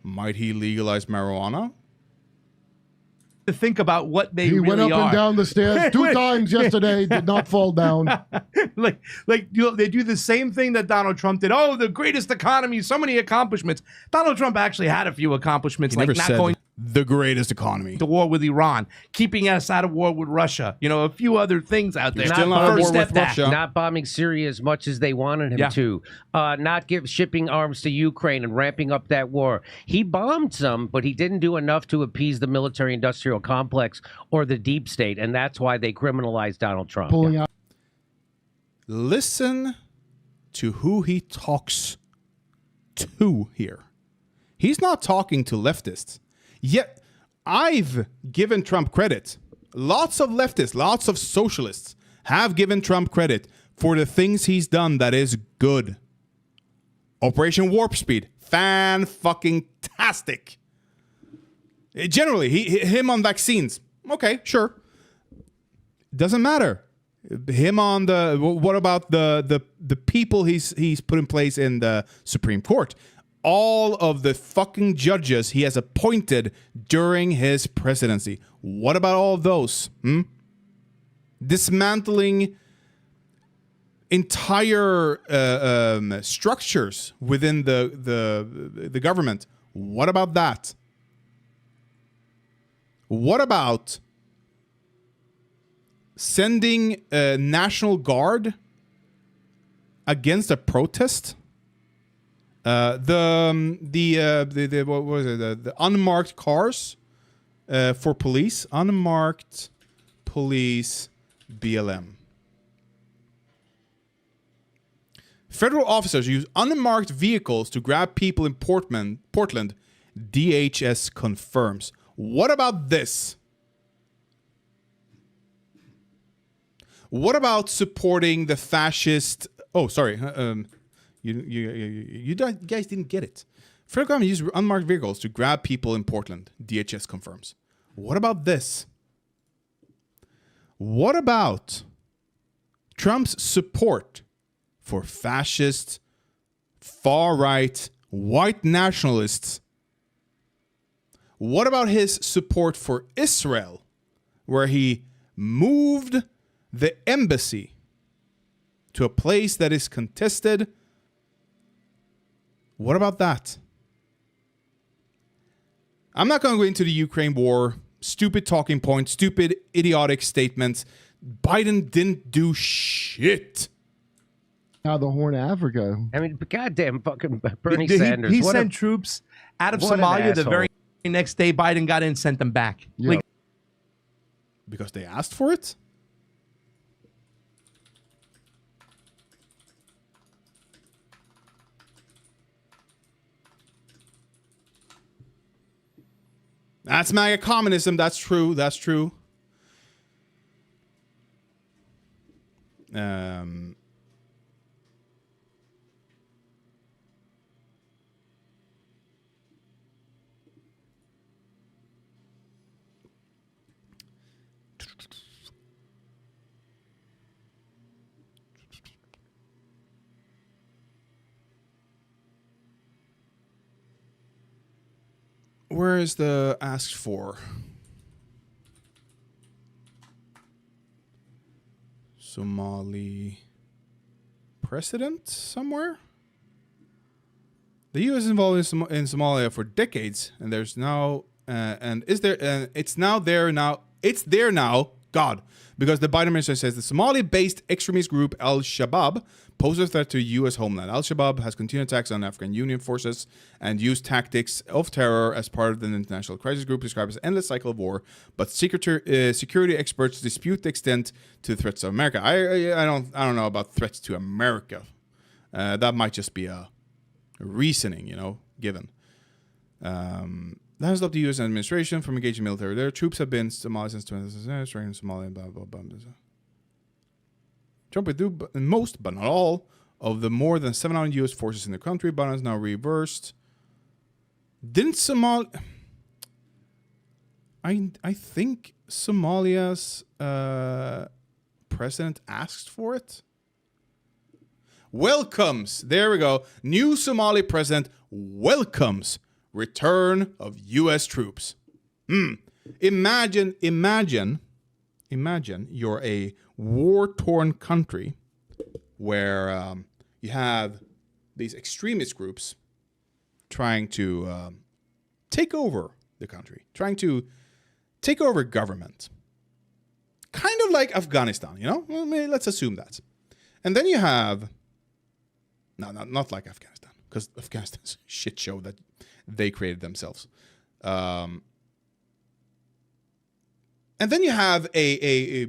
Might he legalize marijuana? To think about what they really are. He went up and down the stairs 2 times yesterday, did not fall down. like they do the same thing that Donald Trump did. Oh, the greatest economy, so many accomplishments. Donald Trump actually had a few accomplishments, he like never not said going the greatest economy to war with Iran, keeping us out of war with Russia. You know, a few other things out there. Still not at war with Russia. Not bombing Syria as much as they wanted him to. Not shipping arms to Ukraine and ramping up that war. He bombed some, but he didn't do enough to appease the military-industrial complex or the deep state, and that's why they criminalized Donald Trump. Listen to who he talks to here. He's not talking to leftists. Yet, I've given Trump credit. Lots of leftists, lots of socialists have given Trump credit for the things he's done that is good. Operation Warp Speed, fan-fucking-tastic. Generally, him on vaccines, okay, sure. Doesn't matter. Him on the, what about the people he's put in place in the Supreme Court? All of the fucking judges he has appointed during his presidency. What about all of those? Dismantling entire structures within the government. What about that? What about sending a National Guard against a protest? What was it? The unmarked cars for police, unmarked police BLM. Federal officers use unmarked vehicles to grab people in Portland. DHS confirms. What about this? What about supporting the fascist? Oh, sorry. You guys didn't get it. Federal government used unmarked vehicles to grab people in Portland, DHS confirms. What about this? What about Trump's support for fascist, far-right, white nationalists? What about his support for Israel, where he moved the embassy to a place that is contested? What about that? I'm not going to go into the Ukraine war. Stupid talking points, stupid, idiotic statements. Biden didn't do shit. Now the Horn of Africa. I mean, goddamn fucking Bernie Sanders. He sent troops out of Somalia the very next day. Biden got in, sent them back. Yeah. Like, Because they asked for it? That's MAGA communism. That's true. That's true. Where is the asked for? Somali president somewhere? The U.S. is involved in Somalia for decades, and there's now it's there now. God, because the Biden administration says the Somali-based extremist group Al-Shabaab poses a threat to U.S. homeland. Al-Shabaab has continued attacks on African Union forces and used tactics of terror as part of the international crisis group described as endless cycle of war. But security experts dispute the extent to the threats of America. I don't know about threats to America. That might just be a reasoning, given. That has stopped the U.S. administration from engaging military. Their troops have been Somalia since 2006, striking Somalia, blah, blah, blah. Trump would do most, but not all, of the more than 700 U.S. forces in the country. Biden is now reversed. Didn't Somalia... I think Somalia's president asked for it. Welcomes. There we go. New Somali president welcomes return of U.S. troops. Imagine you're a war-torn country where you have these extremist groups trying to take over the country, trying to take over government. Kind of like Afghanistan, Well, let's assume that. And then you have... No, not like Afghanistan, because Afghanistan's a shit show that they created themselves. And then you have a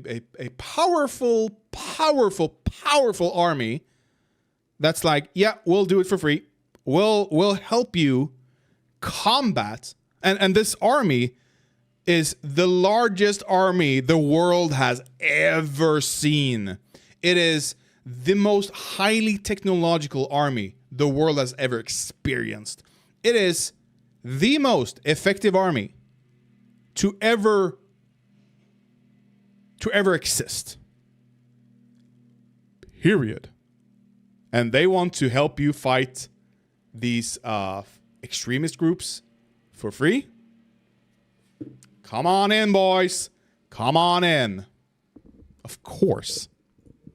powerful army that's like, yeah, we'll do it for free. We'll help you combat. And this army is the largest army the world has ever seen. It is the most highly technological army the world has ever experienced. It is the most effective army to ever exist. Period. And they want to help you fight these extremist groups for free? Come on in, boys. Come on in. Of course.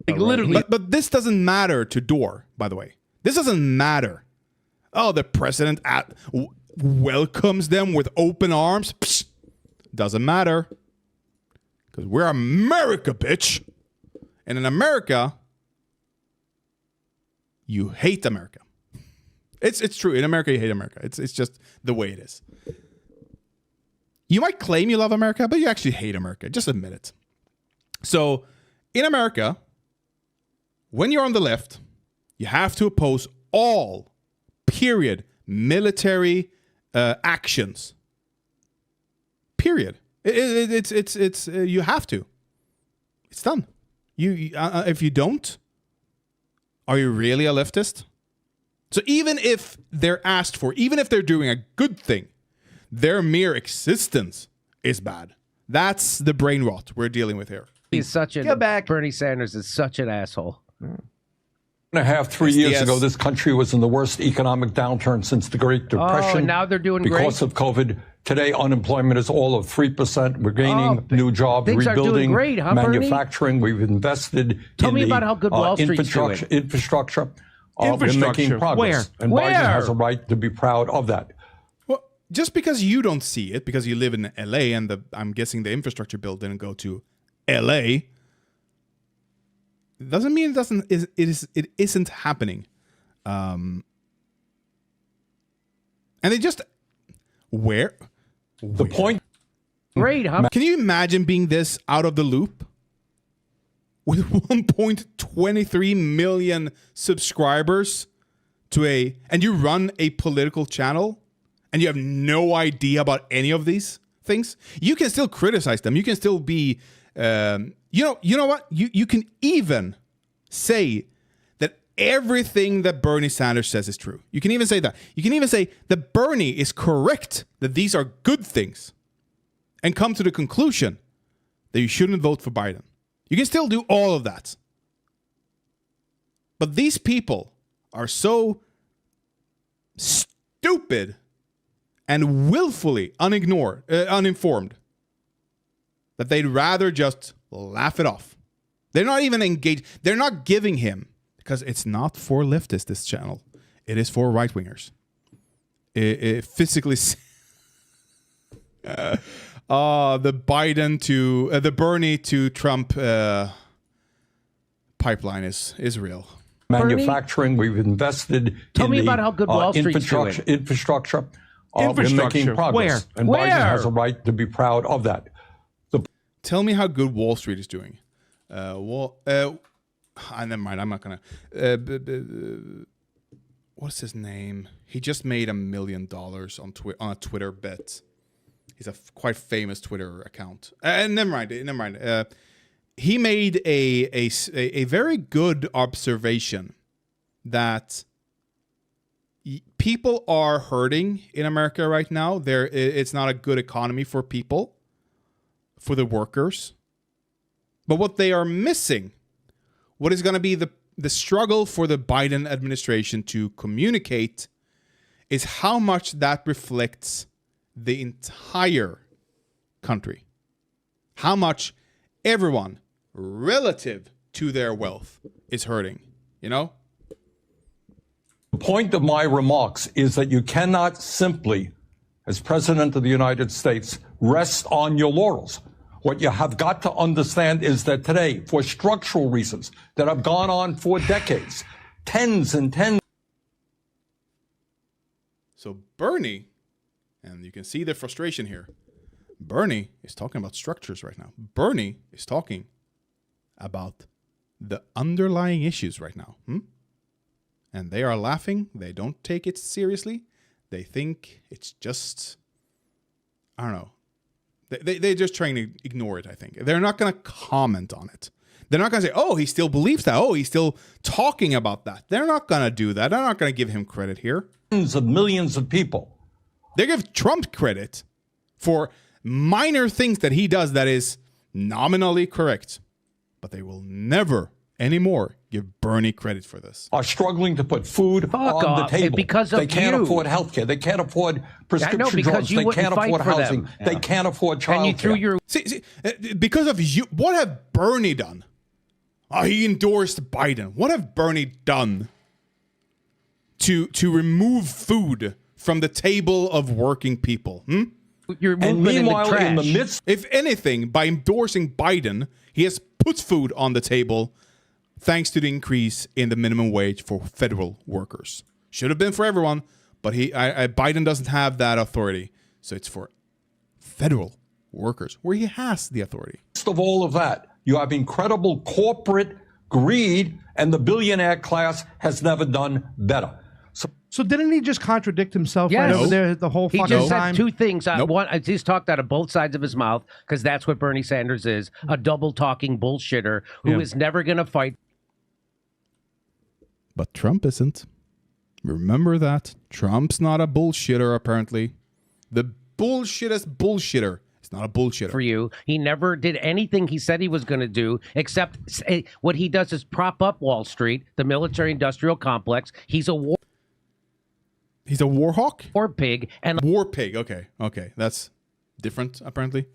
Like literally. But this doesn't matter to Dore, by the way. This doesn't matter. Oh, the president welcomes them with open arms. Psh, doesn't matter. Because we're America, bitch. And in America, you hate America. It's true. In America, you hate America. It's just the way it is. You might claim you love America, but you actually hate America. Just admit it. So, in America, when you're on the left, you have to oppose all, period, military actions. Period. It's you have to. It's done. You if you don't, are you really a leftist? So even if they're asked for, even if they're doing a good thing, their mere existence is bad. That's the brain rot we're dealing with here. He's such a Bernie Sanders is such an asshole. And a half, 3 years ago, this country was in the worst economic downturn since the Great Depression. And now they're doing because great. of COVID. Today, unemployment is all of 3%. We're gaining new jobs, things are doing rebuilding great, huh, Bernie? manufacturing. We've invested Tell in me the about how good Wall Street's doing. Infrastructure. We're making progress. Where? And Where? Biden has a right to be proud of that. Well, just because you don't see it, because you live in LA and I'm guessing the infrastructure bill didn't go to LA, doesn't mean it isn't happening. And they just The point. Great, huh? Can you imagine being this out of the loop with 1.23 million subscribers and you run a political channel and you have no idea about any of these things? You can still criticize them. You can still be, you know what? You can even say that everything that Bernie Sanders says is true. You can even say that. You can even say that Bernie is correct, that these are good things, and come to the conclusion that you shouldn't vote for Biden. You can still do all of that. But these people are so stupid and willfully uninformed that they'd rather just laugh it off. They're not even engaged. They're not giving him, because it's not for leftists, this channel. It is for right-wingers. It physically... the Bernie to Trump pipeline is real. Manufacturing, we've invested Tell in me the about how good Wall Street's doing. Infrastructure. We're making progress. Where? And Where? Biden has a right to be proud of that. Tell me how good Wall Street is doing. Never mind. I'm not gonna. What's his name? He just made $1 million on a Twitter bet. He's a quite famous Twitter account. Never mind. He made a very good observation that people are hurting in America right now. It's not a good economy for people, for the workers. But what they are missing, what is going to be the struggle for the Biden administration to communicate, is how much that reflects the entire country. How much everyone, relative to their wealth, is hurting, you know? The point of my remarks is that you cannot simply, as President of the United States, rest on your laurels. What you have got to understand is that today, for structural reasons that have gone on for decades, tens and tens. So Bernie, and you can see the frustration here, Bernie is talking about structures right now. Bernie is talking about the underlying issues right now. And they are laughing. They don't take it seriously. They think it's just, I don't know. They're just trying to ignore it, I think. They're not going to comment on it. They're not going to say, oh, he still believes that. Oh, he's still talking about that. They're not going to do that. They're not going to give him credit here. Tens of millions of people. They give Trump credit for minor things that he does that is nominally correct. But they will never anymore give Bernie credit for this. Are struggling to put food on the table. Because of they can't you. afford health care. They can't afford prescription because drugs. you They wouldn't can't fight afford for housing. them. They can't afford child And you care. threw your See, because of you, what have Bernie done? Oh, he endorsed Biden. What have Bernie done to remove food from the table of working people? Your movement And meanwhile, in the trash. in the midst, If anything, by endorsing Biden, he has put food on the table thanks to the increase in the minimum wage for federal workers. Should have been for everyone, but Biden doesn't have that authority. So it's for federal workers, where he has the authority. of all of that, you have incredible corporate greed, and the billionaire class has never done better. So didn't he just contradict himself Yes. right over there the whole He fucking just time? said two things. Nope. One, he's talked out of both sides of his mouth, because that's what Bernie Sanders is, a double-talking bullshitter who is never going to fight. But Trump isn't. Remember that. Trump's not a bullshitter, apparently. The bullshittest bullshitter. It's not a bullshitter. For you, he never did anything he said he was going to do, except what he does is prop up Wall Street, the military-industrial complex. He's a war hawk? War pig. And war pig, okay. That's different, apparently.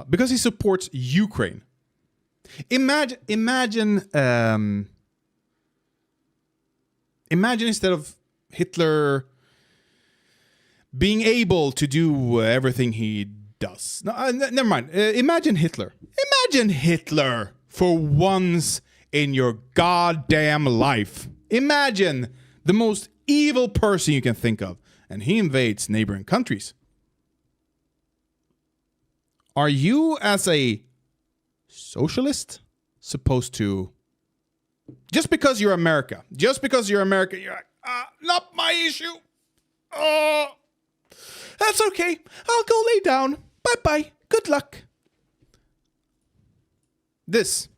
Because he supports Ukraine. Imagine instead of Hitler being able to do everything he does. No, never mind. Imagine Hitler. Imagine Hitler for once in your goddamn life. Imagine the most evil person you can think of, and he invades neighboring countries. Are you, as a socialist, supposed to, just because you're America, you're like, not my issue. Oh, that's okay. I'll go lay down. Bye-bye. Good luck. This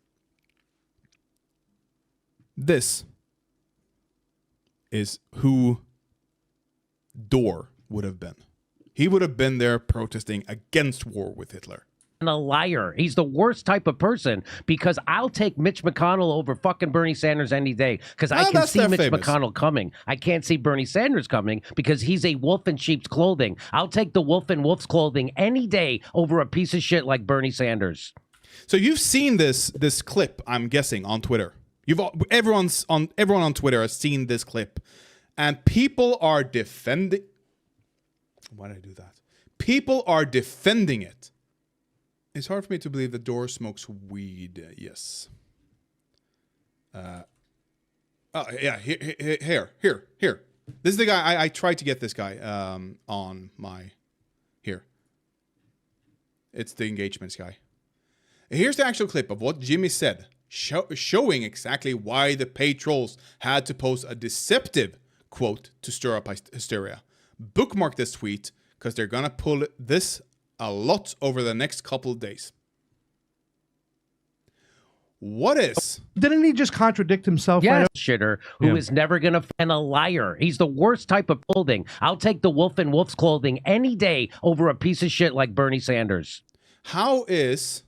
is who Dore would have been. He would have been there protesting against war with Hitler. a liar. He's the worst type of person because I'll take Mitch McConnell over fucking Bernie Sanders any day because I can see Mitch McConnell coming. I can't see Bernie Sanders coming because he's a wolf in sheep's clothing. I'll take the wolf in wolf's clothing any day over a piece of shit like Bernie Sanders. So you've seen this clip, I'm guessing, on Twitter. Everyone on Twitter has seen this clip, and people are defending. Why did I do that? People are defending it. It's hard for me to believe that Dore smokes weed. Yes. Oh yeah. Here. This is the guy. I tried to get this guy on my. Here. It's the engagements guy. Here's the actual clip of what Jimmy said, showing exactly why the paid trolls had to post a deceptive quote to stir up hysteria. Bookmark this tweet because they're gonna pull this a lot over the next couple of days. What is? Didn't he just contradict himself? Yes, right shitter who is never gonna and a liar. He's the worst type of clothing. I'll take the wolf in wolf's clothing any day over a piece of shit like Bernie Sanders. How is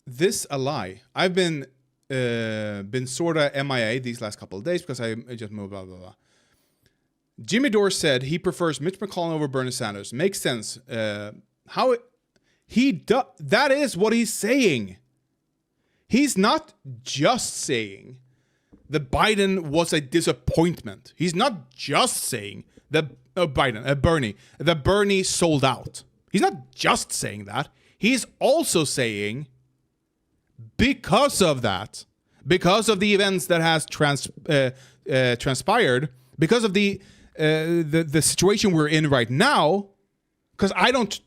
this a lie? I've been sort of MIA these last couple of days because I just moved, blah, blah, blah. Jimmy Dore said he prefers Mitch McConnell over Bernie Sanders. Makes sense. That is what he's saying. He's not just saying that Biden was a disappointment. He's not just saying that Bernie sold out. He's not just saying that. He's also saying because of that, because of the events that has transpired, because of the situation we're in right now, because I don't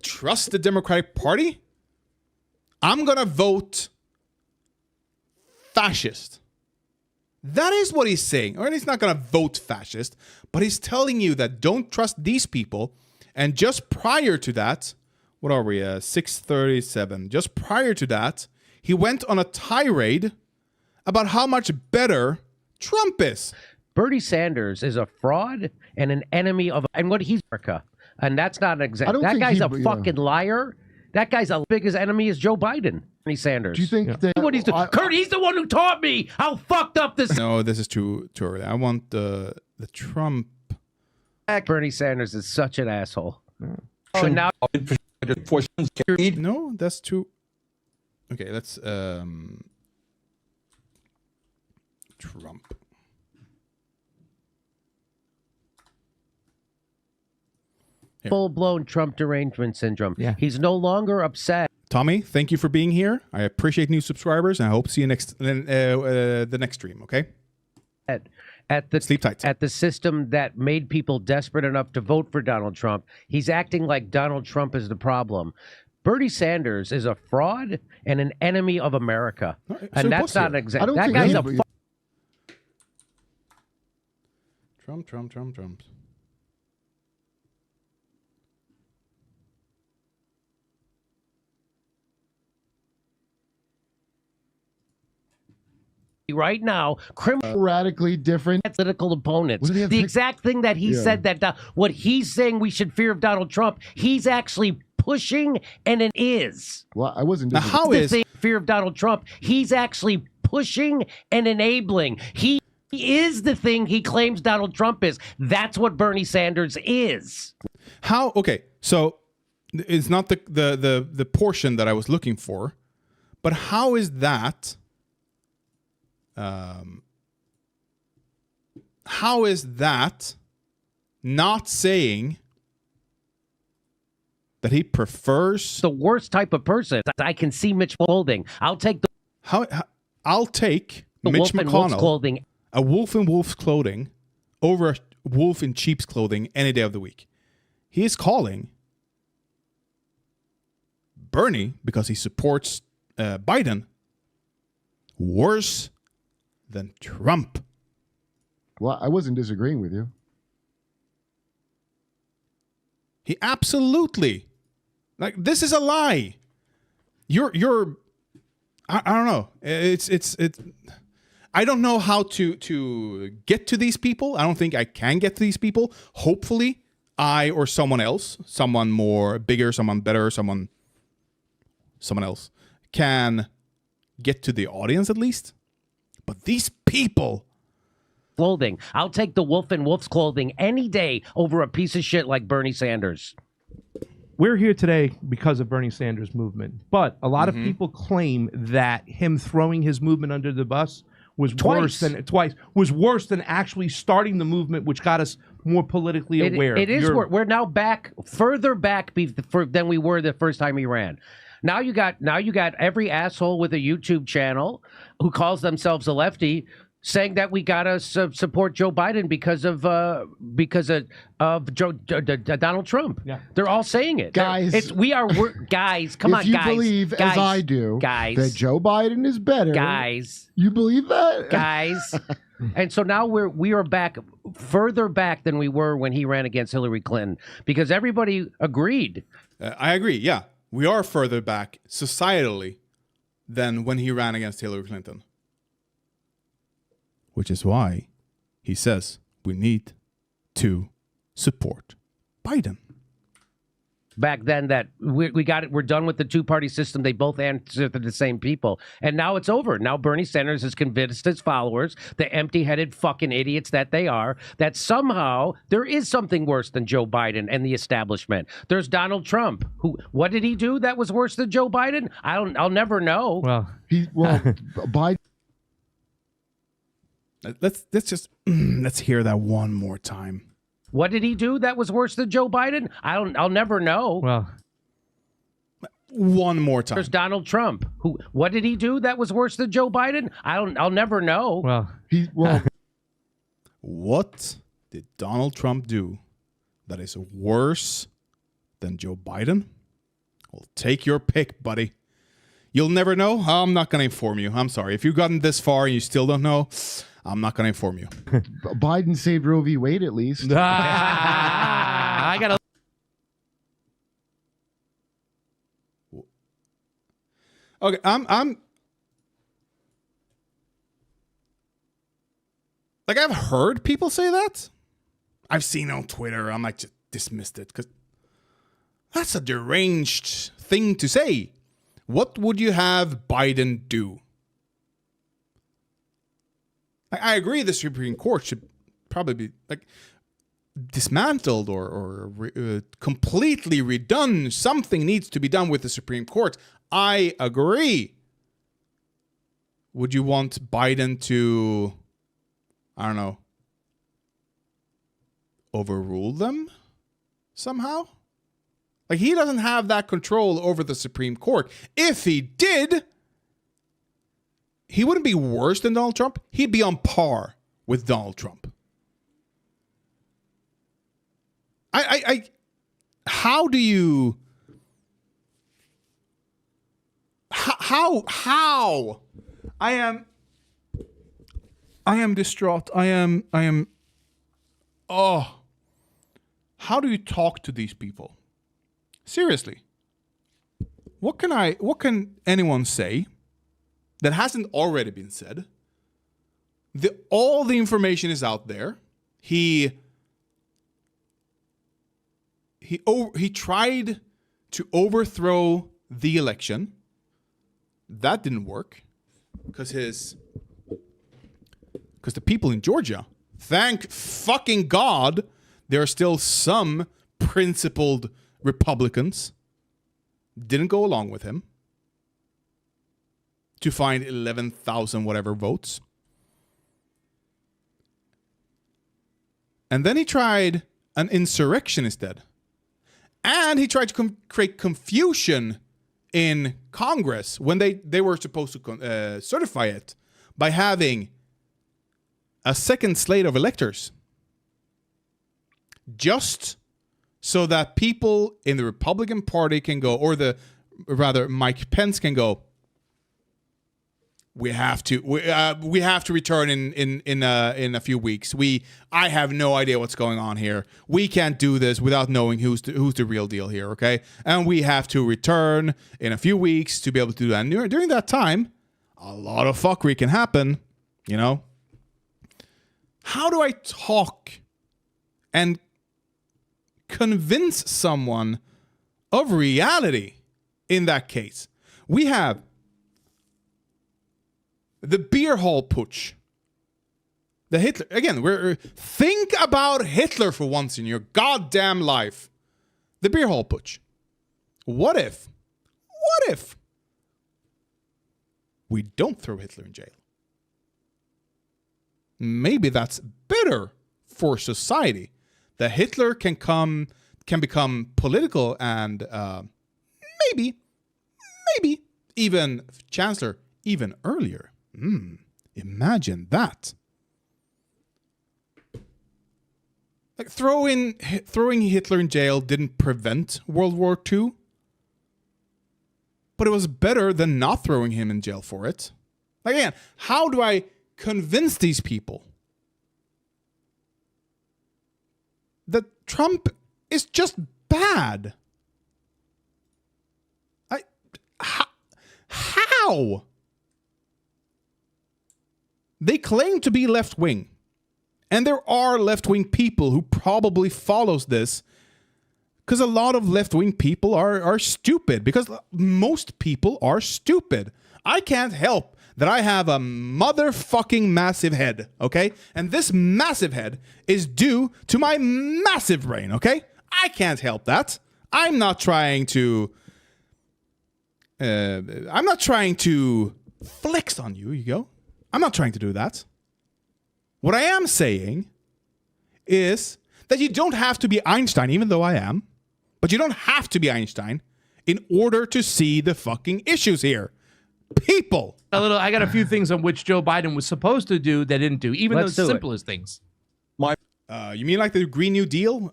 trust the Democratic Party, I'm gonna vote fascist. That is what he's saying. Or he's not gonna vote fascist, but he's telling you that don't trust these people. And just prior to that, what are we? 6:37. Just prior to that, he went on a tirade about how much better Trump is. Bernie Sanders is a fraud and an enemy of, and what he's America. And that's not an example. That guy's a fucking liar. That guy's as big as enemy as Joe Biden. Bernie Sanders. Do you think that what he's doing? Kurt, he's the one who taught me how fucked up this. No, this is too early. I want the Trump. Bernie Sanders is such an asshole. Oh, now no, that's too. Okay, let's Trump. Full-blown Trump derangement syndrome. Yeah. He's no longer upset. Tommy, thank you for being here. I appreciate new subscribers, and I hope to see you next the next stream. Okay. Sleep tight. At the system that made people desperate enough to vote for Donald Trump, he's acting like Donald Trump is the problem. Bernie Sanders is a fraud and an enemy of America, and that's not an example. That guy's a Trump. right now, criminal radically different political opponents. What do they have The pic- exact thing that he Yeah. said that what he's saying we should fear of Donald Trump, he's actually pushing and it is. Well, I wasn't. Now, how The is thing, fear of Donald Trump, he's actually pushing and enabling. He is the thing he claims Donald Trump is. That's what Bernie Sanders is. how? Okay, so it's not the portion that I was looking for, but how is that? How is that not saying that he prefers The worst type of person. I can see Mitch Holding. I'll take the I'll take Mitch wolf in wolf's McConnell, clothing. a wolf in wolf's clothing, over a wolf in sheep's clothing any day of the week. He is calling Bernie, because he supports Biden, worse than Trump. Well, I wasn't disagreeing with you. He absolutely, like, this is a lie. You're I don't know. It's I don't know how to get to these people. I don't think I can get to these people. Hopefully, I or someone else, someone more bigger, someone better, someone else can get to the audience at least. But these people, Clothing. I'll take the wolf in wolf's clothing any day over a piece of shit like Bernie Sanders. We're here today because of Bernie Sanders' movement, but a lot of people claim that him throwing his movement under the bus was worse than actually starting the movement, which got us more politically aware. It is. We're now further back than we were the first time he ran. Now you got every asshole with a YouTube channel who calls themselves a lefty saying that we gotta support Joe Biden because of Donald Trump. Yeah. They're all saying it, Guys. Guys. Come on, If you guys. believe, guys, as I do, guys, that Joe Biden is better, guys, you believe that? guys. And so now we are back further back than we were when he ran against Hillary Clinton because everybody agreed. I agree. Yeah, we are further back societally than when he ran against Hillary Clinton. Which is why he says we need to support Biden. Back then, that we got it. We're done with the two-party system. They both answer to the same people, and now it's over. Now Bernie Sanders has convinced his followers, the empty-headed fucking idiots that they are, that somehow there is something worse than Joe Biden and the establishment. There's Donald Trump. What did he do that was worse than Joe Biden? I'll never know. Well, Biden. Let's hear that one more time. What did he do that was worse than Joe Biden? I'll never know. well, One more time. There's Donald Trump. What did he do that was worse than Joe Biden? I'll never know. well. What did Donald Trump do that is worse than Joe Biden? Well, take your pick, buddy. You'll never know. I'm not going to inform you. I'm sorry. If you've gotten this far and you still don't know, I'm not going to inform you. Biden saved Roe v. Wade at least. I got to. Okay, I'm like, I've heard people say that. I've seen it on Twitter. I'm like, just dismissed it because that's a deranged thing to say. What would you have Biden do? I agree the Supreme Court should probably be like dismantled or completely redone. Something needs to be done with the Supreme Court. I agree. Would you want Biden to, I don't know, overrule them somehow? Like, he doesn't have that control over the Supreme Court. If he did, he wouldn't be worse than Donald Trump. He'd be on par with Donald Trump. How do you... How? I am distraught. I am, oh. How do you talk to these people? Seriously. What can anyone say that hasn't already been said all the information is out there. He tried to overthrow the election. That didn't work because the people in Georgia, thank fucking God, there are still some principled Republicans, didn't go along with him to find 11,000 whatever votes. And then he tried an insurrection instead. And he tried to create confusion in Congress when they were supposed to certify it by having a second slate of electors. Just so that people in the Republican Party can go, or rather Mike Pence can go, we have to return in a few weeks. I have no idea what's going on here. We can't do this without knowing who's the real deal here, okay? And we have to return in a few weeks to be able to do that. And during that time, a lot of fuckery can happen, you know? How do I talk and convince someone of reality in that case? We have the beer hall putsch. The Hitler. Again, think about Hitler for once in your goddamn life. The beer hall putsch. What if we don't throw Hitler in jail? Maybe that's better for society. That Hitler can become political and maybe even chancellor even earlier. Imagine that. Like throwing Hitler in jail didn't prevent World War II, but it was better than not throwing him in jail for it. Like, again, how do I convince these people that Trump is just bad? How? They claim to be left-wing. And there are left-wing people who probably follows this because a lot of left-wing people are stupid, because most people are stupid. I can't help that I have a motherfucking massive head, okay? And this massive head is due to my massive brain, okay? I can't help that. I'm not trying to flex on you, I'm not trying to do that. What I am saying is that you don't have to be Einstein, even though I am, but you don't have to be Einstein in order to see the fucking issues here. People. I got a few things on which Joe Biden was supposed to do that didn't do, even those simplest things. You mean like the Green New Deal?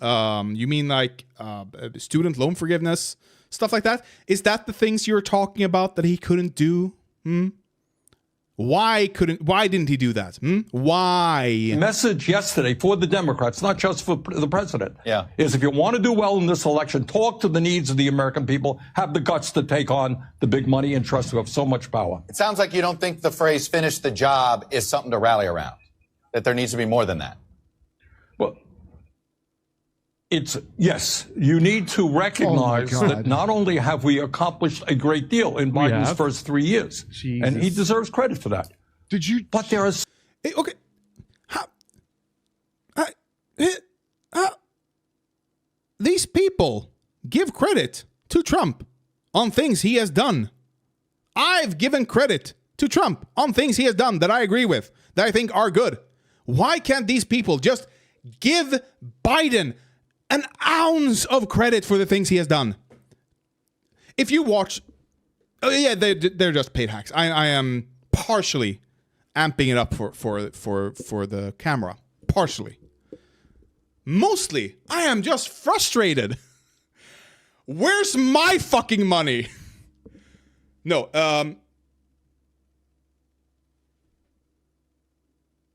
You mean like student loan forgiveness? Stuff like that? Is that the things you're talking about that he couldn't do? Why didn't he do that? Why? Message yesterday for the Democrats, not just for the president, is if you want to do well in this election, talk to the needs of the American people, have the guts to take on the big money interests who have so much power. It sounds like you don't think the phrase finish the job is something to rally around, that there needs to be more than that. Well, yes, you need to recognize that not only have we accomplished a great deal in Biden's first 3 years, and he deserves credit for that. But there is... Okay. These people give credit to Trump on things he has done. I've given credit to Trump on things he has done that I agree with, that I think are good. Why can't these people just give Biden an ounce of credit for the things he has done? If you watch, they're just paid hacks. I am partially amping it up for the camera, partially. Mostly, I am just frustrated. Where's my fucking money? No,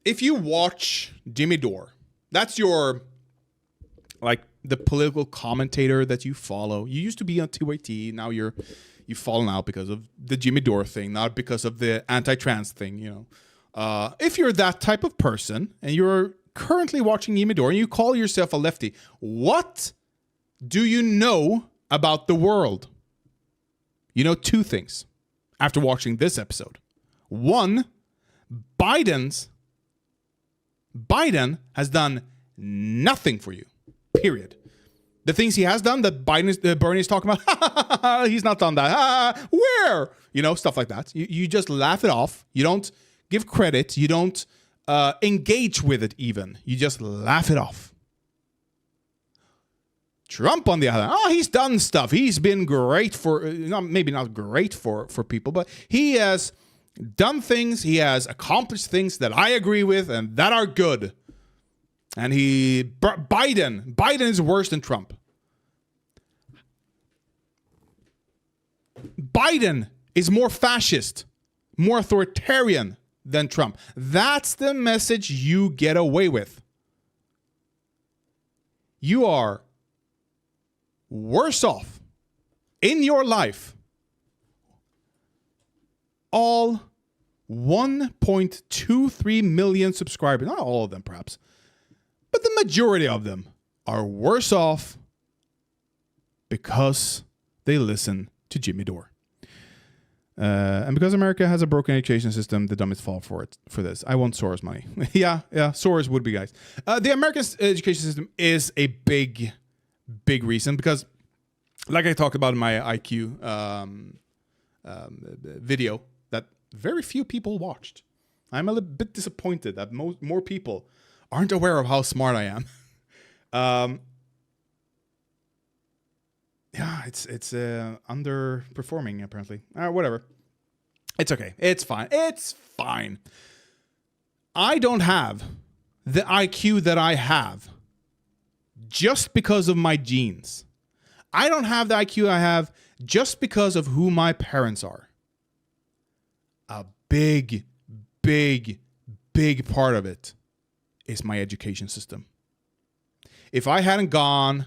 if you watch Jimmy Dore, that's your, like, the political commentator that you follow. You used to be on 2AT, now you've fallen out because of the Jimmy Dore thing, not because of the anti-trans thing, if you're that type of person and you're currently watching Jimmy Dore and you call yourself a lefty, what do you know about the world? You know 2 things after watching this episode. 1, Biden has done nothing for you, period. The things he has done that Bernie is talking about, he's not done that. Where? You know, stuff like that. You just laugh it off. You don't give credit. You don't engage with it even. You just laugh it off. Trump, on the other hand, he's done stuff. He's been great for, maybe not great for people, but he has done things. He has accomplished things that I agree with and that are good. And Biden is worse than Trump. Biden is more fascist, more authoritarian than Trump. That's the message you get away with. You are worse off in your life. All 1.23 million subscribers, not all of them perhaps, but the majority of them are worse off because they listen to Jimmy Dore. And because America has a broken education system, the dumbest fall for this. I want Soros money. yeah, Soros would be, guys. The American education system is a big reason because, like I talked about in my IQ video that very few people watched. I'm a little bit disappointed that more people aren't aware of how smart I am. Yeah, it's underperforming apparently. Whatever. It's okay. It's fine. It's fine. I don't have the IQ that I have just because of my genes. I don't have the IQ I have just because of who my parents are. A big part of it is my education system. If I hadn't gone,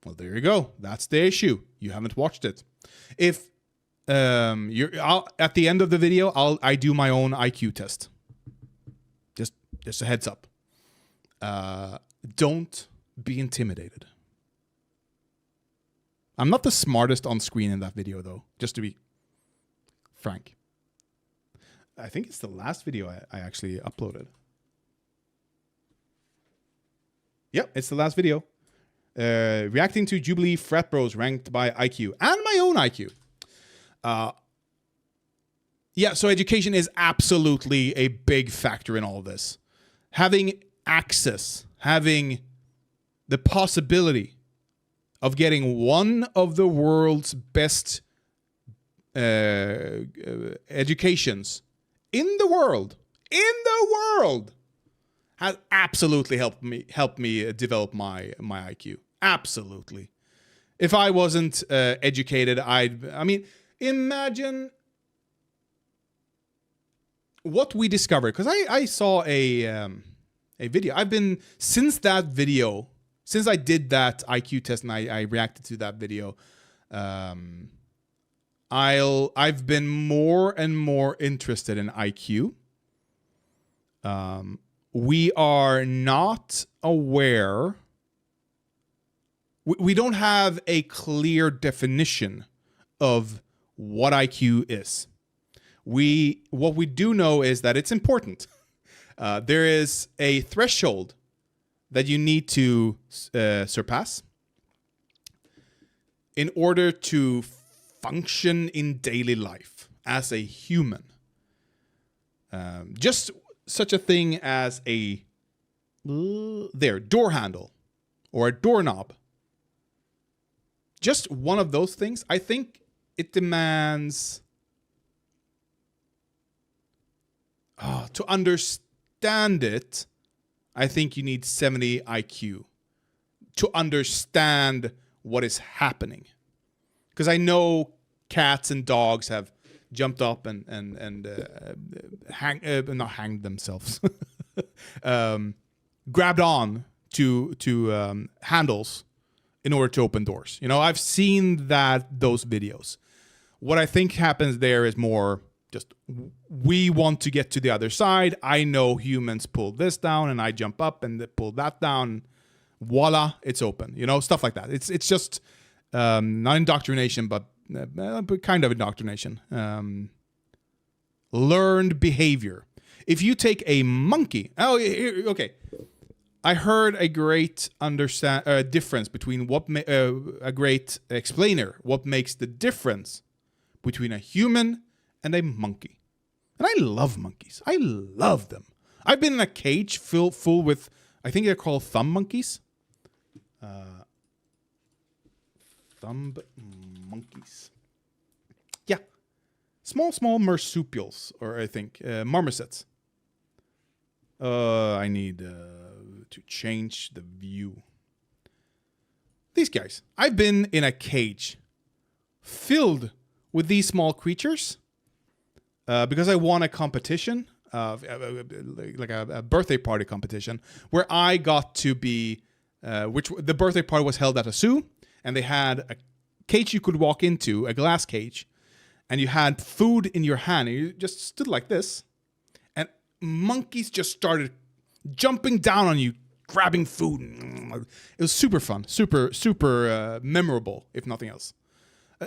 well, there you go. That's the issue. You haven't watched it. If at the end of the video, I do my own IQ test. Just a heads up. Don't be intimidated. I'm not the smartest on screen in that video, though. Just to be frank. I think it's the last video I actually uploaded. Yep, it's the last video. Reacting to Jubilee frat bros ranked by IQ and my own IQ. Yeah, so education is absolutely a big factor in all of this. Having access, having the possibility of getting one of the world's best educations in the world, has absolutely helped me develop my IQ. Absolutely. If I wasn't educated, I mean, imagine what we discovered. Because I saw a video. I've been, since I did that IQ test and I reacted to that video, I've been more and more interested in IQ. We are not aware. We don't have a clear definition of what IQ is. What we do know is that it's important. There is a threshold that you need to surpass in order to function in daily life as a human. Just such a thing as a door handle or a doorknob. Just one of those things. I think it demands to understand it. I think you need 70 IQ to understand what is happening. Because I know cats and dogs have jumped up and not hanged themselves, grabbed on to handles in order to open doors. You know, I've seen those videos. What I think happens there is more Just we want to get to the other side. I know humans pull this down, and I jump up and they pull that down. Voila, it's open. You know, stuff like that. It's just not indoctrination, but kind of indoctrination. Learned behavior. If you take a monkey, okay. I heard a great difference between a great explainer. What makes the difference between a human and a monkey? And I love monkeys. I love them. I've been in a cage full with, I think they're called thumb monkeys. Thumb monkeys. Yeah. Small marsupials, or I think marmosets. I need to change the view. These guys. I've been in a cage filled with these small creatures because I won a competition, like a birthday party competition, where I got to be, the birthday party was held at a zoo, and they had a cage you could walk into, a glass cage, and you had food in your hand, and you just stood like this, and monkeys just started jumping down on you, grabbing food. It was super fun, super memorable, if nothing else.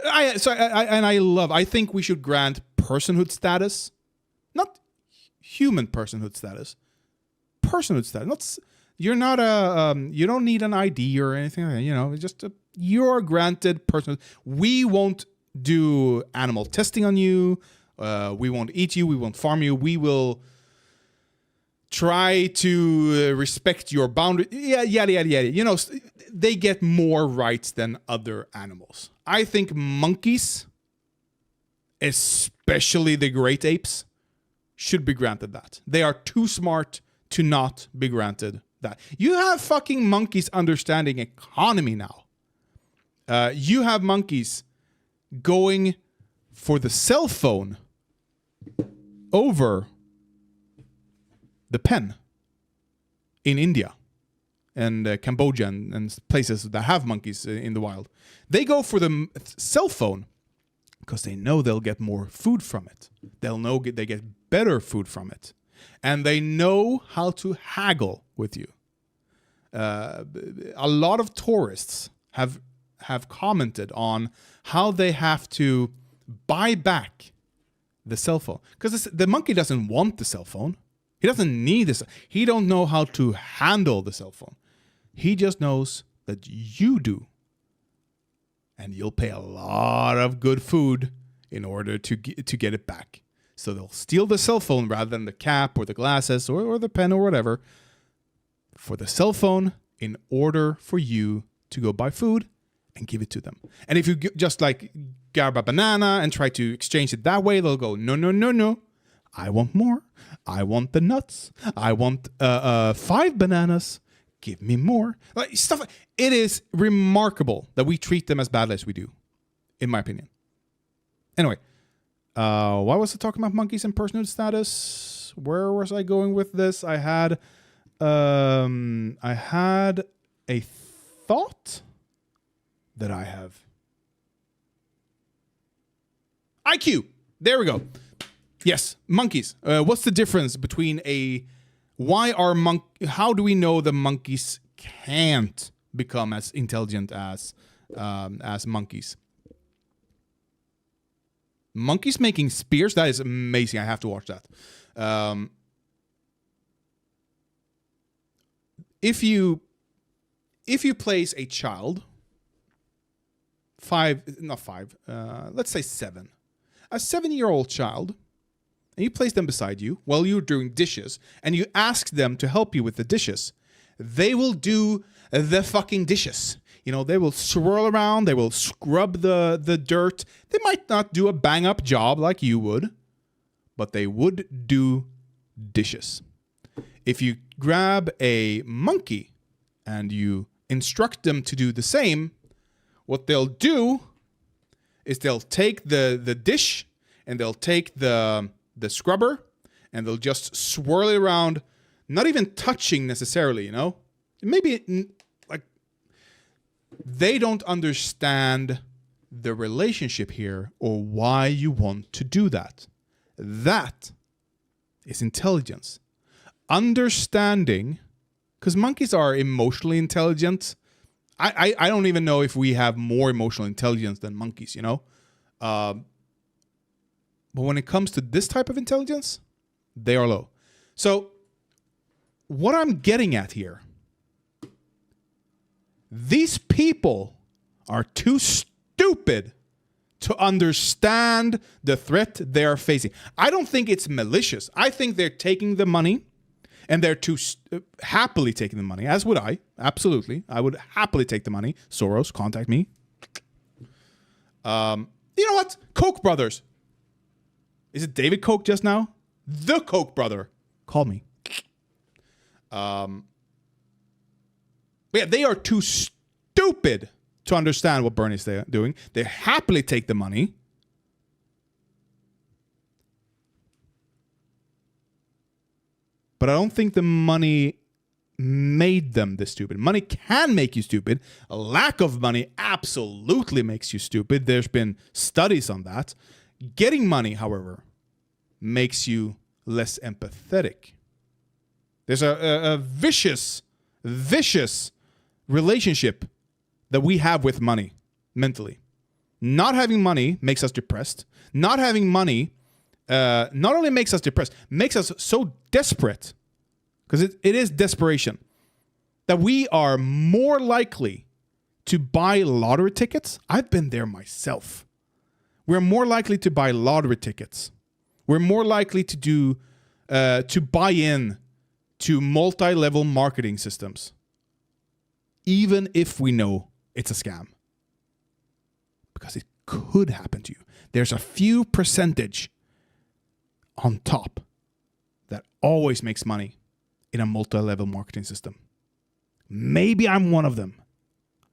I think we should grant personhood status, not human personhood status, personhood status. You're not you don't need an ID or anything like that, you know, just you're granted personhood. We won't do animal testing on you. We won't eat you. We won't farm you. We will try to respect your boundary. Yada. You know, they get more rights than other animals. I think monkeys, especially the great apes, should be granted that. They are too smart to not be granted that. You have fucking monkeys understanding economy now. You have monkeys going for the cell phone over the pen in India and Cambodia and places that have monkeys in the wild. They go for the cell phone because they know they'll get more food from it. They'll know they get better food from it. And they know how to haggle with you. A lot of tourists have commented on how they have to buy back the cell phone. Because the monkey doesn't want the cell phone. He doesn't need this. He don't know how to handle the cell phone. He just knows that you do. And you'll pay a lot of good food in order to get it back. So they'll steal the cell phone rather than the cap or the glasses or the pen or whatever for the cell phone in order for you to go buy food and give it to them. And if you just like grab a banana and try to exchange it that way, they'll go, no. I want more. I want the nuts. I want 5 bananas. Give me more. Like stuff. It is remarkable that we treat them as badly as we do, in my opinion. Anyway, why was I talking about monkeys and personhood status? Where was I going with this? I had a thought that I have. IQ. There we go. Yes, monkeys. What's the difference between how do we know the monkeys can't become as intelligent as monkeys? Monkeys making spears? That is amazing. I have to watch that. If you place a child, let's say 7, a 7-year-old child, and you place them beside you while you're doing dishes, and you ask them to help you with the dishes, they will do the fucking dishes. You know, they will swirl around, they will scrub the dirt. They might not do a bang-up job like you would, but they would do dishes. If you grab a monkey and you instruct them to do the same, what they'll do is they'll take the dish and they'll take the scrubber and they'll just swirl it around, not even touching necessarily, you know? Maybe like they don't understand the relationship here or why you want to do that. That is intelligence. Understanding, because monkeys are emotionally intelligent. I don't even know if we have more emotional intelligence than monkeys, you know? But when it comes to this type of intelligence, they are low. So what I'm getting at here, these people are too stupid to understand the threat they are facing. I don't think it's malicious. I think they're taking the money, and they're too happily taking the money, as would I. Absolutely. I would happily take the money. Soros, contact me. You know what? Koch brothers. Is it David Koch just now? The Koch brother. Call me. But yeah, they are too stupid to understand what Bernie's doing. They happily take the money. But I don't think the money made them this stupid. Money can make you stupid. A lack of money absolutely makes you stupid. There's been studies on that. Getting money, however, makes you less empathetic. There's a vicious relationship that we have with money mentally. Not having money makes us depressed. Not having money not only makes us depressed, makes us so desperate, because it is desperation, that we are more likely to buy lottery tickets. I've been there myself. We're more likely to buy lottery tickets. We're more likely to buy in to multi-level marketing systems, even if we know it's a scam, because it could happen to you. There's a few percentage on top that always makes money in a multi-level marketing system. Maybe I'm one of them,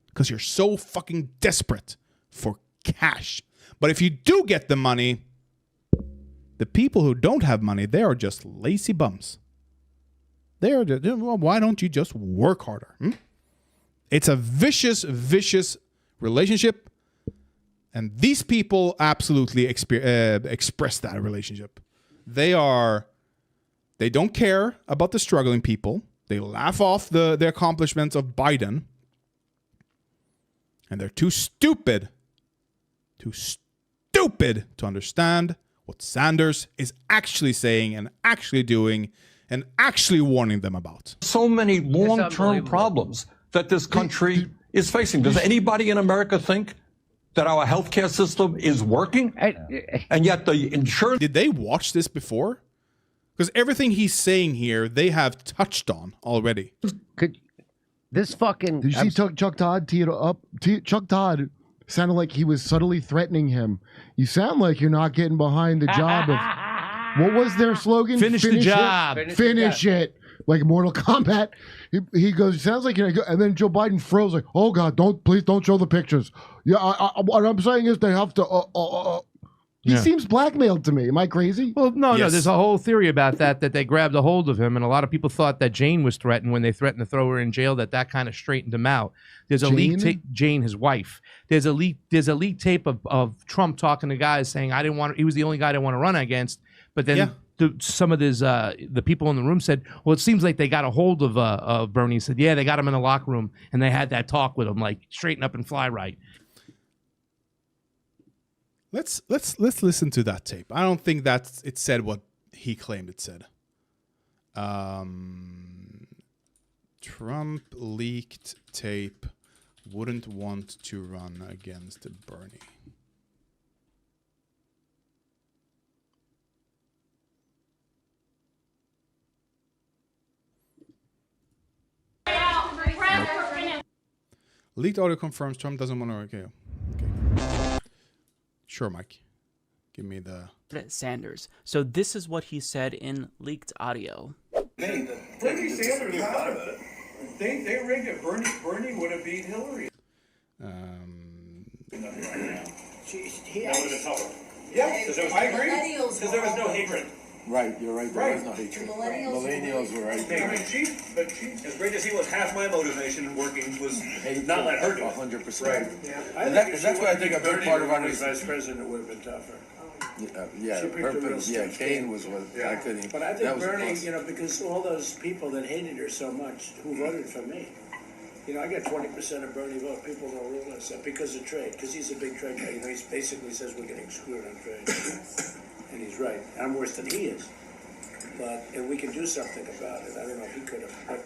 because you're so fucking desperate for cash. But if you do get the money, the people who don't have money, they are just lazy bums. Well, why don't you just work harder? It's a vicious relationship. And these people absolutely express that relationship. They don't care about the struggling people. They laugh off the accomplishments of Biden. And they're too stupid to understand what Sanders is actually saying and actually doing and actually warning them about. So many long-term problems that this country is facing. Does anybody in America think that our healthcare system is working? And yet the insurance... Did they watch this before? Because everything he's saying here, they have touched on already. Did you see Chuck Todd tee it up? Chuck Todd sounded like he was subtly threatening him. You sound like you're not getting behind the job of... What was their slogan? Finish the job. Finish it. Like Mortal Kombat. He goes, sounds like you're... And then Joe Biden froze like, oh God, please don't show the pictures. Yeah, what I'm saying is they have to... He seems blackmailed to me. Am I crazy? Well, no, there's a whole theory about that they grabbed a hold of him, and a lot of people thought that Jane was threatened when they threatened to throw her in jail, that kind of straightened him out. There's a leaked tape, Jane, his wife. There's a leaked tape of Trump talking to guys saying, he was the only guy I didn't want to run against. But then some of the people in the room said, well, it seems like they got a hold of Bernie. He said, yeah, they got him in the locker room, and they had that talk with him, like, straighten up and fly right. Let's listen to that tape. I don't think that it said what he claimed it said. Trump leaked tape, wouldn't want to run against Bernie. Leaked audio confirms Trump doesn't want to. Okay. Sure, Mike. Give me the... Sanders. So this is what he said in leaked audio. Bernie Sanders thought about it. They rigged it. Bernie would have beat Hillary. That would have been tougher. Yeah, I agree. Because there was no hatred. Right, you're right. There was no hatred. Millennials were right. As great as he was, half my motivation in working was not let her do it. 100%. Right. Yeah. And that's why I think a big part of our vice president would have been tougher. Yeah, She picked a real purpose. Yeah, stiff Kane was what I couldn't. But I that think was Bernie, close. you know, because all those people that hated her so much who voted for me, you know, I got 20% of Bernie vote. People don't realize that because of trade, because he's a big trade guy. You know, he basically says we're getting screwed on trade, and he's right. I'm worse than he is, but and we can do something about it. I don't know if he could have, but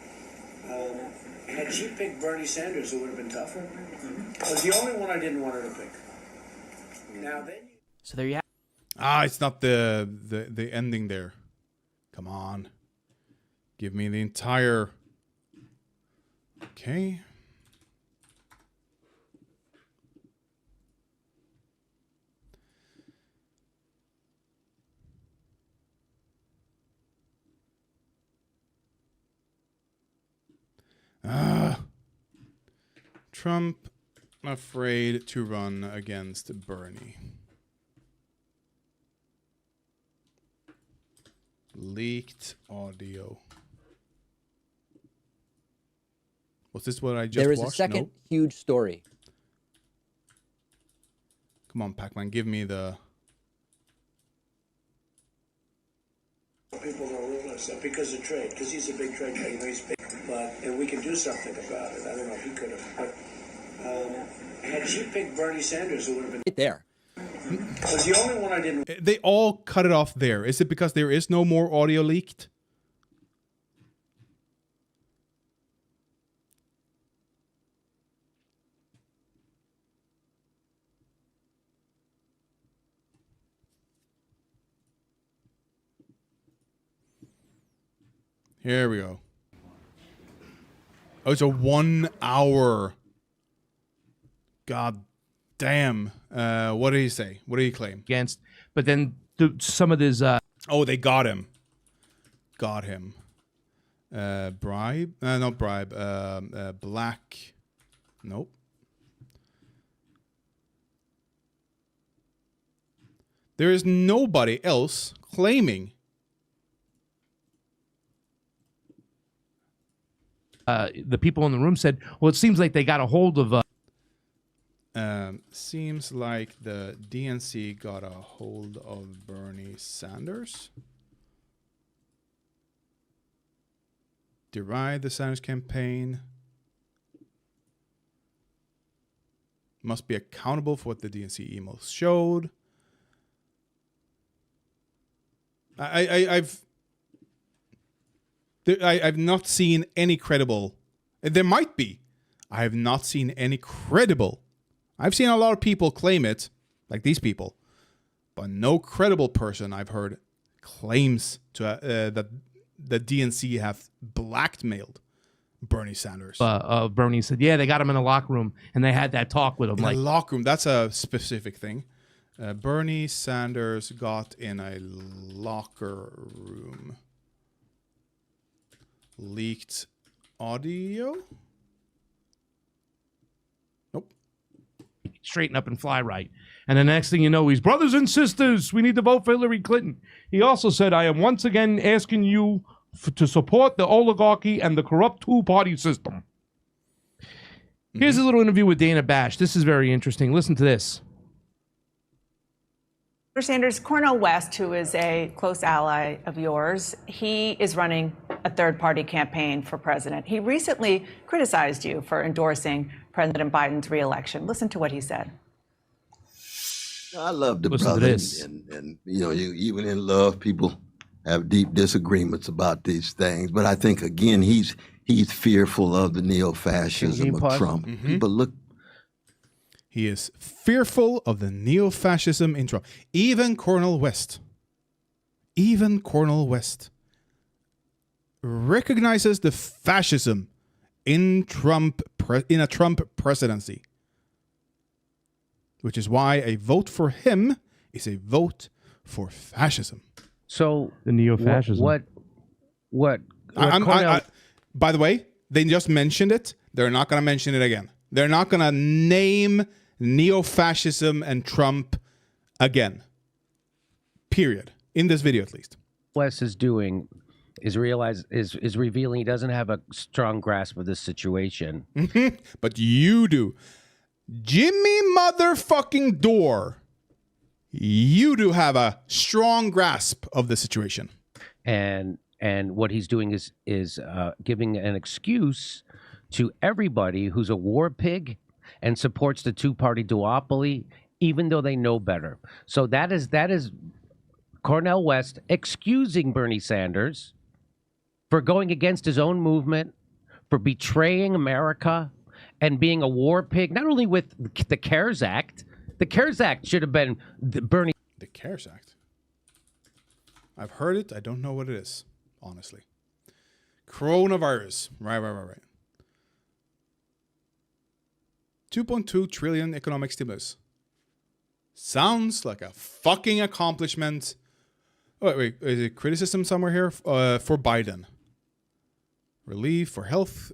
had she picked Bernie Sanders, it would have been tougher. It was the only one I didn't want her to pick. Now then. So there you have. It's not the ending there. Come on, give me the entire. Okay. Trump afraid to run against Bernie. Leaked audio. Was this what I just watched? There is a second huge story. Come on, Pac-Man, give me the... People don't realize that because of trade, because he's a big trade guy. You know, he's big, but and we can do something about it. I don't know if he could have, but had she picked Bernie Sanders, it would have been right there. It was the only one I didn't. They all cut it off there. Is it because there is no more audio leaked? Here we go. Oh, it's a 1 hour. God damn. What did he say? What did he claim? Against, but then some of this. Oh, they got him. Got him. Bribe? Not bribe. Black. Nope. There is nobody else claiming. The people in the room said, well, it seems like they got a hold of... Seems like the DNC got a hold of Bernie Sanders. Deride the Sanders campaign. Must be accountable for what the DNC emails showed. I've not seen any credible. There might be. I have not seen any credible. I've seen a lot of people claim it, like these people, but no credible person I've heard claims to that the DNC have blackmailed Bernie Sanders. Bernie said, yeah, they got him in a locker room, and they had that talk with him. In a locker room, that's a specific thing. Bernie Sanders got in a locker room. Leaked audio? Nope. Straighten up and fly right. And the next thing you know, he's brothers and sisters. We need to vote for Hillary Clinton. He also said, I am once again asking you to support the oligarchy and the corrupt two-party system. Here's a little interview with Dana Bash. This is very interesting. Listen to this. Sanders, Cornel West, who is a close ally of yours, he is running a third-party campaign for president. He recently criticized you for endorsing President Biden's reelection. Listen to what he said. I love the brother, and you know, even in love, people have deep disagreements about these things. But I think again, he's fearful of the neo-fascism of Trump. People look. He is fearful of the neo-fascism in Trump. Even Cornel West recognizes the fascism in in a Trump presidency, which is why a vote for him is a vote for fascism. So the neo-fascism. What? By the way, they just mentioned it. They're not going to mention it again. They're not going to name neo-fascism and Trump again. Period. In this video, at least. Wes is doing is revealing he doesn't have a strong grasp of this situation. But you do. Jimmy motherfucking Dore. you do have a strong grasp of the situation. And what he's doing is giving an excuse to everybody who's a war pig and supports the two-party duopoly, even though they know better. So that is Cornel West excusing Bernie Sanders for going against his own movement, for betraying America, and being a war pig, not only with the CARES Act. The CARES Act should have been Bernie. The CARES Act? I've heard it. I don't know what it is, honestly. Coronavirus. Right. 2.2 trillion economic stimulus. Sounds like a fucking accomplishment. Oh, wait. Is it criticism somewhere here? For Biden. Relief for health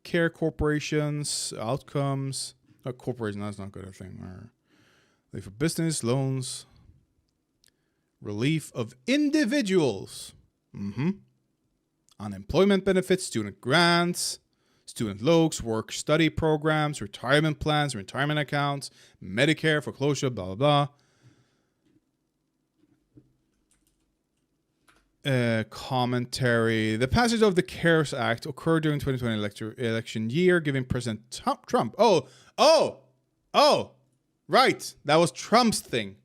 care corporations, outcomes. Corporation, that's not good, I think. Relief for business, loans. Relief of individuals. Unemployment benefits, student grants, student loans, work-study programs, retirement plans, retirement accounts, Medicare, foreclosure, blah, blah, blah. Commentary. The passage of the CARES Act occurred during 2020 election year, giving President Trump. Oh, right. That was Trump's thing.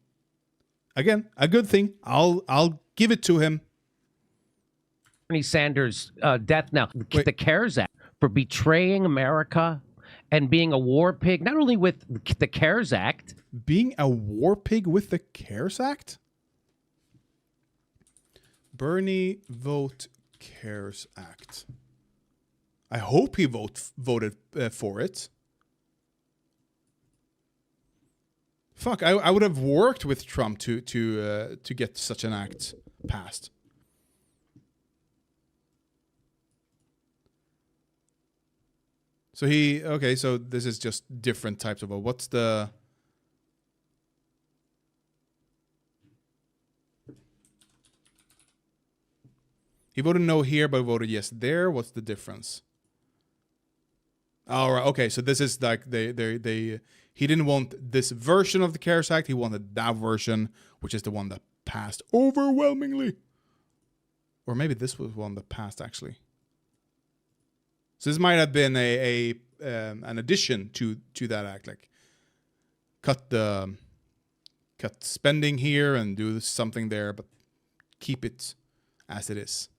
Again, a good thing. I'll give it to him. Bernie Sanders' death now. The CARES Act for betraying America and being a war pig, not only with the CARES Act. Being a war pig with the CARES Act? Bernie vote CARES Act. I hope he voted for it. Fuck, I would have worked with Trump to get such an act passed. So so this is just different types of what's the he voted no here but voted yes there. What's the difference? All right, okay, so this is like they he didn't want this version of the CARES Act. He wanted that version, which is the one that passed overwhelmingly. Or maybe this was one that passed actually. So this might have been an addition to that act, like cut spending here and do something there, but keep it as it is.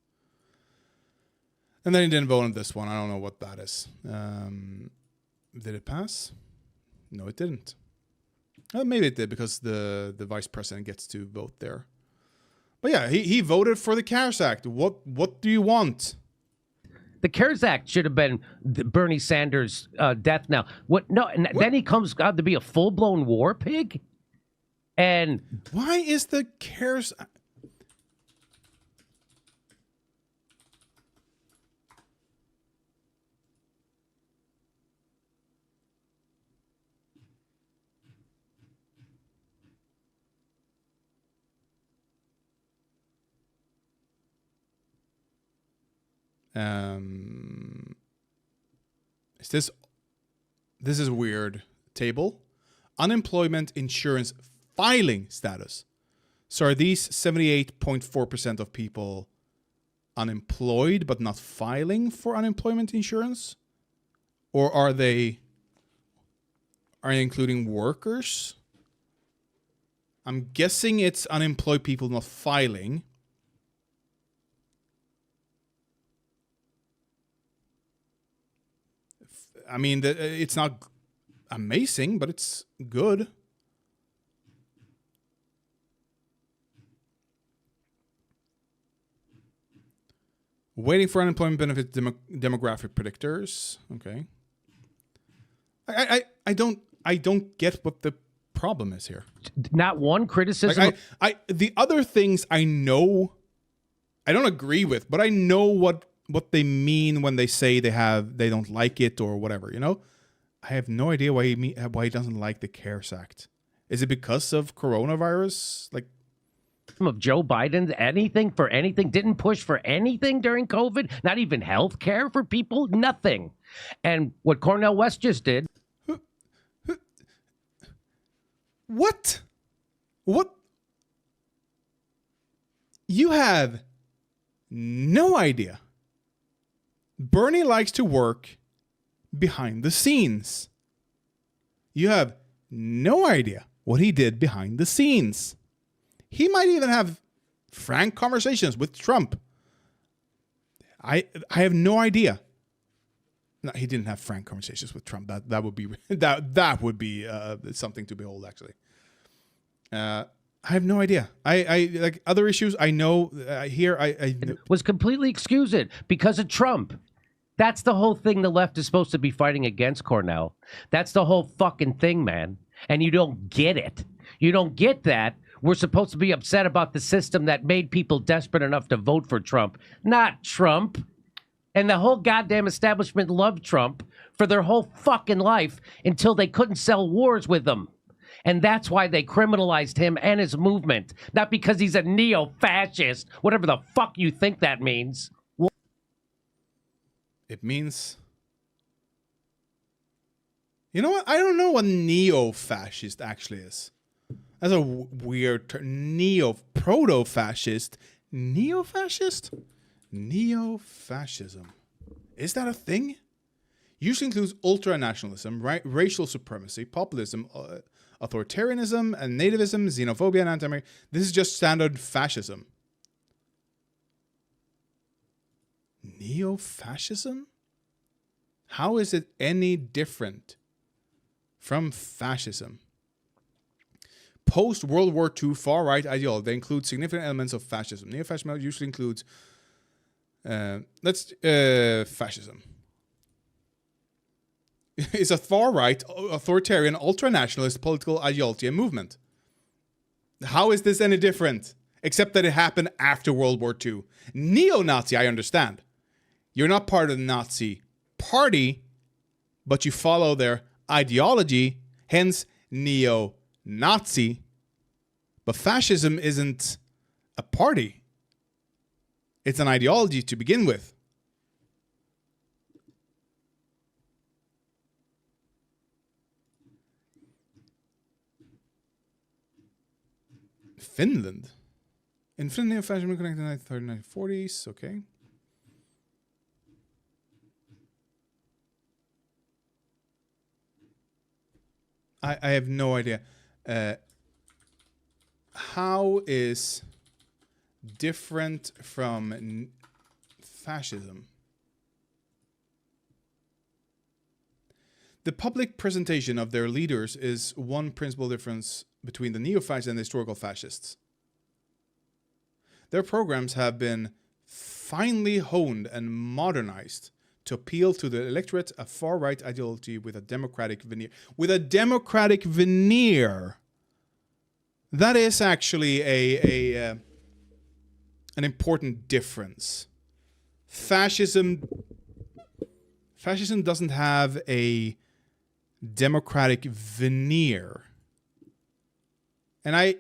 And then he didn't vote on this one. I don't know what that is. Did it pass? No, it didn't. Maybe it did because the vice president gets to vote there. But yeah, he voted for the CARES Act. What do you want? The CARES Act should have been Bernie Sanders' death now. Then he comes out to be a full-blown war pig? And why is the CARES Act? This is weird. Table. Unemployment insurance filing status. So are these 78.4% of people unemployed but not filing for unemployment insurance? Or are they including workers? I'm guessing it's unemployed people not filing. I mean, it's not amazing, but it's good. Waiting for unemployment benefit demographic predictors. Okay. I don't get what the problem is here. Not one criticism. The other things I know, I don't agree with, but I know what they mean when they say they don't like it or whatever, you know? I have no idea why he doesn't like the CARES Act. Is it because of coronavirus? Like of Joe Biden, anything for anything, didn't push for anything during COVID, not even health care for people, nothing. And what Cornel West just did. What? You have no idea. Bernie likes to work behind the scenes. You have no idea what he did behind the scenes. He might even have frank conversations with Trump. I have no idea. No, he didn't have frank conversations with Trump. That would be that would be something to behold. Actually, I have no idea. I like other issues. I know here. I was completely excused because of Trump. That's the whole thing the left is supposed to be fighting against, Cornell. That's the whole fucking thing, man. And you don't get it. You don't get that. We're supposed to be upset about the system that made people desperate enough to vote for Trump, not Trump. And the whole goddamn establishment loved Trump for their whole fucking life until they couldn't sell wars with him. And that's why they criminalized him and his movement. Not because he's a neo-fascist, whatever the fuck you think that means. It means... You know what? I don't know what neo-fascist actually is. That's a weird term. Proto-fascist. Neo-fascist? Neo-fascism. Is that a thing? Usually includes ultra-nationalism, racial supremacy, populism, authoritarianism, and nativism, xenophobia, and anti-American. This is just standard fascism. Neo-fascism? How is it any different from fascism? Post-World War II far-right ideology, they include significant elements of fascism. Neo-fascism usually includes fascism. It's a far-right, authoritarian, ultra-nationalist political ideology and movement. How is this any different? Except that it happened after World War II. Neo-Nazi, I understand. You're not part of the Nazi party, but you follow their ideology, hence neo-Nazi. But fascism isn't a party. It's an ideology to begin with. Finland. In Finland, fascism connected in the 1930s, okay. I have no idea. How is different from fascism? The public presentation of their leaders is one principal difference between the neo-fascists and the historical fascists. Their programs have been finely honed and modernized to appeal to the electorate, a far-right ideology with a democratic veneer. With a democratic veneer. That is actually an important difference. Fascism doesn't have a democratic veneer. And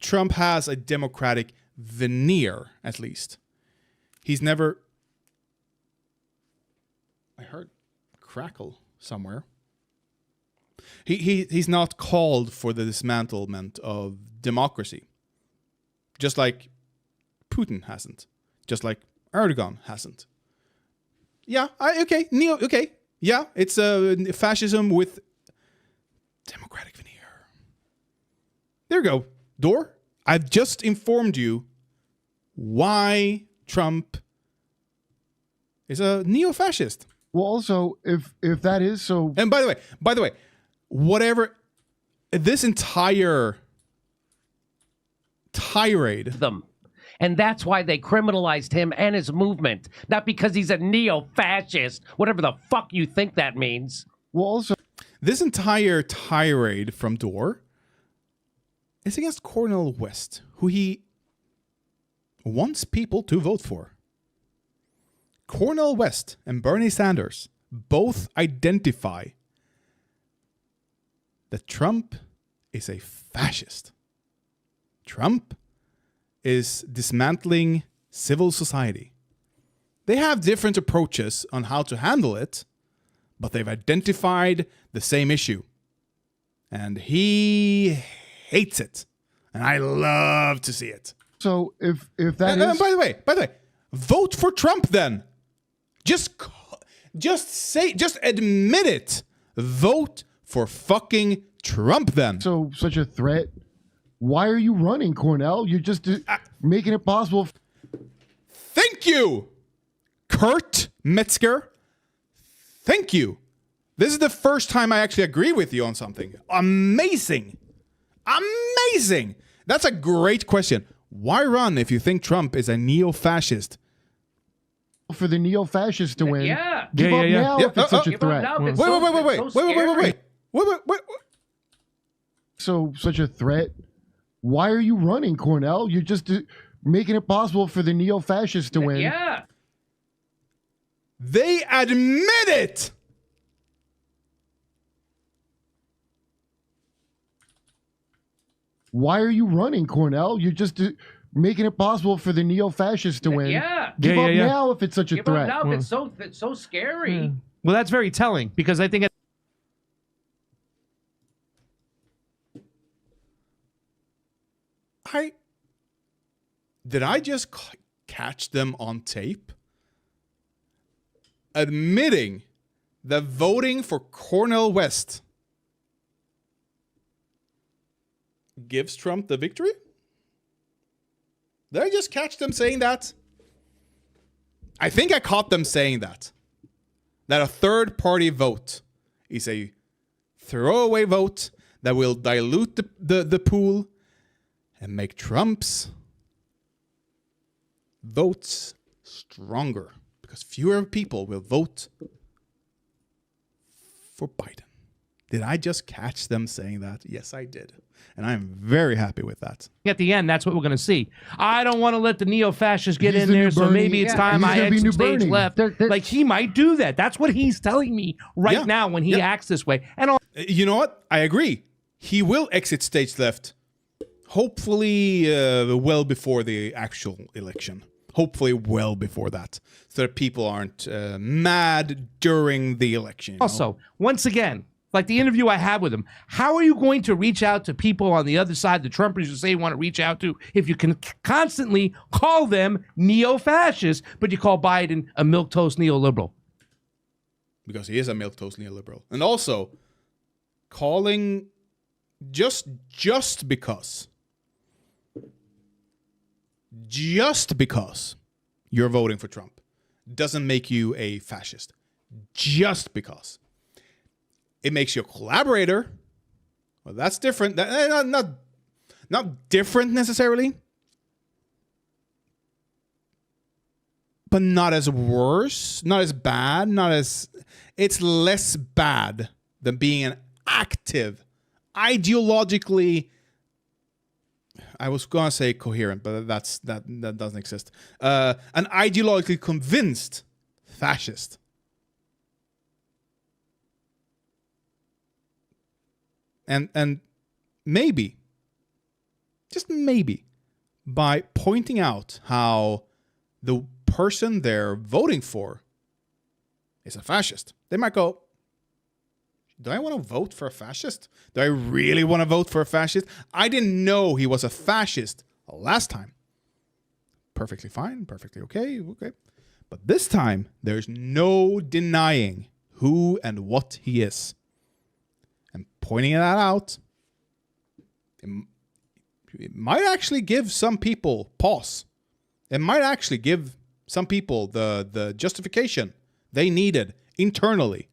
Trump has a democratic veneer, at least. He's never... I heard crackle somewhere. He's not called for the dismantlement of democracy. Just like Putin hasn't. Just like Erdogan hasn't. Yeah, okay. Yeah, it's a fascism with democratic veneer. There you go. Dore, I've just informed you why Trump is a neo-fascist. Well, also, if that is so... And by the way, whatever... This entire tirade... Them. And that's why they criminalized him and his movement. Not because he's a neo-fascist, whatever the fuck you think that means. Well, also... This entire tirade from Dore is against Cornel West, who he wants people to vote for. Cornel West and Bernie Sanders both identify that Trump is a fascist. Trump is dismantling civil society. They have different approaches on how to handle it, but they've identified the same issue. And he hates it. And I love to see it. So if that is, by the way, vote for Trump then. Just admit it. Vote for fucking Trump then. So such a threat. Why are you running, Cornell? You're just making it possible. Thank you, Kurt Metzger. Thank you. This is the first time I actually agree with you on something. Amazing. That's a great question. Why run if you think Trump is a neo-fascist? For the neo-fascists to win. Yeah. Give up now if it's such a Give up threat. now if it's Wait. So such a threat. Why are you running, Cornell? You're just making it possible for the neo-fascists to win. Yeah. They admit it. Why are you running, Cornell? You're just making it possible for the neo-fascists to win. Yeah. Give up now if it's such a Give threat. up now if it's so scary. Well, that's very telling because I think Did I just catch them on tape admitting that voting for Cornel West gives Trump the victory? Did I just catch them saying that? I think I caught them saying that. That a third-party vote is a throwaway vote that will dilute the pool and make Trump's votes stronger because fewer people will vote for Biden. Did I just catch them saying that? Yes, I did. And I'm very happy with that. at the end, that's what we're going to see. I don't want to let the neo-fascists get He's in the there, new so Bernie. maybe it's time He's I gonna had be some new stage Bernie. left. Like, he might do that. That's what he's telling me right now when he acts this way. And you know what? I agree. He will exit stage left, hopefully well before the actual election. Hopefully well before that, so that people aren't mad during the election. You know? Also, once again, like the interview I had with him, how are you going to reach out to people on the other side, the Trumpers you say you want to reach out to, if you can constantly call them neo-fascists, but you call Biden a milquetoast neoliberal? Because he is a milquetoast neoliberal. And also, calling just because you're voting for Trump doesn't make you a fascist. Just because. It makes you a collaborator. Well, that's different. Not different necessarily. But not as worse, not as bad, it's less bad than being an active, ideologically, I was going to say coherent, but that doesn't exist. An ideologically convinced fascist. And maybe, just maybe, by pointing out how the person they're voting for is a fascist, they might go, do I want to vote for a fascist? Do I really want to vote for a fascist? I didn't know he was a fascist last time. Perfectly fine, perfectly okay. But this time, there's no denying who and what he is. And pointing that out, it might actually give some people pause. It might actually give some people the justification they needed internally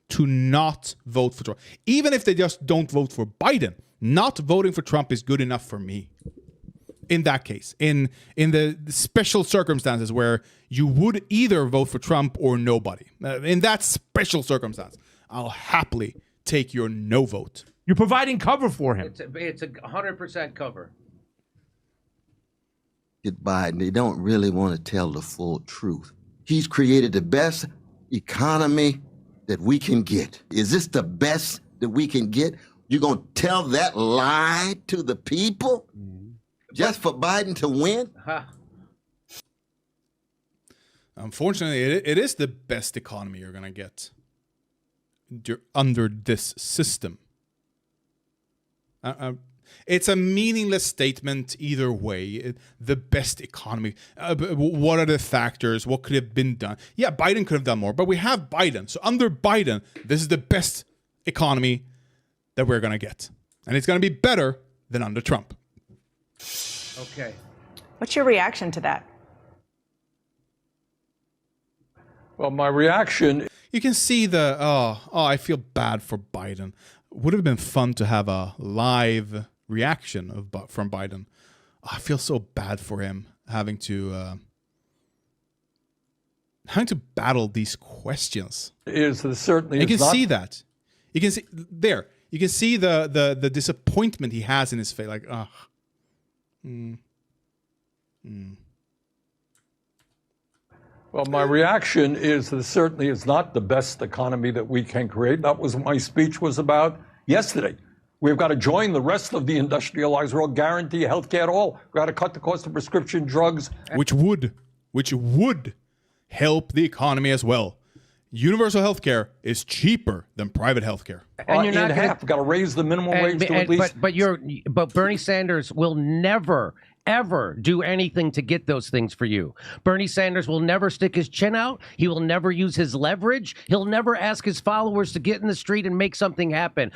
to not vote for Trump. Even if they just don't vote for Biden, not voting for Trump is good enough for me. In that case, in the special circumstances where you would either vote for Trump or nobody. In that special circumstance, I'll happily take your no vote. You're providing cover for him. It's a 100% cover. Get Biden, they don't really want to tell the full truth. He's created the best economy that we can get. Is this the best that we can get? You're going to tell that lie to the people just for Biden to win? Unfortunately, it is the best economy you're going to get under this system. It's a meaningless statement either way. The best economy. What are the factors? What could have been done? Yeah, Biden could have done more, but we have Biden. So under Biden, this is the best economy that we're going to get. And it's going to be better than under Trump. Okay. What's your reaction to that? Well, my reaction... You can see I feel bad for Biden. Would have been fun to have a live reaction from Biden. I feel so bad for him having to battle these questions. Is that certainly you can see that. You can see there. You can see the disappointment he has in his face. Like, Well, my reaction is that certainly is not the best economy that we can create. That was what my speech was about yesterday. We've got to join the rest of the industrialized world, guarantee health care to all. We've got to cut the cost of prescription drugs. Which would help the economy as well. Universal health care is cheaper than private health care. And you're not half. We've got to raise the minimum wage to at least... But Bernie Sanders will never, ever do anything to get those things for you. Bernie Sanders will never stick his chin out. He will never use his leverage. He'll never ask his followers to get in the street and make something happen.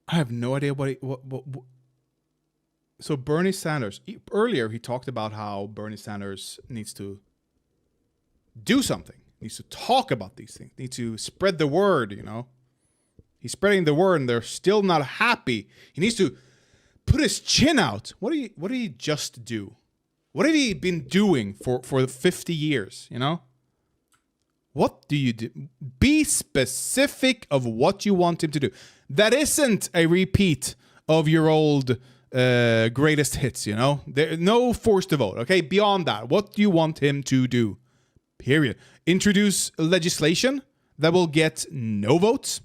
I have no idea what So Bernie Sanders, earlier he talked about how Bernie Sanders needs to do something, needs to talk about these things, needs to spread the word, you know. He's spreading the word and they're still not happy. He needs to put his chin out. What did he just do? What have he been doing for 50 years, you know? What do you do? Be specific of what you want him to do. That isn't a repeat of your old greatest hits, you know? No forced to vote, okay? Beyond that, what do you want him to do? Period. Introduce legislation that will get no votes?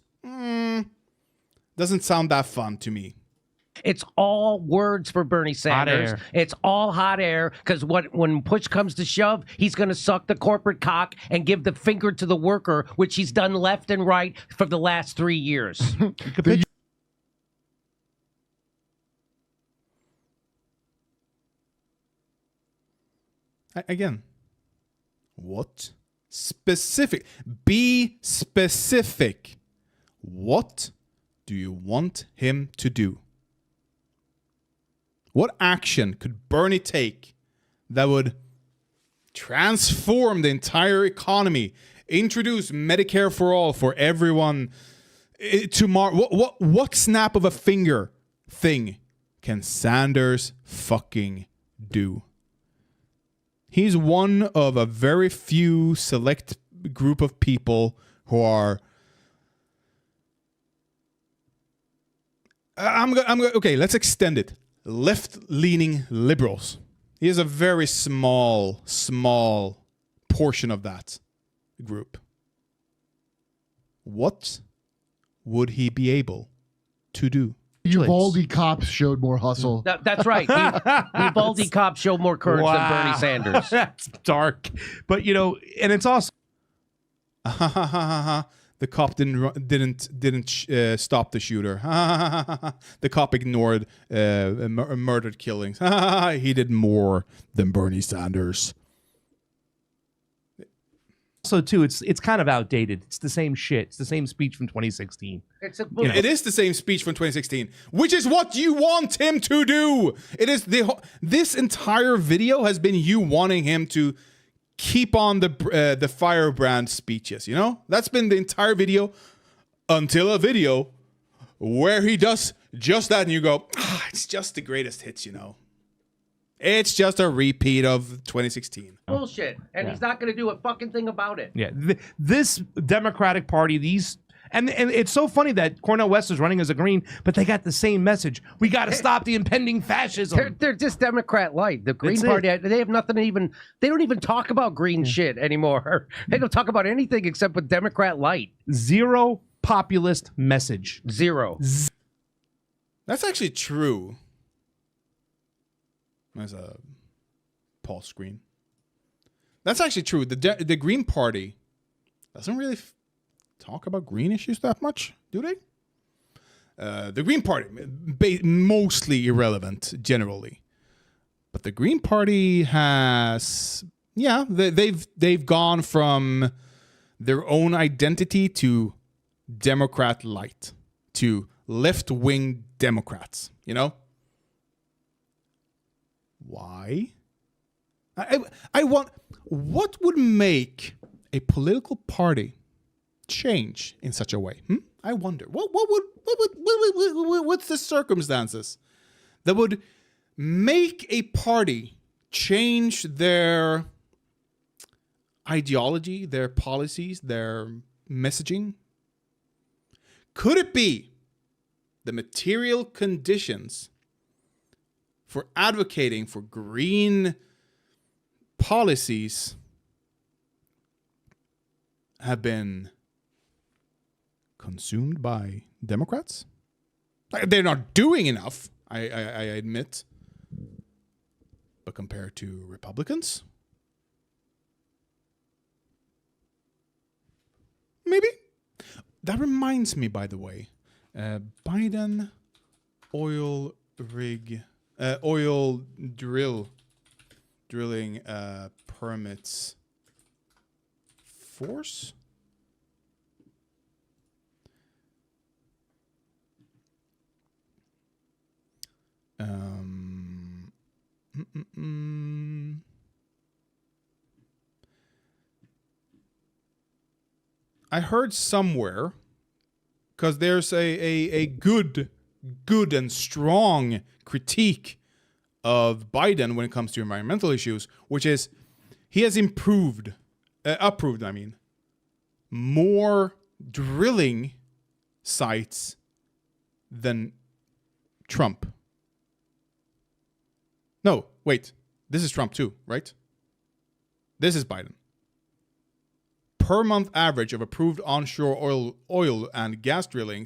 Doesn't sound that fun to me. It's all words for Bernie Sanders. It's all hot air because when push comes to shove, he's going to suck the corporate cock and give the finger to the worker, which he's done left and right for the last 3 years. Again, what? Specific. Be specific. What do you want him to do? What action could Bernie take that would transform the entire economy, introduce Medicare for all for everyone tomorrow? What snap of a finger thing can Sanders fucking do? He's one of a very few select group of people who are... Okay, let's extend it. Left-leaning liberals. He is a very small portion of that group. What would he be able to do? Uvalde cops showed more hustle. That's right. Uvalde cops showed more courage than Bernie Sanders. That's dark. But, you know, and it's also... The cop didn't stop the shooter. The cop ignored murdered killings. He did more than Bernie Sanders. Also, too, it's kind of outdated. It's the same shit. It's the same speech from 2016. It is the same speech from 2016, which is what you want him to do. It is this entire video has been you wanting him to keep on the firebrand speeches, you know? That's been the entire video until a video where he does just that and you go, it's just the greatest hits, you know? It's just a repeat of 2016. Bullshit. And he's not going to do a fucking thing about it. Yeah. This Democratic Party, these... And it's so funny that Cornel West is running as a Green, but they got the same message. We got to stop the impending fascism. They're just Democrat light. The Green Party, they have nothing to even... They don't even talk about green shit anymore. They don't talk about anything except with Democrat light. Zero populist message. Zero. That's actually true. There's a pause screen. That's actually true. The Green Party doesn't really talk about green issues that much, do they? The Green Party, mostly irrelevant generally. But the Green Party has, they've gone from their own identity to Democrat light, to left-wing Democrats, you know? Why? I want, what would make a political party change in such a way? I wonder. What's the circumstances that would make a party change their ideology, their policies, their messaging? Could it be the material conditions for advocating for green policies have been consumed by Democrats? They're not doing enough, I admit. But compared to Republicans? Maybe. That reminds me, by the way, Biden oil drilling permits force. I heard somewhere, because there's a good and strong critique of Biden when it comes to environmental issues, which is he has approved more drilling sites than Trump. No, wait. This is Trump too, right? This is Biden. Per month average of approved onshore oil and gas drilling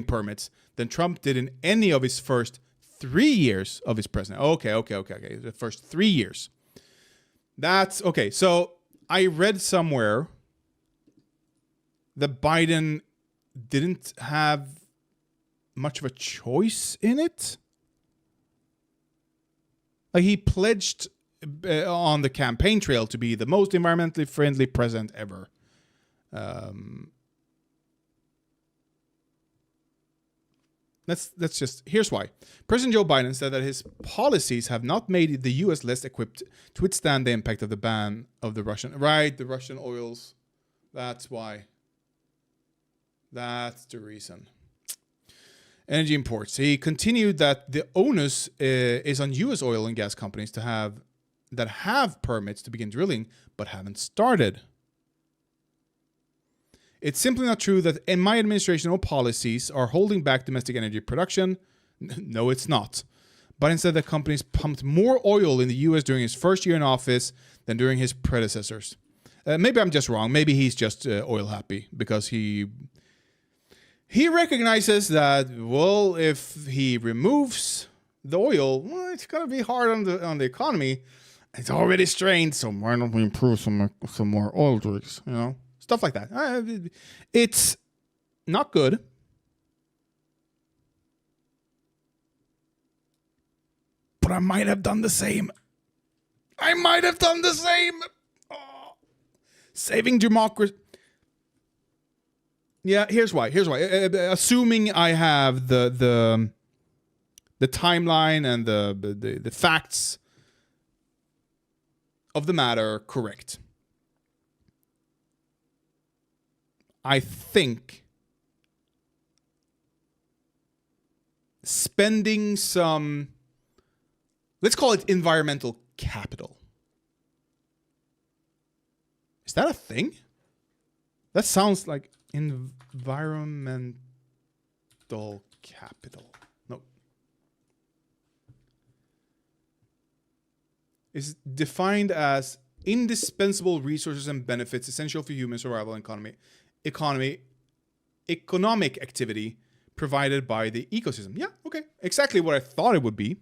permits than Trump did in any of his first 3 years of his presidency. Okay. The first 3 years. That's okay. So I read somewhere that Biden didn't have much of a choice in it. Like he pledged on the campaign trail to be the most environmentally friendly president ever. Let's just, here's why. President Joe Biden said that his policies have not made the U.S. less equipped to withstand the impact of the ban of the Russian oils. That's why. That's the reason. Energy imports. He continued that the onus is on U.S. oil and gas companies that have permits to begin drilling but haven't started. It's simply not true that in my administration all policies are holding back domestic energy production. No, it's not. But instead, the companies pumped more oil in the U.S. during his first year in office than during his predecessors. Maybe I'm just wrong. Maybe he's just oil happy because he recognizes that, well, if he removes the oil, well, it's going to be hard on the economy. It's already strained, so why don't we improve some more oil rigs, you know? Stuff like that. It's not good. But I might have done the same. Oh. Saving democracy. Yeah, here's why. Assuming I have the timeline and the facts of the matter correct. I think spending some, let's call it environmental capital. Is that a thing? That sounds like environmental capital. No. Is defined as indispensable resources and benefits essential for human survival and economic activity provided by the ecosystem. Yeah, okay. Exactly what I thought it would be.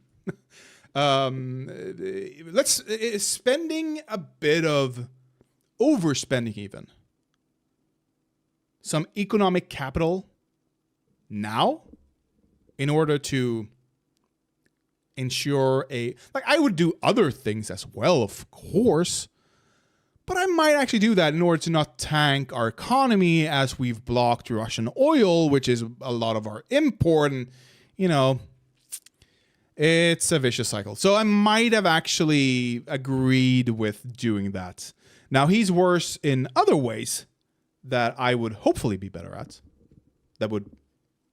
Let's spending a bit of overspending, even some economic capital now in order to ensure I would do other things as well, of course, but I might actually do that in order to not tank our economy as we've blocked Russian oil, which is a lot of our import, and it's a vicious cycle. So I might have actually agreed with doing that. Now, he's worse in other ways that I would hopefully be better at, that would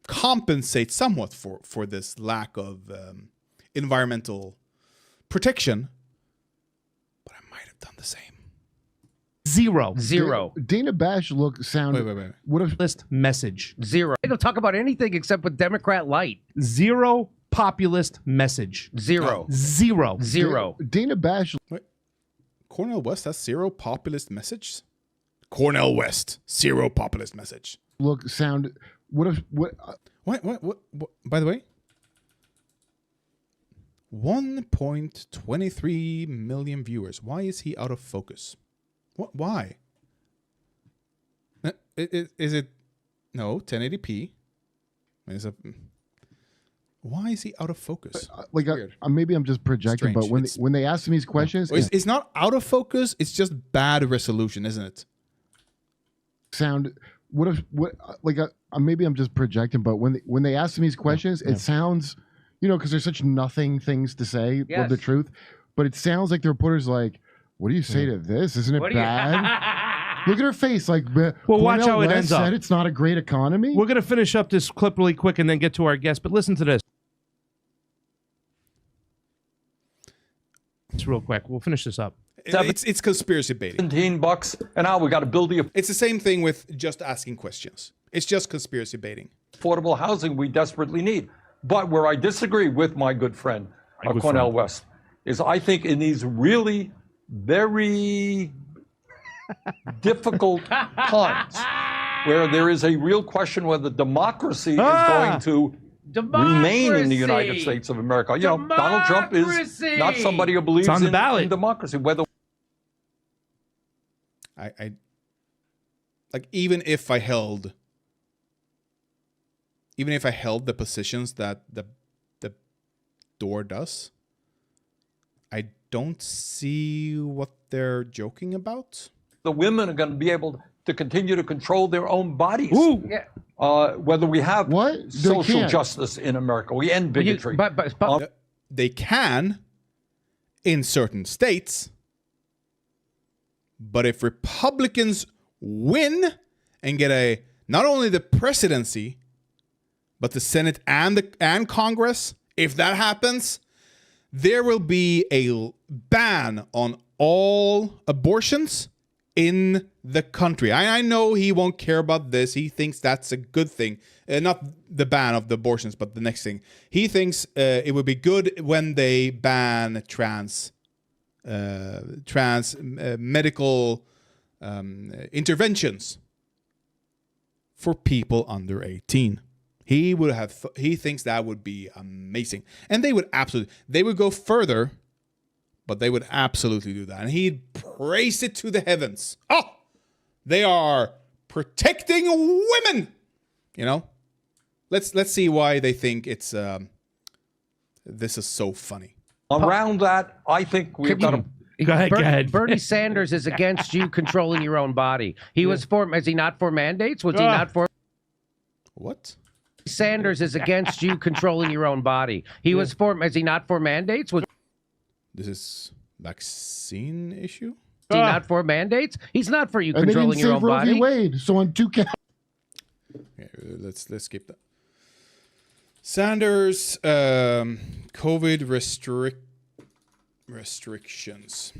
compensate somewhat for this lack of environmental protection. But I might have done the same. Zero. Dana Bash sounded. Wait. What if List message. Zero. They don't talk about anything except with Democrat light. Zero populist message. Zero. Zero. Dana Bash? Wait. Cornel West has zero populist message. Cornel West, zero populist message. Sound. What if what? What? By the way, 1.23 million viewers. Why is he out of focus? What? Why? Is it no 1080p? Why is he out of focus? Maybe I'm just projecting, Strange. but when they ask me these questions, it's not out of focus. It's just bad resolution, isn't it? Sound. What if what? Maybe I'm just projecting, but when they ask me these questions, it sounds, because there's such nothing things to say of the truth, but it sounds like the reporter's like, "What do you say to this? Isn't it bad?" Look at her face. Well, watch how it ends up. It's not a great economy. We're gonna finish up this clip really quick and then get to our guest. But listen to this. It's real quick. We'll finish this up. It's conspiracy baiting. $17, and now we got to build the It's the same thing with just asking questions. It's just conspiracy baiting. affordable housing we desperately need. But where I disagree with my good friend, Cornel West, is I think in these really very difficult times where there is a real question whether democracy is going to remain in the United States of America. Donald Trump is not somebody who believes in democracy. Whether I even if I held the positions that the Dore does, I don't see what they're joking about. the women are going to be able to continue to control their own bodies. Whether we have social justice in America, we end bigotry. They can in certain states, but if Republicans win and get not only the presidency, but the Senate and Congress, if that happens, there will be a ban on all abortions in the country. I know he won't care about this. He thinks that's a good thing. Not the ban of the abortions, but the next thing. He thinks it would be good when they ban trans medical interventions for people under 18. He thinks that would be amazing. And they would go further, but they would absolutely do that. And he'd praise it to the heavens. Oh, they are protecting women. Let's see why they think it's this is so funny. Around that, I think we've got to. Go ahead. Bernie Sanders is against you controlling your own body. He was for. Is he not for mandates? Was he not for? What? Sanders is against you controlling your own body. He was for. Is he not for mandates? This is vaccine issue. Is he not for mandates? He's not for you And controlling your own Roe v. body. Wade, so on 2 counts. Okay, let's skip that. Sanders, COVID restrictions.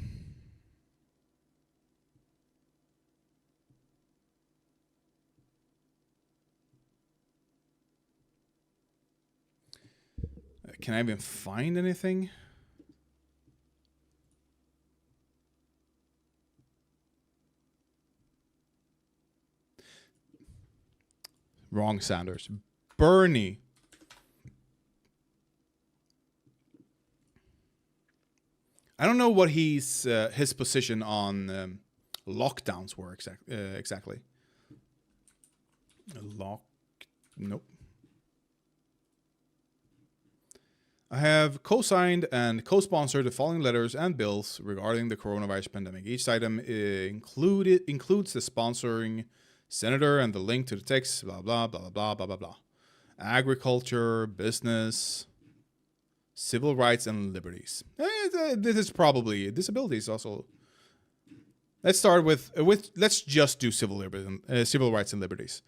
Can I even find anything? Wrong Sanders. Bernie. I don't know what his position on lockdowns were exactly. Nope. I have co-signed and co-sponsored the following letters and bills regarding the coronavirus pandemic. Each item includes the sponsoring senator and the link to the text, blah, blah, blah, blah, blah, blah, blah. Agriculture, business, civil rights and liberties. This is probably disabilities also. Let's start with let's just do civil rights and liberties.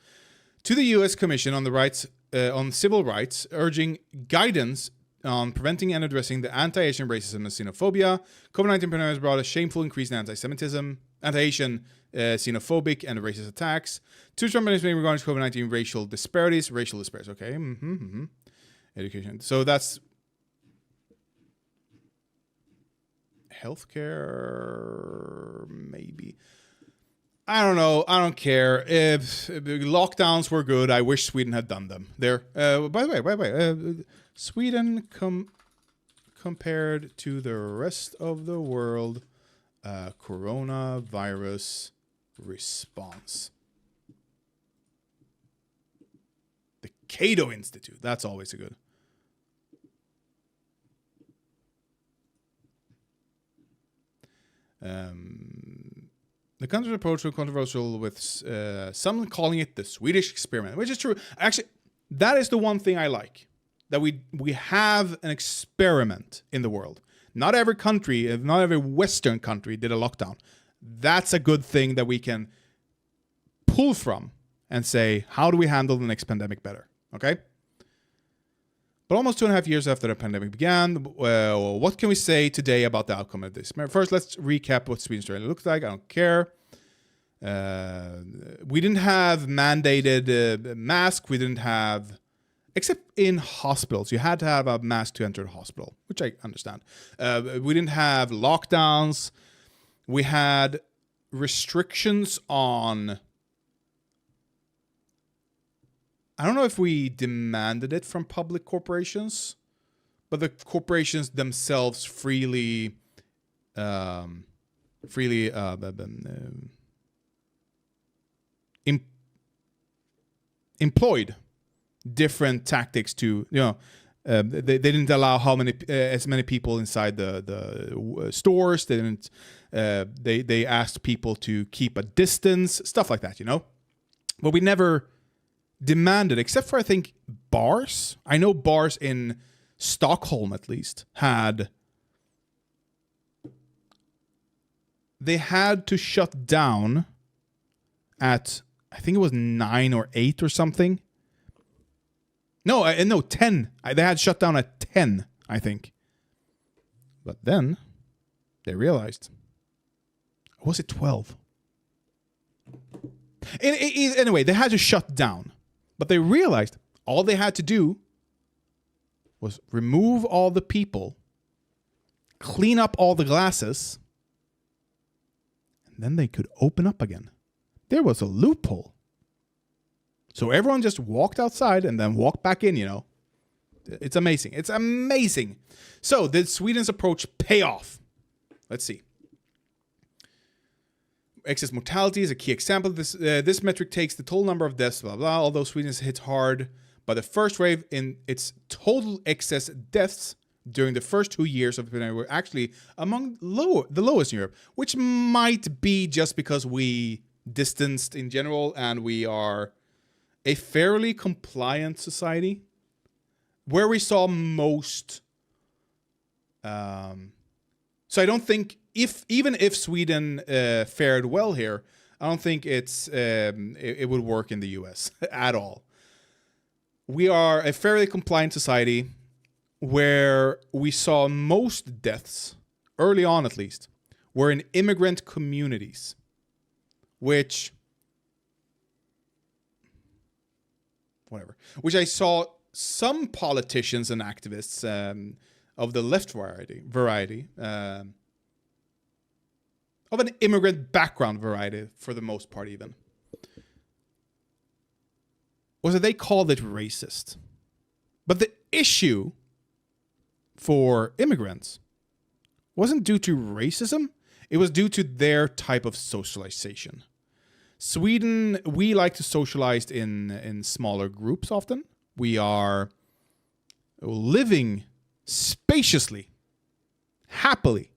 To the U.S. Commission on the Rights on Civil Rights, urging guidance on preventing and addressing the anti-Asian racism and xenophobia. COVID-19 pandemic has brought a shameful increase in anti-Semitism, anti-Asian, xenophobic, and racist attacks. To Trump administration regarding COVID-19 racial disparities. Okay. Education. So that's healthcare, maybe. I don't know. I don't care. If lockdowns were good, I wish Sweden had done them. There. By the way. Sweden compared to the rest of the world, coronavirus response. The Cato Institute. That's always a good. The country's approach was controversial, with some calling it the Swedish experiment, which is true. Actually, that is the one thing I like. That we have an experiment in the world. Not every country, not every Western country did a lockdown. That's a good thing that we can pull from and say, how do we handle the next pandemic better? Okay? But almost 2.5 years after the pandemic began, what can we say today about the outcome of this? First, let's recap what Sweden's strategy looked like. I don't care. We didn't have mandated masks. We didn't have... Except in hospitals. You had to have a mask to enter the hospital, which I understand. We didn't have lockdowns. We had restrictions on... I don't know if we demanded it from public corporations, but the corporations themselves freely employed different tactics to, they didn't allow as many people inside the stores. They didn't. They asked people to keep a distance, stuff like that, But we never demanded, except for I think bars. I know bars in Stockholm at least they had to shut down at, I think it was 9 or 8 or something. No, 10. They had shut down at 10, I think. But then they realized, was it 12? Anyway, they had to shut down. But they realized all they had to do was remove all the people, clean up all the glasses, and then they could open up again. There was a loophole. So everyone just walked outside and then walked back in, It's amazing. It's amazing. So did Sweden's approach pay off? Let's see. Excess mortality is a key example. This metric takes the total number of deaths, blah, blah. Although Sweden is hit hard by the first wave in its total excess deaths during the first 2 years of the pandemic, were actually among the lowest in Europe, which might be just because we distanced in general and we are a fairly compliant society. Where we saw most... So I don't think, even if Sweden fared well here, I don't think it would work in the US at all. We are a fairly compliant society where we saw most deaths, early on at least, were in immigrant communities, which I saw some politicians and activists of the left variety of an immigrant background variety, for the most part even, was that they called it racist. But the issue for immigrants wasn't due to racism. It was due to their type of socialization. Sweden, we like to socialize in smaller groups often. We are living spaciously, happily.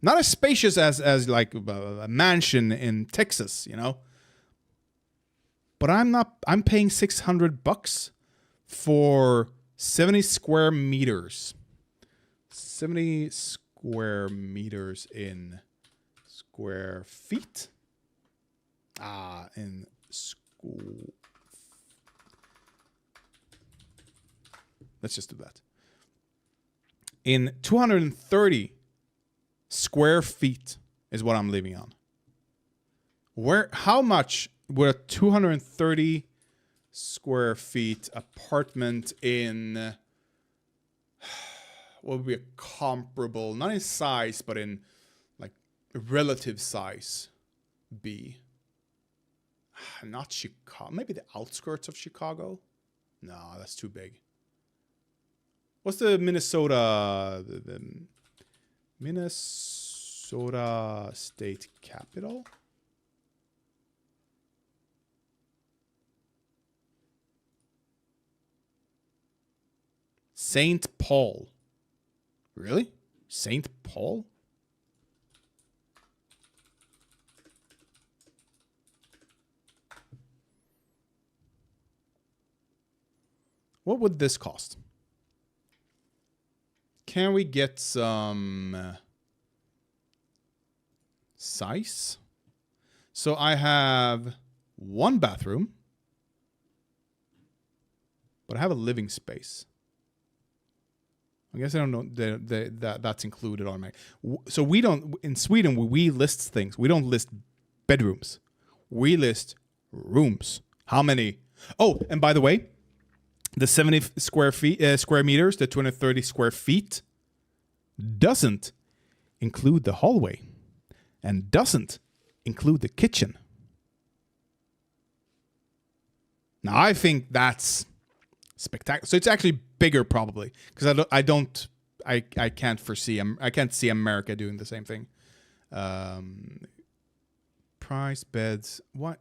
Not as spacious as like a mansion in Texas, you know. But I'm paying $600 for 70 square meters. 70 square meters in square feet. In school. Let's just do that. In 230 square feet is what I'm living on. How much would a 230 square feet apartment in what would be a comparable, not in size, but in like relative size be? Not Chicago, maybe the outskirts of Chicago? No, that's too big. What's the Minnesota, the Minnesota state capital? St. Paul. Really? St. Paul? What would this cost? Can we get some size? So I have one bathroom, but I have a living space. I guess I don't know that's included on my. So we don't, in Sweden, we list things. We don't list bedrooms. We list rooms. How many? Oh, and by the way, the 70 square meters, the 230 square feet doesn't include the hallway and doesn't include the kitchen. Now, I think that's spectacular. So it's actually bigger probably because I can't see America doing the same thing. Price beds. What?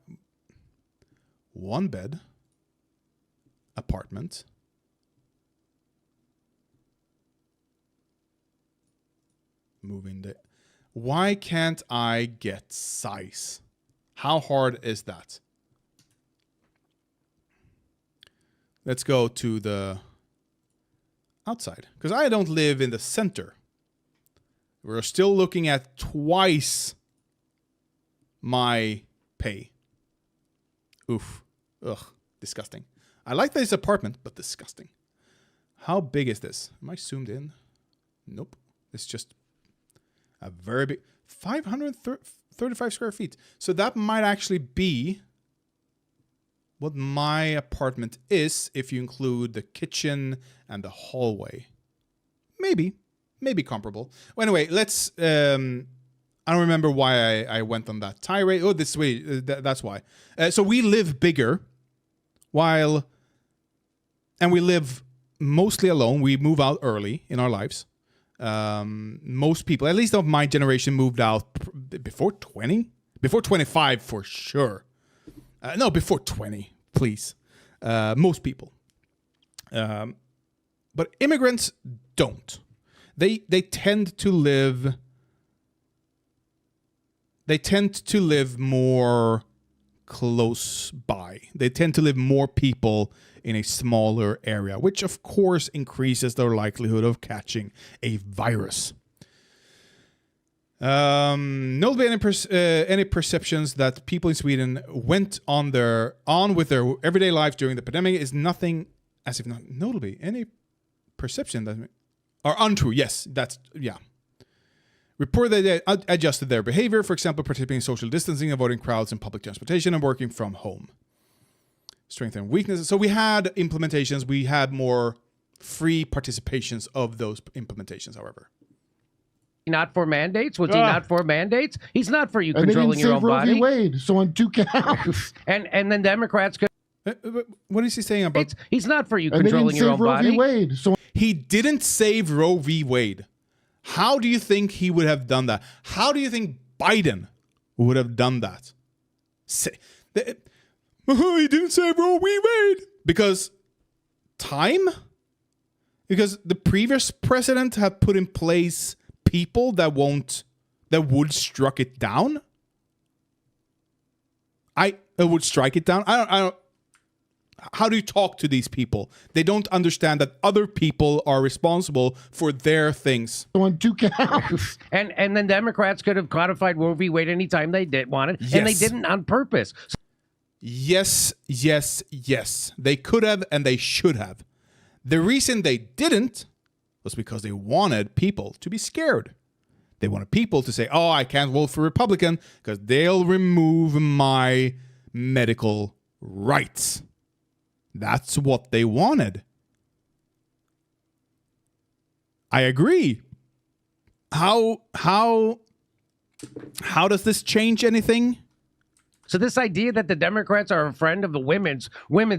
One bed. Apartment. Moving the. Why can't I get size? How hard is that? Let's go to the outside because I don't live in the center. We're still looking at twice my pay. Oof. Ugh. Disgusting. I like this apartment, but disgusting. How big is this? Am I zoomed in? Nope. It's just a very big 535 square feet. So that might actually be what my apartment is if you include the kitchen and the hallway. Maybe comparable. Well, anyway, let's. I don't remember why I went on that tirade. Oh, this way. That's why. So we live bigger, and we live mostly alone. We move out early in our lives. Most people, at least of my generation, moved out before 20, before 25 for sure. No, before 20, please. Most people. But immigrants don't. They tend to live. They tend to live more close by. They tend to live more people in a smaller area, which of course increases their likelihood of catching a virus. No any perceptions that people in Sweden went on with their everyday life during the pandemic is nothing, as if not notably any perception that are untrue. Yes, report that they adjusted their behavior, for example, participating in social distancing, avoiding crowds in public transportation, and working from home. Strengths and weaknesses. So we had implementations. We had more free participations of those implementations, however. Not for mandates? Was he not for mandates? He's not for you and controlling your own body. Roe v. Wade, so on 2 counts. and then Democrats could. What is he saying about? He's not for you controlling your own body. Roe v. Wade, so he didn't save Roe v. Wade. How do you think he would have done that? How do you think Biden would have done that? He didn't say Roe v. Wade. Because time? Because the previous president had put in place people that would struck it down. I would strike it down. I don't. How do you talk to these people? They don't understand that other people are responsible for their things. On 2 counts. And then Democrats could have codified Roe v. Wade anytime they wanted, Yes. and they didn't on purpose. Yes. They could have and they should have. The reason they didn't was because they wanted people to be scared. They wanted people to say, oh, I can't vote for Republican because they'll remove my medical rights. That's what they wanted. I agree. How does this change anything? So this idea that the Democrats are a friend of the women's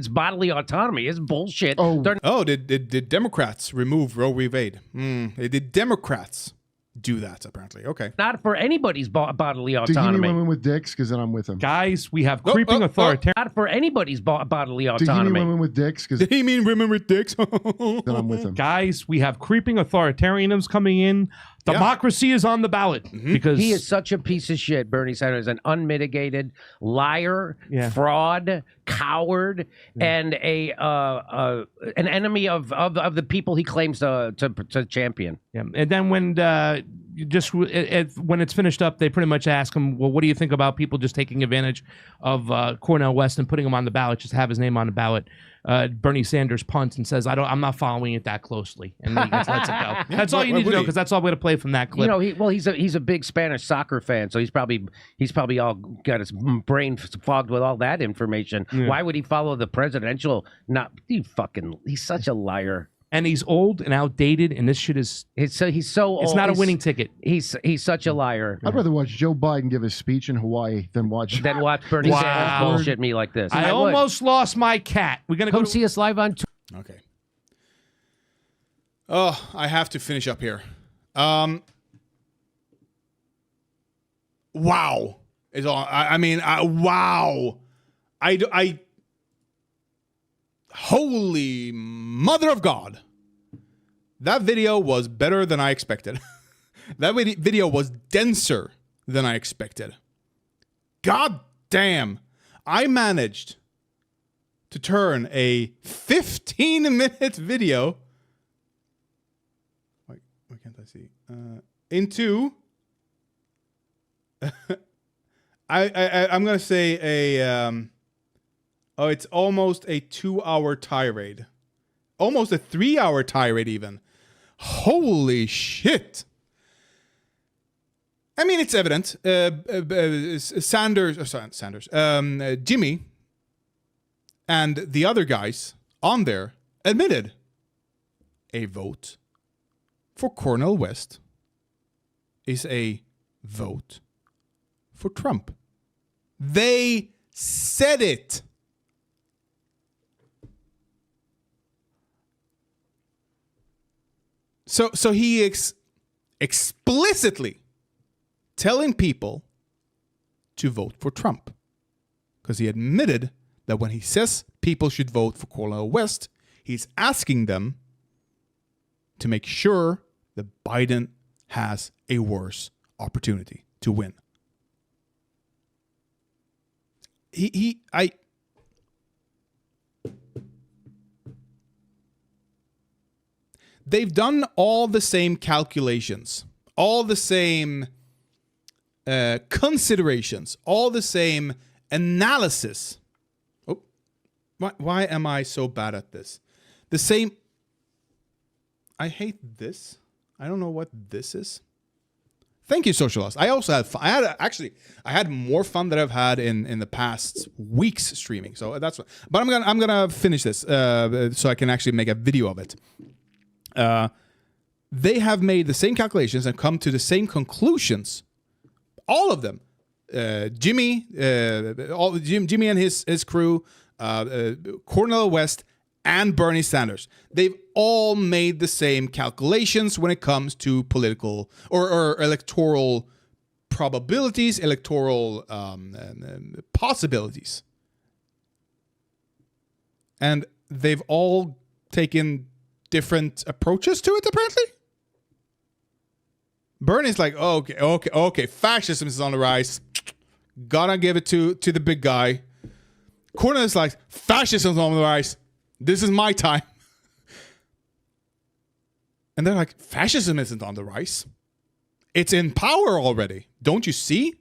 bodily autonomy is bullshit. Did Democrats remove Roe v. Wade? Did Democrats do that, apparently? Okay. Not for anybody's bodily Did he autonomy. mean women with dicks? Because then I'm with him. Guys, we have creeping authoritarian. Not for anybody's bodily Did he mean autonomy. women with dicks? Because Did he mean women with dicks? then I'm with him. Guys, we have creeping authoritarianism coming in. Democracy is on the ballot because He is such a piece of shit, Bernie Sanders, an unmitigated liar, fraud, coward, and an enemy of the people he claims to champion. Yeah. And then when when it's finished up, they pretty much ask him, well, what do you think about people just taking advantage of Cornel West and putting him on the ballot, just have his name on the ballot? Bernie Sanders punts and says, I'm not following it that closely. And then he just lets it go. That's all you need to know, because that's all we're going to play from that clip. You know, he's a big Spanish soccer fan, so he's probably all got his brain fogged with all that information. Yeah. Why would he follow the presidential? He's such a liar. And he's old and outdated, and this shit is... He's so old. It's not a winning ticket. He's such a liar. I'd rather watch Joe Biden give his speech in Hawaii than watch Bernie Sanders bullshit me like this. I almost lost my cat. We're gonna come see us live on. Okay. Oh, I have to finish up here. Wow. Is all. Wow. Holy mother of God. That video was better than I expected. That video was denser than I expected. God damn. I managed to turn a 15-minute video. Why can't I see? Into I'm gonna say a it's almost a 2-hour tirade. Almost a 3-hour tirade even. Holy shit. I mean, it's evident. Jimmy and the other guys on there admitted a vote for Cornel West is a vote for Trump. They said it. So he explicitly telling people to vote for Trump, because he admitted that when he says people should vote for Cornel West, he's asking them to make sure that Biden has a worse opportunity to win. They've done all the same calculations, all the same considerations, all the same analysis. Oh, why am I so bad at this? The same. I hate this. I don't know what this is. Thank you, Socialist. I also had fun. I had more fun than I've had in the past weeks streaming. So that's what. But I'm gonna finish this so I can actually make a video of it. They have made the same calculations and come to the same conclusions. All of them. Jimmy and his crew, Cornel West, and Bernie Sanders, they've all made the same calculations when it comes to political or electoral probabilities, electoral possibilities. And they've all taken different approaches to it, apparently. Bernie's like, okay, fascism is on the rise. Gotta give it to the big guy. Cornyn is like, fascism is on the rise. This is my time. And they're like, fascism isn't on the rise. It's in power already. Don't you see?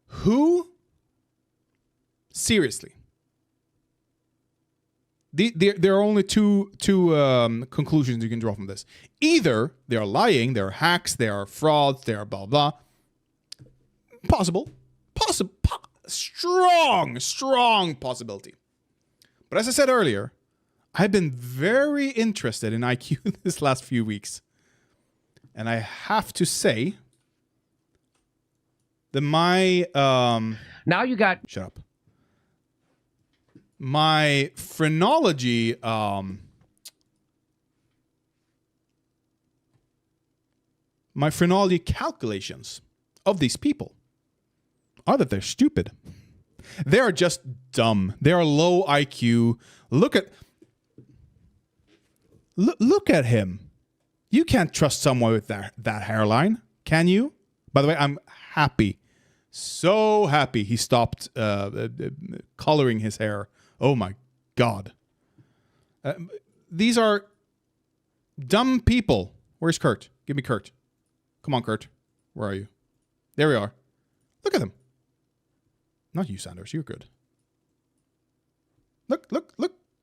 Who? Seriously. There are only two conclusions you can draw from this. Either they are lying, they are hacks, they are frauds, they are blah, blah. Possible. Strong possibility. But as I said earlier, I've been very interested in IQ this last few weeks. And I have to say that my... now you got... Shut up. My phrenology... my phrenology calculations of these people are that they're stupid. They are just dumb. They are low IQ. Look at him. You can't trust someone with that hairline, can you? By the way, I'm happy. So happy he stopped coloring his hair. Oh my God. These are dumb people. Where's Kurt? Give me Kurt. Come on, Kurt. Where are you? There we are. Look at them. Not you, Sanders. You're good. Look.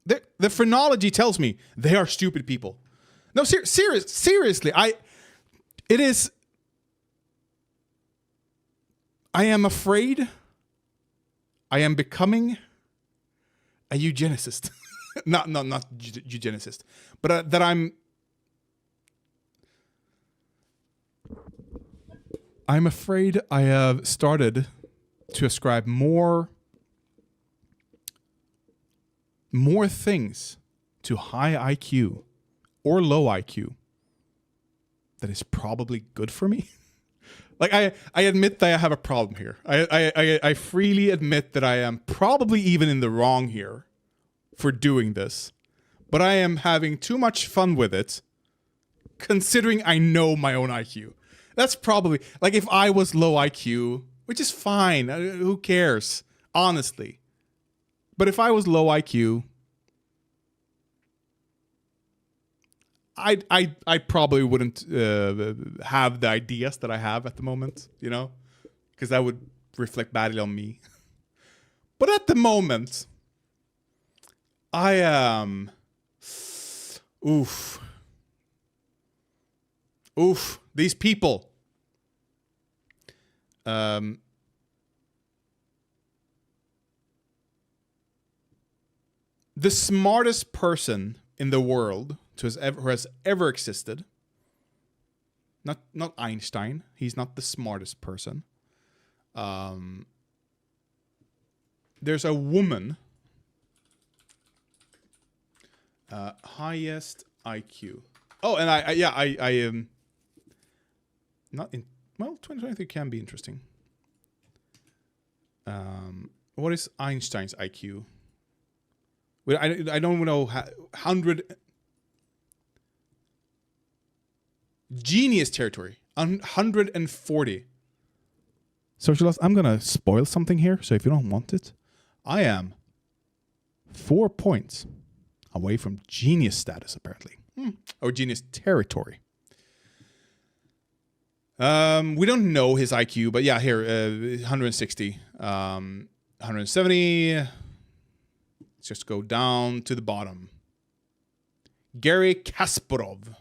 The phrenology tells me they are stupid people. No, seriously. I am afraid I am becoming a eugenicist. not eugenicist. But that I'm afraid I have started to ascribe more things to high IQ or low IQ that is probably good for me. Like I admit that I have a problem here. I freely admit that I am probably even in the wrong here for doing this, but I am having too much fun with it, considering I know my own IQ. That's probably, like, if I was low IQ, which is fine, who cares, honestly. But if I was low IQ, I probably wouldn't have the ideas that I have at the moment, you know, because that would reflect badly on me. But at the moment, I am, these people. The smartest person in the world who has ever existed. Not Einstein. He's not the smartest person. There's a woman. Highest IQ. Oh, and I am not in. Well, 2023 can be interesting. What is Einstein's IQ? Well, I don't know. 100 genius territory. 140. Socialist, I'm gonna spoil something here. So if you don't want it, I am 4 points away from genius status, apparently, or genius territory. We don't know his IQ, but yeah, here, 160, 170. Let's just go down to the bottom. Gary Kasparov.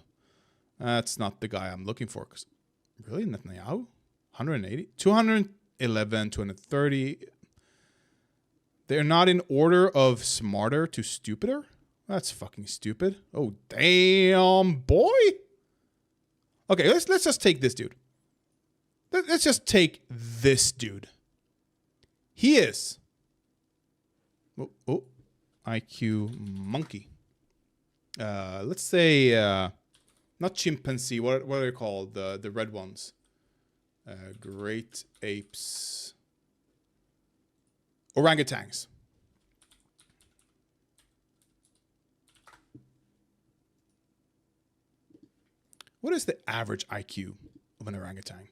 That's not the guy I'm looking for. Really, Netanyahu? 180, 211, 230. They're not in order of smarter to stupider. That's fucking stupid. Oh damn, boy. Okay, let's just take this dude. Let's just take this dude. He is. IQ monkey. Let's say not chimpanzee. What are they called? The red ones. Great apes. Orangutans. What is the average IQ of an orangutan?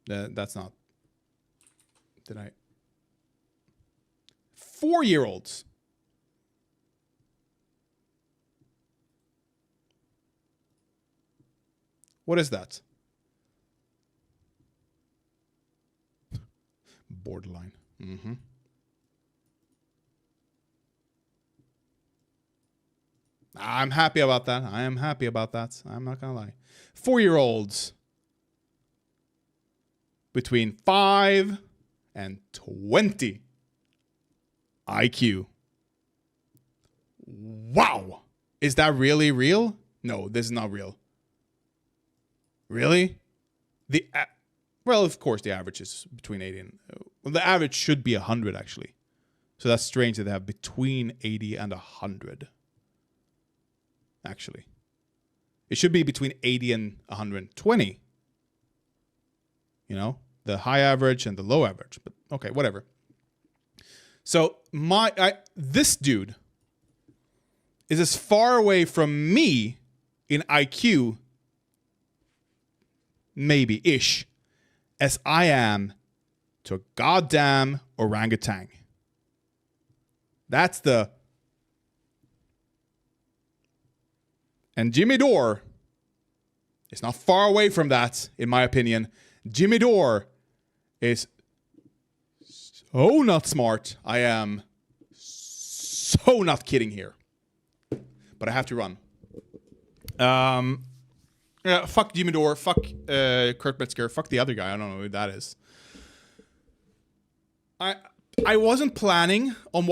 That's not. Did I? 4-year-olds. What is that? Borderline. Mm-hmm. I'm happy about that. I am happy about that. I'm not gonna lie. 4-year-olds between 5 and 20 IQ. Wow. Is that really real? No, this is not real. Really? Well, of course, the average is between 80 and... well, the average should be 100, actually. So that's strange that they have between 80 and 100. Actually. It should be between 80 and 120. You know? The high average and the low average. But, okay, whatever. So, this dude is as far away from me in IQ, maybe-ish, as I am to a goddamn orangutan. That's the... And Jimmy Dore is not far away from that, in my opinion. Jimmy Dore is so not smart. I am so not kidding here. But I have to run. Yeah, fuck Jimmy Dore. Fuck Kurt Metzger. Fuck the other guy. I don't know who that is. I wasn't planning on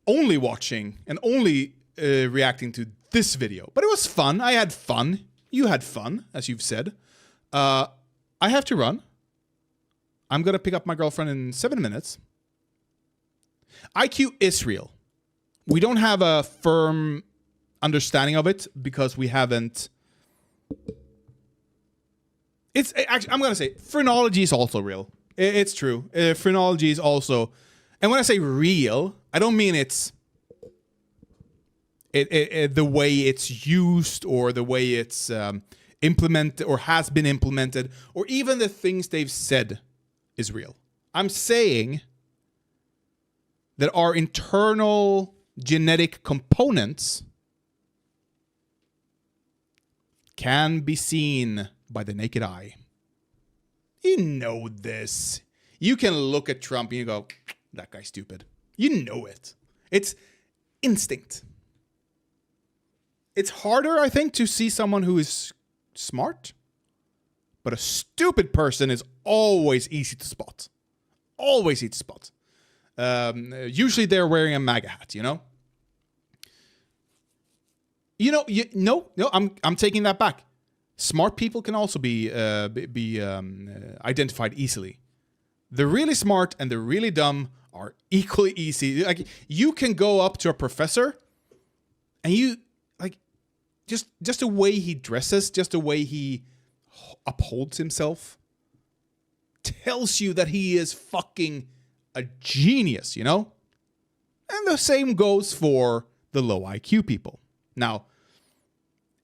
only watching and only reacting to this video. But it was fun. I had fun. You had fun, as you've said. I have to run. I'm going to pick up my girlfriend in 7 minutes. IQ is real. We don't have a firm understanding of it because we haven't... It's actually, I'm going to say, phrenology is also real. It's true. Phrenology is also... And when I say real, I don't mean it's... the way it's used or the way it's implemented or has been implemented or even the things they've said is real. I'm saying that our internal genetic components can be seen by the naked eye. You know this. You can look at Trump and you go, that guy's stupid. You know it. It's instinct. It's harder, I think, to see someone who is smart. But a stupid person is always easy to spot. Always easy to spot. Usually they're wearing a MAGA hat, you know? No, I'm taking that back. Smart people can also be identified easily. The really smart and the really dumb are equally easy. Like, you can go up to a professor and you... Just the way he dresses, just the way he upholds himself tells you that he is fucking a genius, you know? And the same goes for the low IQ people. Now,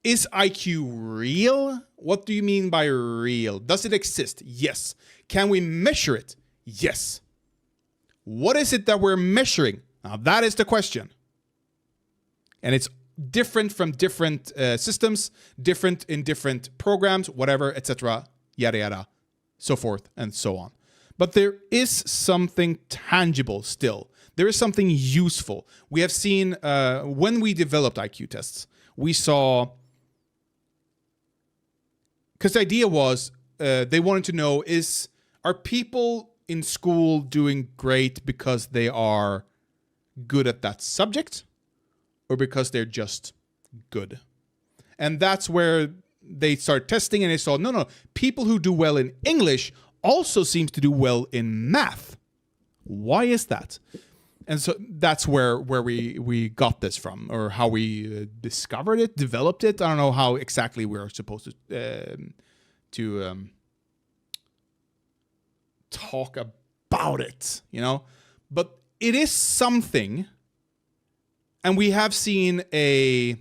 is IQ real? What do you mean by real? Does it exist? Yes. Can we measure it? Yes. What is it that we're measuring? Now, that is the question. And it's different from different systems, different in different programs, whatever, etc., yada, yada, so forth and so on. But there is something tangible still. There is something useful. We have seen, when we developed IQ tests, we saw... Because the idea was, they wanted to know, are people in school doing great because they are good at that subject? Or because they're just good. And that's where they start testing and they saw, no, people who do well in English also seems to do well in math. Why is that? And so that's where we got this from, or how we discovered it, developed it. I don't know how exactly we're supposed to talk about it, you know? But it is something, and we have seen we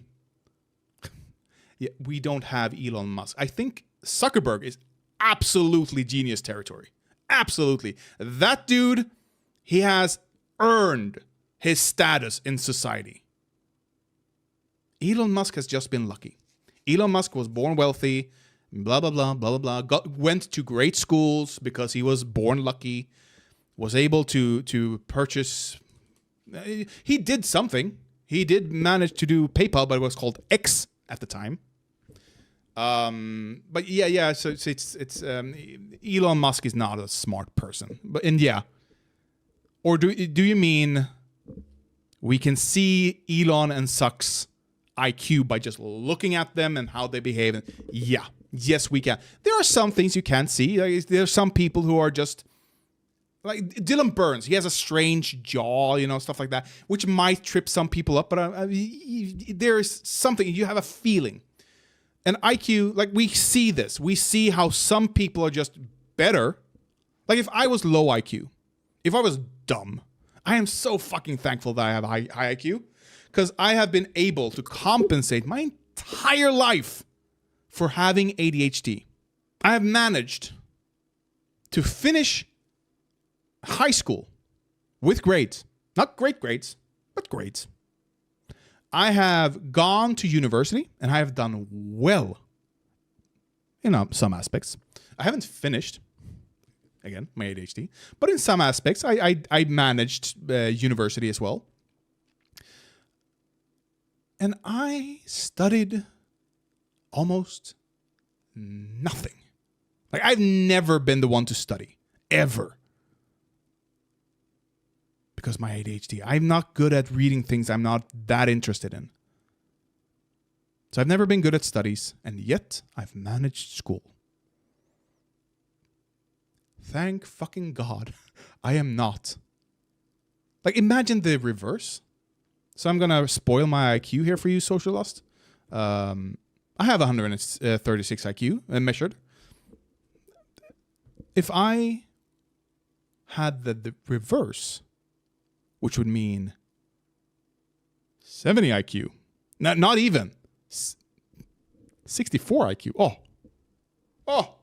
don't have Elon Musk. I think Zuckerberg is absolutely genius territory. Absolutely. That dude, he has earned his status in society. Elon Musk has just been lucky. Elon Musk was born wealthy, blah, blah, blah, blah, blah, blah. Went to great schools because he was born lucky, was able to purchase. He did something. He did manage to do PayPal, but it was called X at the time. But yeah. So it's Elon Musk is not a smart person, or do you mean we can see Elon and Zuck's IQ by just looking at them and how they behave? Yeah, yes, we can. There are some things you can't see. Like, there are some people who are just like Dylan Burns. He has a strange jaw, stuff like that, which might trip some people up. But there is something, you have a feeling. And IQ, like we see this. We see how some people are just better. Like if I was low IQ, if I was dumb, I am so fucking thankful that I have high IQ, because I have been able to compensate my entire life for having ADHD. I have managed to finish high school with grades. Not great grades, but grades. I have gone to university and I have done well in some aspects. I haven't finished, again, my ADHD, but in some aspects I managed university as well. And I studied almost nothing. Like I've never been the one to study, ever. Because my ADHD. I'm not good at reading things I'm not that interested in. So I've never been good at studies, and yet I've managed school. Thank fucking God I am not. Like imagine the reverse. So I'm going to spoil my IQ here for you, Social Lust. I have 136 IQ measured. If I had the reverse, which would mean 70 IQ. Not even. 64 IQ. Oh.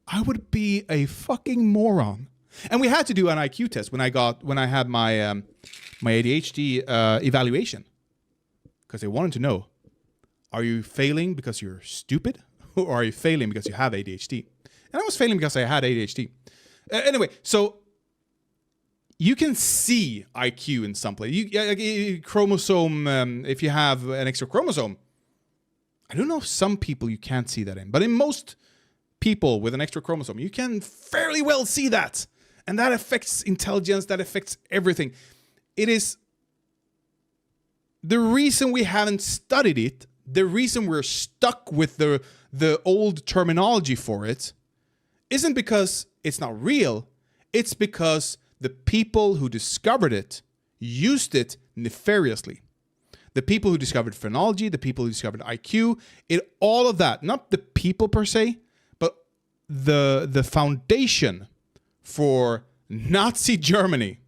I would be a fucking moron. And we had to do an IQ test when I had my my ADHD evaluation. Because they wanted to know, are you failing because you're stupid? Or are you failing because you have ADHD? And I was failing because I had ADHD. Anyway, so you can see IQ in some place. Chromosome, if you have an extra chromosome. I don't know if some people you can't see that in. But in most people with an extra chromosome, you can fairly well see that. And that affects intelligence. That affects everything. It is the reason we haven't studied it. The reason we're stuck with the old terminology for it isn't because it's not real. It's because the people who discovered it used it nefariously. The people who discovered phonology, the people who discovered IQ, all of that, not the people per se, but the foundation for Nazi Germany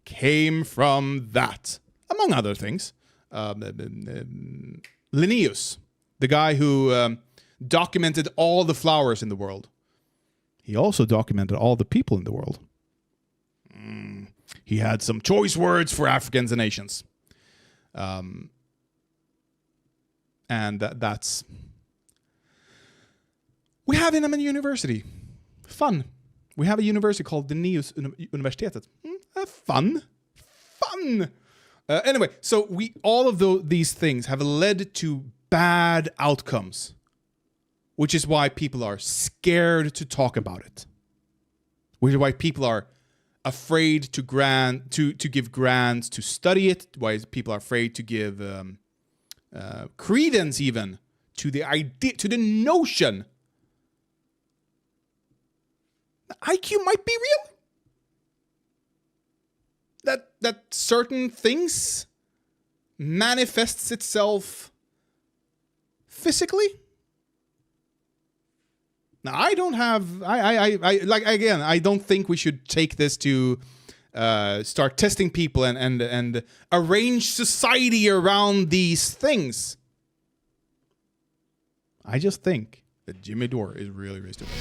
came from that, among other things. Linnaeus, the guy who documented all the flowers in the world, he also documented all the people in the world. He had some choice words for Africans and Asians. And that's... We have in a university. Fun. We have a university called Linnaeus Universitetet. Fun. Anyway, so all of these things have led to bad outcomes, which is why people are scared to talk about it. Which is why people are afraid to give grants to study it. Why people are afraid to give credence even to the idea, to the notion that IQ might be real. that certain things manifests itself physically? Now, I don't have, I don't think we should take this to start testing people and arrange society around these things. I just think that Jimmy Dore is really, really stupid.